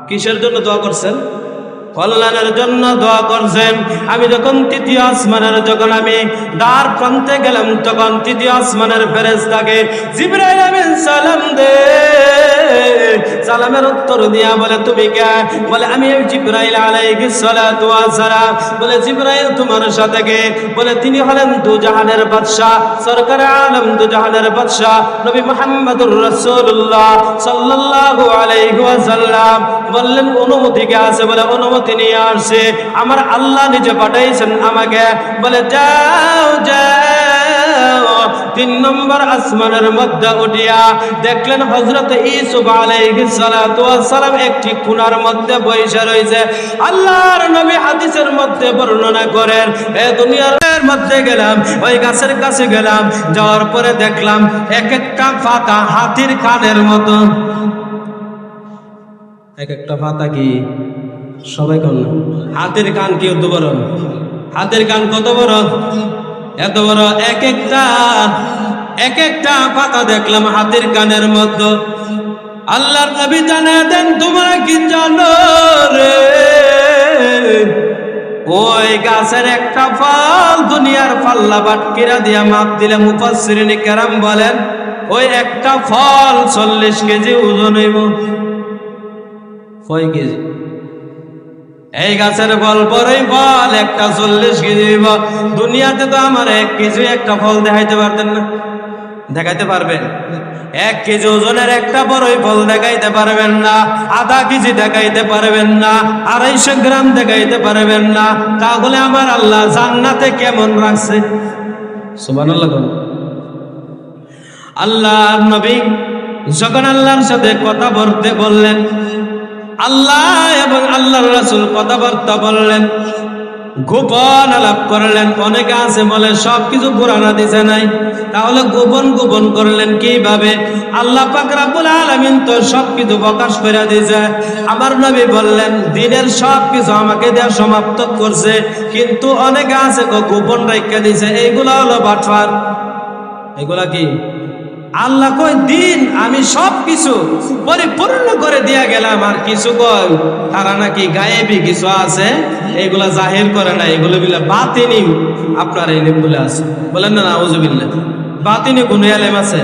কিসের জন্য দোয়া করছেন? কল্যাণের জন্য দোয়া করছেন। আমি যখন তৃতীয় আসমানের যখন আমি দ্বার প্রান্তে গেলাম, তখন তৃতীয় আসমানের ফেরেশতাকে জিবরাইল আমিন সালাম দে। সালামের উত্তর দিয়া বলে, তুমি কে? বলে, আমি জিবরাইল আলাইহিস সালাতু ওয়াস সালাম। বলে, জিবরাইল তোমার সাথে কে? বলে, তিনি হলেন দুজাহানের বাদশা, সরকার আলম দুজাহানের বাদশা নবী মুহাম্মদুর রাসূলুল্লাহ সাল্লাল্লাহু আলাইহি ওয়াসাল্লাম। বললেন, অনুমতি কে আছে? বলে, অনুমতি নিয়ে আসছে, আমার আল্লাহ নিজে পাঠাইছেন আমাকে। বলে, যাও যাও। 3 নম্বর আসমানের মধ্যে উঠিয়া দেখলেন হযরত ইউসুফ আলাইহিস সালাতু ওয়াস সালাম একটি কোণার মধ্যে বসে রয়েছে। আল্লাহর নবী হাদিসের মধ্যে বর্ণনা করেন, এই দুনিয়ার মধ্যে গেলাম, ওই গাছের কাছে গেলাম, যাওয়ার পরে দেখলাম এক একটা পাতা হাতির কানের মতো। এক একটা পাতা কি সবাই কোন? হাতের কান কি কত বড়? হাতের কান কত বড়? এত বড়। এক একটা পাতা দেখলাম হাতের কানের মধ্যে। আল্লাহর নবী জানায় দেন, তোমরা কি জানো রে, ওই গাছের একটা ফল দুনিয়ার পাল্লা বাটকিরা দিয়া মাপ দিলে মুফাসসিরিন কেরাম বলেন, ওই একটা ফল 40 কেজি ওজন হইব। কয় কেজি? এই গাছের ফল বড়ই ফল, একটা 40 কেজি হইব। দুনিয়াতে তো আমার 1 কেজি একটা ফল দেখাইতে পারতেন না। দেখাইতে পারবেন? 1 কেজি ওজনের একটা বড়ই ফল দেখাইতে পারবেন না, আধা কেজি দেখাইতে পারবেন না, 250 গ্রাম দেখাইতে পারবেন না। তাহলে আমার আল্লাহ জান্নাতে কেমন রাখছে? সুবহানাল্লাহ। আল্লাহর নবী যখন আল্লাহর সাথে কথা বলতে বললেন, আল্লাহ এবং আল্লাহর রাসূল কথাবার্তা বললেন, গোপন আলাপ করলেন। অনেকে আছে বলে সবকিছু কোরআন হাদিসে নাই, তাহলে গোপন গোপন করলেন কিভাবে? আল্লাহ পাক রব্বুল আলামিন তো সবকিছু প্রকাশ করে দিয়েছে। আমার নবী বললেন, দিনের সবকিছু আমাকে দেয়া সমাপ্ত করছে, কিন্তু অনেকে আছে গোপন রেখে দিয়েছে। এইগুলা হলো বাটফার। এগুলা কি? আল্লাহ কয়, দিন আমি সবকিছু পরিপূর্ণ করে দিয়া গেলাম, আর কিছু কয় তারা নাকি গায়েবী কিছু আছে, এগুলা জাহির করে না, এগুলো বিলা বাতিনি আপনার ইলম বলে আছে। বলেন না নাউজুবিল্লাহ। বাতিনি কোন ইলম আছে?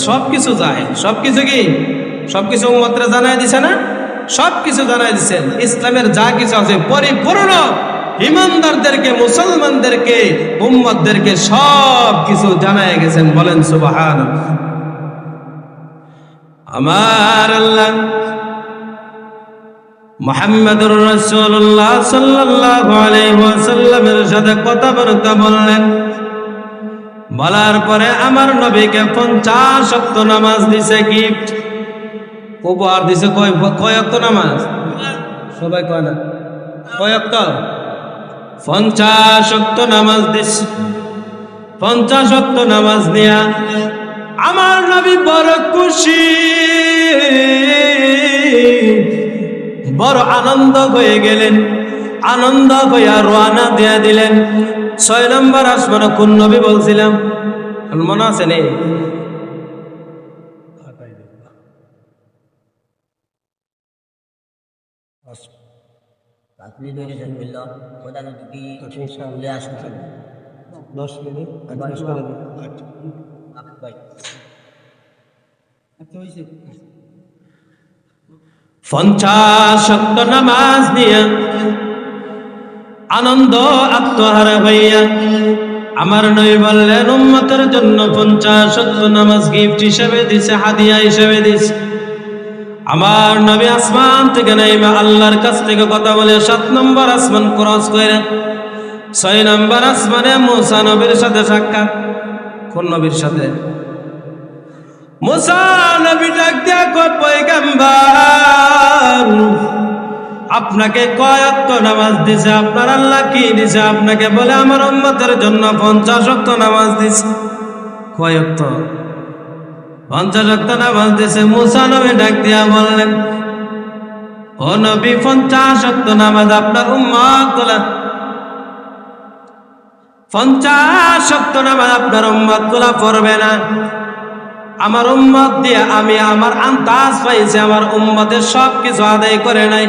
সবকিছু জাহির। সবকিছু কি? সবকিছু উম্মতরে জানাই দিছে না? সবকিছু জানাই দিচ্ছেন। ইসলামের যা কিছু আছে পরিপূর্ণ ইমানদারদেরকে, মুসলমানদেরকে, উম্মতদেরকে সব কিছু জানাই গেছেন। বলেন সুবহানাল্লাহ। আমার আল্লাহ মুহাম্মদুর রাসূলুল্লাহ সাল্লাল্লাহু আলাইহি ওয়াসাল্লামের সাথে কথাবার্তা বললেন। বলার পরে আমার নবীকে 50 ওয়াক্ত নামাজ দিছে, গিফট উপহার দিছে। কয় ওয়াক্ত নামাজ? সবাই কয় না, কয় ওয়াক্ত? 50 ওয়াক্ত নামাজ দিছে। 50 ওয়াক্ত নামাজ নিয়া আমার নবী বড় খুশি, বড় আনন্দ হয়ে গেলেন। আনন্দ হইয়া রওনা দিয়ে দিলেন 6 নম্বর আসমানে। কোন নবী বলছিলাম মনে আছে নেই? পঞ্চাশ ওয়াক্ত নামাজ নিয়ে আনন্দ আত্মহারা হইয়া আমার নবী বললেন উম্মতের জন্য 50 ওয়াক্ত নামাজ গিফট হিসেবে দিছে, হাদিয়া হিসেবে দিছে। আমার নবী আসমান থেকে নাইমা আল্লাহর কাছ থেকে কথা বলে 7 নম্বর আসমান ক্রস করে 6 নম্বর আসমানে মুসা নবীর সাথে সাক্ষাৎ। কোন নবীর সাথে? মুসা নবী ডাক দিয়া কয়, পয়গম্বর আপনাকে কয় ওয়াক্ত নামাজ দিছে? আপনার আল্লাহ কি দিছে আপনাকে? বলে আমার উম্মতের জন্য 50 ওয়াক্ত নামাজ দিছে। কয় ওয়াক্ত? 50 ওয়াক্ত নামাজ দিছে। মুসা নবী ডাক দিয়া বললেন, ও নবী 50 ওয়াক্ত নামাজ আপনার উম্মতগুলা 50 ওয়াক্ত নামাজ আপনার উম্মতগুলা পড়বে না। আমার উম্মত দিয়ে আমি আমার আন্দাজ পাইছি আমার উম্মতের সব কিছু আদায় করে নাই।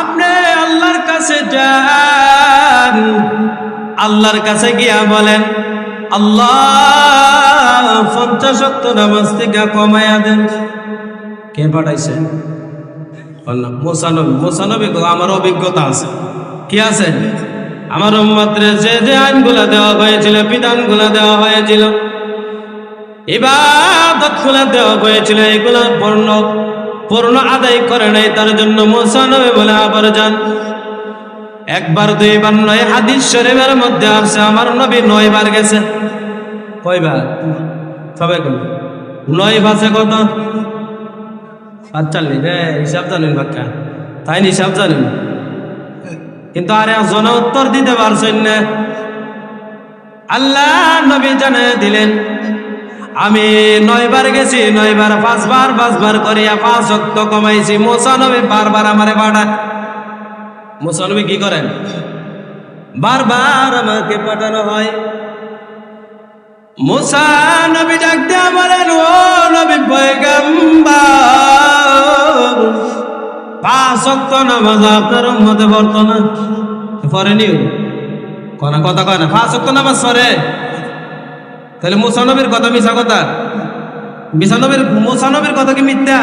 আপনি আল্লাহর কাছে যান, আল্লাহর কাছে গিয়া বলেন আল্লাহ 50 ওয়াক্ত নামাজ থেকে কমাইয়া দেন। কে পাঠাইছে? মুসা নবী। মুসা নবী আমার অভিজ্ঞতা আছে। কি আছে? আমার উম্মতরে যে যে আইনগুলা দেওয়া হয়েছিল, বিধানগুলা দেওয়া হয়েছিল, ইবাদতগুলা দেওয়া হয়েছিল, এগুলা পূর্ণ আদায় করে নাই। তার জন্য মুসা নবী বলে আবার যান। একবার দুইবার নয়, হাদিস শরীফের মধ্যে আছে আমার নবী 9 বার গেছে। কয়বার? সবাই কই 9 ভাষে কত? 45। হিসাব জানেন বাক্কা? তাই হিসাব জানেন, কিন্তু আরে জন উত্তর দিতে পারছেন না। আল্লাহ নবী জানিয়ে দিলেন আমি 9 বার গেছি, 9 বার 5 বার 5 বার করিয়া 5 ওয়াক্ত কমাইছি। মুসা নবী বারবার আমারে পাঠায়। মুসা নবী কি করেন? বারবার আমাকে পাঠানো হয়। মুসা নবী ডাক দিয়া বলেন, ও নবী পয়গম্বর 5 ওয়াক্ত নামাজ আপনার উম্মতে পড়তো না? পড়েনি? কোন কথা কয় না 5 ওয়াক্ত নামাজ পড়ে? তাহলে মুসা নবীর কথা মিথ্যা কথা? মুসা নবীর কথা কি মিথ্যা?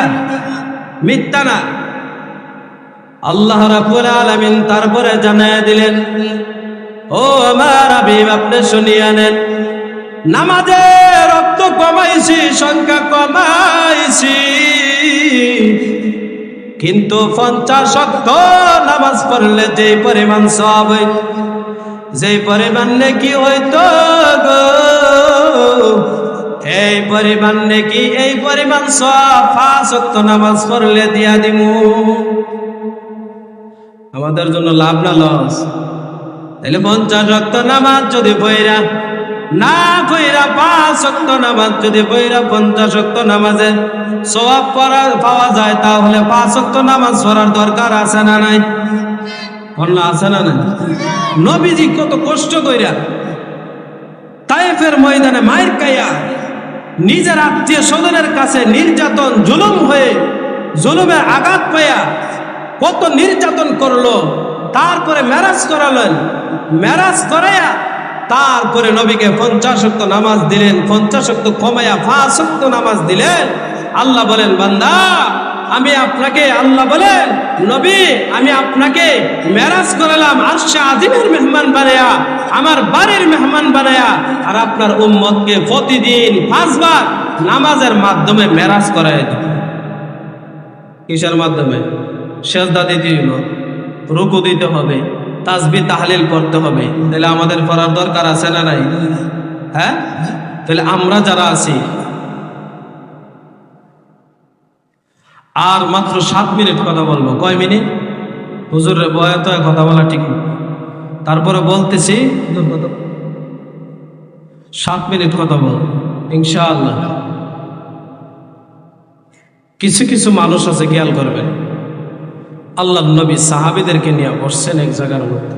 মিথ্যা না। আল্লাহ রাব্বুল আলামিন তারপরে জানায় দিলেন, ও আমার হাবিব আপনি শুনিয়া নেন, নামাজের রক্ত কমাইছি, সংখ্যা কমাইছি, কিন্তু 50 ওয়াক্ত নামাজ পড়লে যে পরিমাণ সওয়াব হইত, যে পরিমাণ নেকি হইতো গো, এই পরিমাণ নেকি, এই পরিমাণ সওয়াব 5 ওয়াক্ত নামাজ পড়লে দিয়া দিমু। আমাদের জন্য লাভ না লস? তাহলে 50 ওয়াক্ত নামাজ যদি পড়া না পড়া, 5 ওয়াক্ত নামাজ যদি পড়া 50 ওয়াক্ত নামাজে সওয়াব পাওয়া যায়, তাহলে 5 ওয়াক্ত নামাজ পড়ার দরকার আছে না নাই? বললা আছে না নাই? নবীজি কত কষ্ট কইরা তায়েফের ময়দানে মায়ের কাইয়া নিজের আত্মীয় স্বজনের কাছে নির্যাতন, জুলুম হয়ে জুলুমে আঘাত পাইয়া কত নির্যাতন করলো। তারপরে মেরাজ করালেন, মেরাজ করাইয়া তারপরে নবীকে 50 ওয়াক্ত নামাজ দিলেন। 50 ওয়াক্ত কমাইয়া 5 ওয়াক্ত নামাজ দিলেন। আল্লাহ বলেন, বান্দা আমি আপনাকে, আল্লাহ বলেন নবী আমি আপনাকে মেরাজ করালাম আরশে আজিমের মেহমান বানায়া, আমার বাড়ির মেহমান বানায়া, আর আপনার উম্মতকে প্রতিদিন 5 বার নামাজের মাধ্যমে মেরাজ করায় দিত। কিসের মাধ্যমে? সেজদা দিতে হইব, রুকু দিতে হবে, তাসবিহ তাহলিল করতে হবে। তাহলে আমাদের পড়ার দরকার আছে না নাই? হ্যাঁ, তাহলে আমরা যারা আছি, আর মাত্র 7 মিনিট কথা বলবো। কয় মিনিট? হুজুরের বয়াতে কথা বলা ঠিক না, তারপরে বলতেছি 7 মিনিট কথা বলবো ইনশাআল্লাহ। কিছু কিছু মানুষ আছে, খেয়াল করবেন, আল্লাহর নবী সাহাবীদেরকে নিয়ে বসছেন এক জায়গার মধ্যে।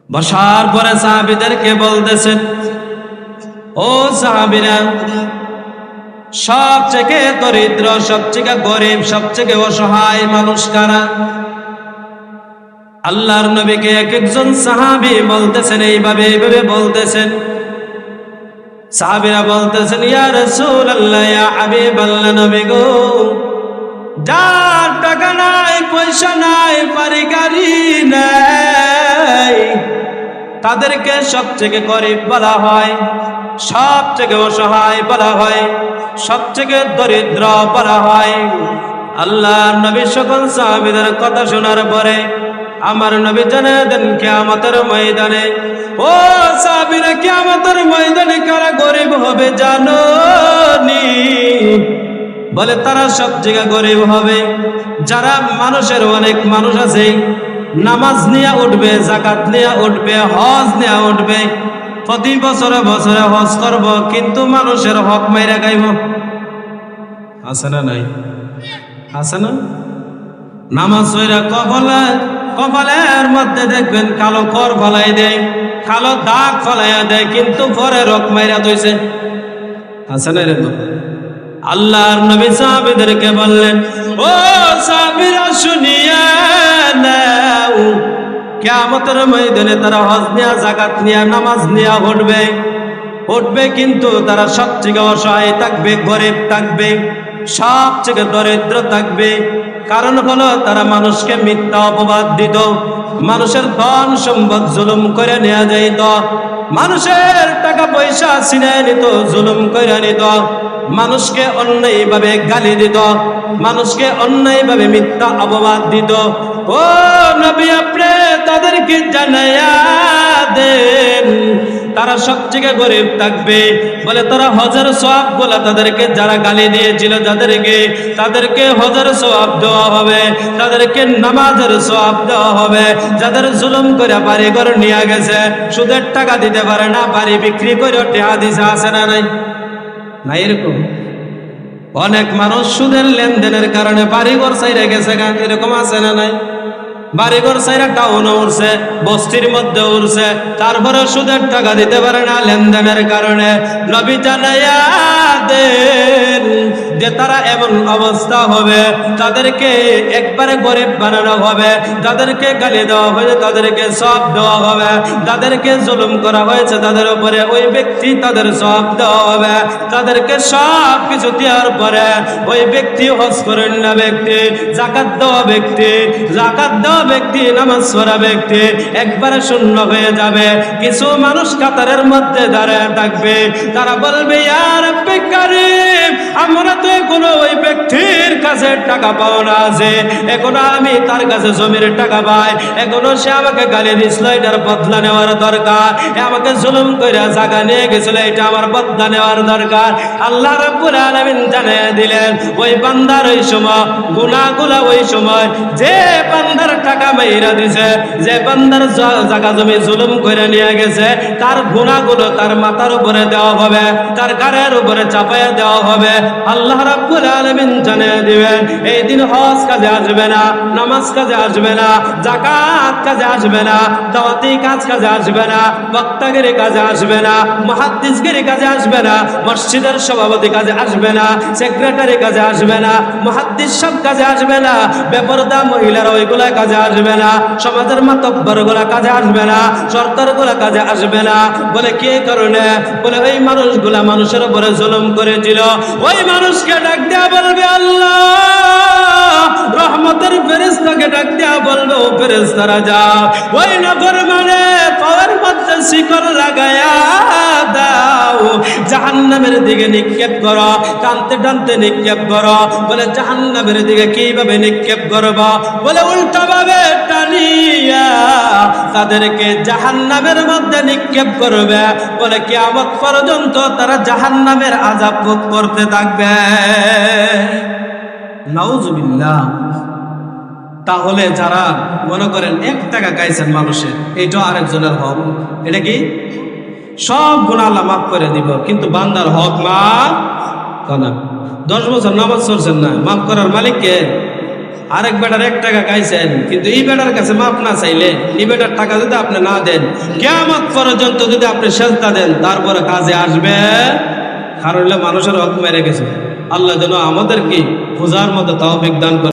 বসার পরে সাহাবীদেরকে বলতেছেন, ও সাহাবীরা, সবচেয়ে দরিদ্র, সবচেয়ে গরিব, সবচেয়ে অসহায় মানুষ কারা? আল্লাহর নবীকে এক একজন সাহাবী বলতেছেন, এইভাবে বলতেছেন। সাহাবীরা বলতেছেন, ইয়া রাসূলুল্লাহ, ইয়া হাবিবাল্লাহ, নবী গো, যার টাকা নাই, পয়সা নাই, বাড়ি গাড়ি নাই, তাদেরকে সবচেয়ে গরিব বলা হয়, সবচেয়ে অসহায় বলা হয়, সবচেয়ে দরিদ্র বলা হয়। আল্লাহর নবী সকল সাহাবীদের কথা শোনার পরে আমার নবী জানিয়ে দেন, কিয়ামতের ময়দানে, ও সাহাবীরা, কিয়ামতের ময়দানে কারা গরিব হবে জানো নি? বলে তারা সবচেয়ে গরিব হবে যারা, মানুষের অনেক মানুষ আছে, নামাজ নিয়ে উঠবে, যাকাত নিয়ে উঠবে, হজ নিয়ে উঠবে, প্রতি বছরে বছরে হজ করব, কিন্তু মানুষের হক মাইরা খাইব। আছে না নাই? আছে না? নামাজ পড়া কপালের মধ্যে দেখবেন কালো খর ফলাই দেয়, কালো দাগ ফলাইয়া দেয়, কিন্তু পরে রক মাইরা দইছে। আছে না রে? আল্লাহর নবী সাহাবীদেরকে বললেন, ও সাহাবীরা, শুনিয়া নাও, কিয়ামতের ময়দানে তারা হজ নিয়া, যাকাত নিয়া, নামাজ নিয়া উঠবে, কিন্তু তারা সবচেয়ে অসহায় থাকবে, গরিব থাকবে, সবচেয়ে দরিদ্র থাকবে। কারণ হলো তারা মানুষকে মিথ্যা অপবাদ দিত, মানুষের ধন সম্পদ জুলুম করে নেওয়া যাইত, মানুষের টাকা পয়সা ছিনিয়ে নিত, জুলুম করে নিত, মানুষকে অন্যায়ভাবে গালি দিত, মানুষকে অন্যায়ভাবে মিথ্যা অপবাদ দিত। ও নবী, আপনি তাদেরকে জানাইয়া দেন তারা সবচেয়ে গরিব থাকবে। বলে তারা হজের সওয়াব গুলা তাদেরকে, যারা গালি দিয়েছিল তাদেরকে হজের সওয়াব দেওয়া হবে, তাদেরকে নামাজের সওয়াব দেওয়া হবে। যাদের জুলুম করে বাড়ি ঘর নিয়ে গেছে, সুদের টাকা দিতে পারে না, বাড়ি বিক্রি করে টাকা দিছে, আছে না নাই? নাই এরকম অনেক মানুষ সুদের লেনদেনের কারণে বাড়ি ঘর ছাইরা গেছে, এরকম আছে না নাই? বাড়িঘর সাইরা টাউনে উঠছে, বস্তির মধ্যে উঠছে, তারপরে সুদের টাকা দিতে পারে না লেনদেনের কারণে। নবী জানাইয়া দেন যে তারা এমন অবস্থা হবে, তাদেরকে একবারে গরিব বানানো হবে, তাদেরকে গালি দেওয়া হয়েছে, তাদেরকে সওয়াব দেওয়া হবে, তাদেরকে জুলুম করা হয়েছে তাদের উপরে, ওই ব্যক্তি তাদের সওয়াব দেওয়া হবে। তাদেরকে সব কিছু দেওয়ার পরে ওই ব্যক্তি, হজ করেন না ব্যক্তি, যাকাত দেওয়া ব্যক্তি, নামাজ পড়া ব্যক্তি একবারে শূন্য হয়ে যাবে। কিছু মানুষ কাতারের মধ্যে দাঁড়ায় থাকবে, তারা বলবে, ইয়া রাব্বি কারীম, আমরা তো এখনো ওই ব্যক্তির কাছে টাকা পাও না, আছে এখনো আমি তার কাছে জমির টাকা পাই, এখনো সে আমাকে গালি দিছিল, এটার বদলা নেওয়ার দরকার, আমাকে জুলুম করে জায়গা নিয়ে গেছিল, এটা আমার বদলা নেওয়ার দরকার। আল্লাহ রাব্বুল আলামিন জানিয়ে দিলেন, ওই বান্দার ওই সময় গুনাহগুলো, ওই সময় যে বান্দার টাকা মাইরা দিছে, যে বান্দার জায়গা জমি জুলুম করে নিয়ে গেছে, তার গুনাহগুলো তার মাথার উপরে দেওয়া হবে, তার ঘাড়ের উপরে চাপায়া দেওয়া হবে। আল্লাহ রাব্বুল আলামিন জানিয়ে দিবেন, এই দিন হজ কাজে আসবে না, নামাজ কাজে আসবে না, যাকাত কাজে আসবে না, দাওয়াতি কাজে আসবে না, বক্তাগিরি কাজে আসবে না, মুহাদ্দিসগিরি কাজে আসবে না, মসজিদের সভাপতি কাজে আসবে না, সেক্রেটারি কাজে আসবে না, মুহাদ্দিস সব কাজে আসবে না, বেপরদা মহিলারা ওইগুলা কাজে আসবে না, সমাজের মাতব্বর গুলা কাজে আসবে না, সরকার গুলা কাজে আসবে না। বলে কি কারণে? বলে ওই মানুষগুলা মানুষের উপরে জুলুম করেছিল, ওই মানুষকে ডাক দেয়া বলবে আল্লাহ, রহমতের ফেরেশতাকে ডাক দেয়া বলবে ও ফেরেশতারা যাও ওই নাফরমানের পায়ের মধ্যে শিকল লাগায়া দাও, জাহান্নামের দিকে নিক্ষেপ করো, টানতে টানতে নিক্ষেপ করো। বলে জাহান্নামের দিকে কিভাবে নিক্ষেপ করবা? বলে উল্টা ভাবে টানিয়া তাদেরকে জাহান্নামের মধ্যে নিক্ষেপ করবে। বলে কিয়ামত পর্যন্ত তারা জাহান্নামের আযাব ভোগ করতে থাকবে। নাউজুবিল্লাহ। তাহলে যারা মনে করেন 1 টাকা খাইছেন মানুষের, এইটাও আরেকজনের হক, এটা কি সব গুনাহ আল্লাহ মাফ করে দিব, কিন্তু বান্দার হক মাফ করে না। 10 বছর নামাজ পড়ছেন না, মাফ করার মালিক কে? আরেক বেটার 1 টাকা খাইছেন, কিন্তু এই বেটার কাছে মাফ না চাইলে, এই বেটার টাকা যদি আপনি না দেন, কিয়ামত পর্যন্ত যদি আপনি সেজদা দেন, তারপরে কাজে আসবে। কারণ হলো মানুষের হক মেরে গেছে। আল্লাহ যেন আমাদেরকে বোঝার মতো তৌফিক দান করে।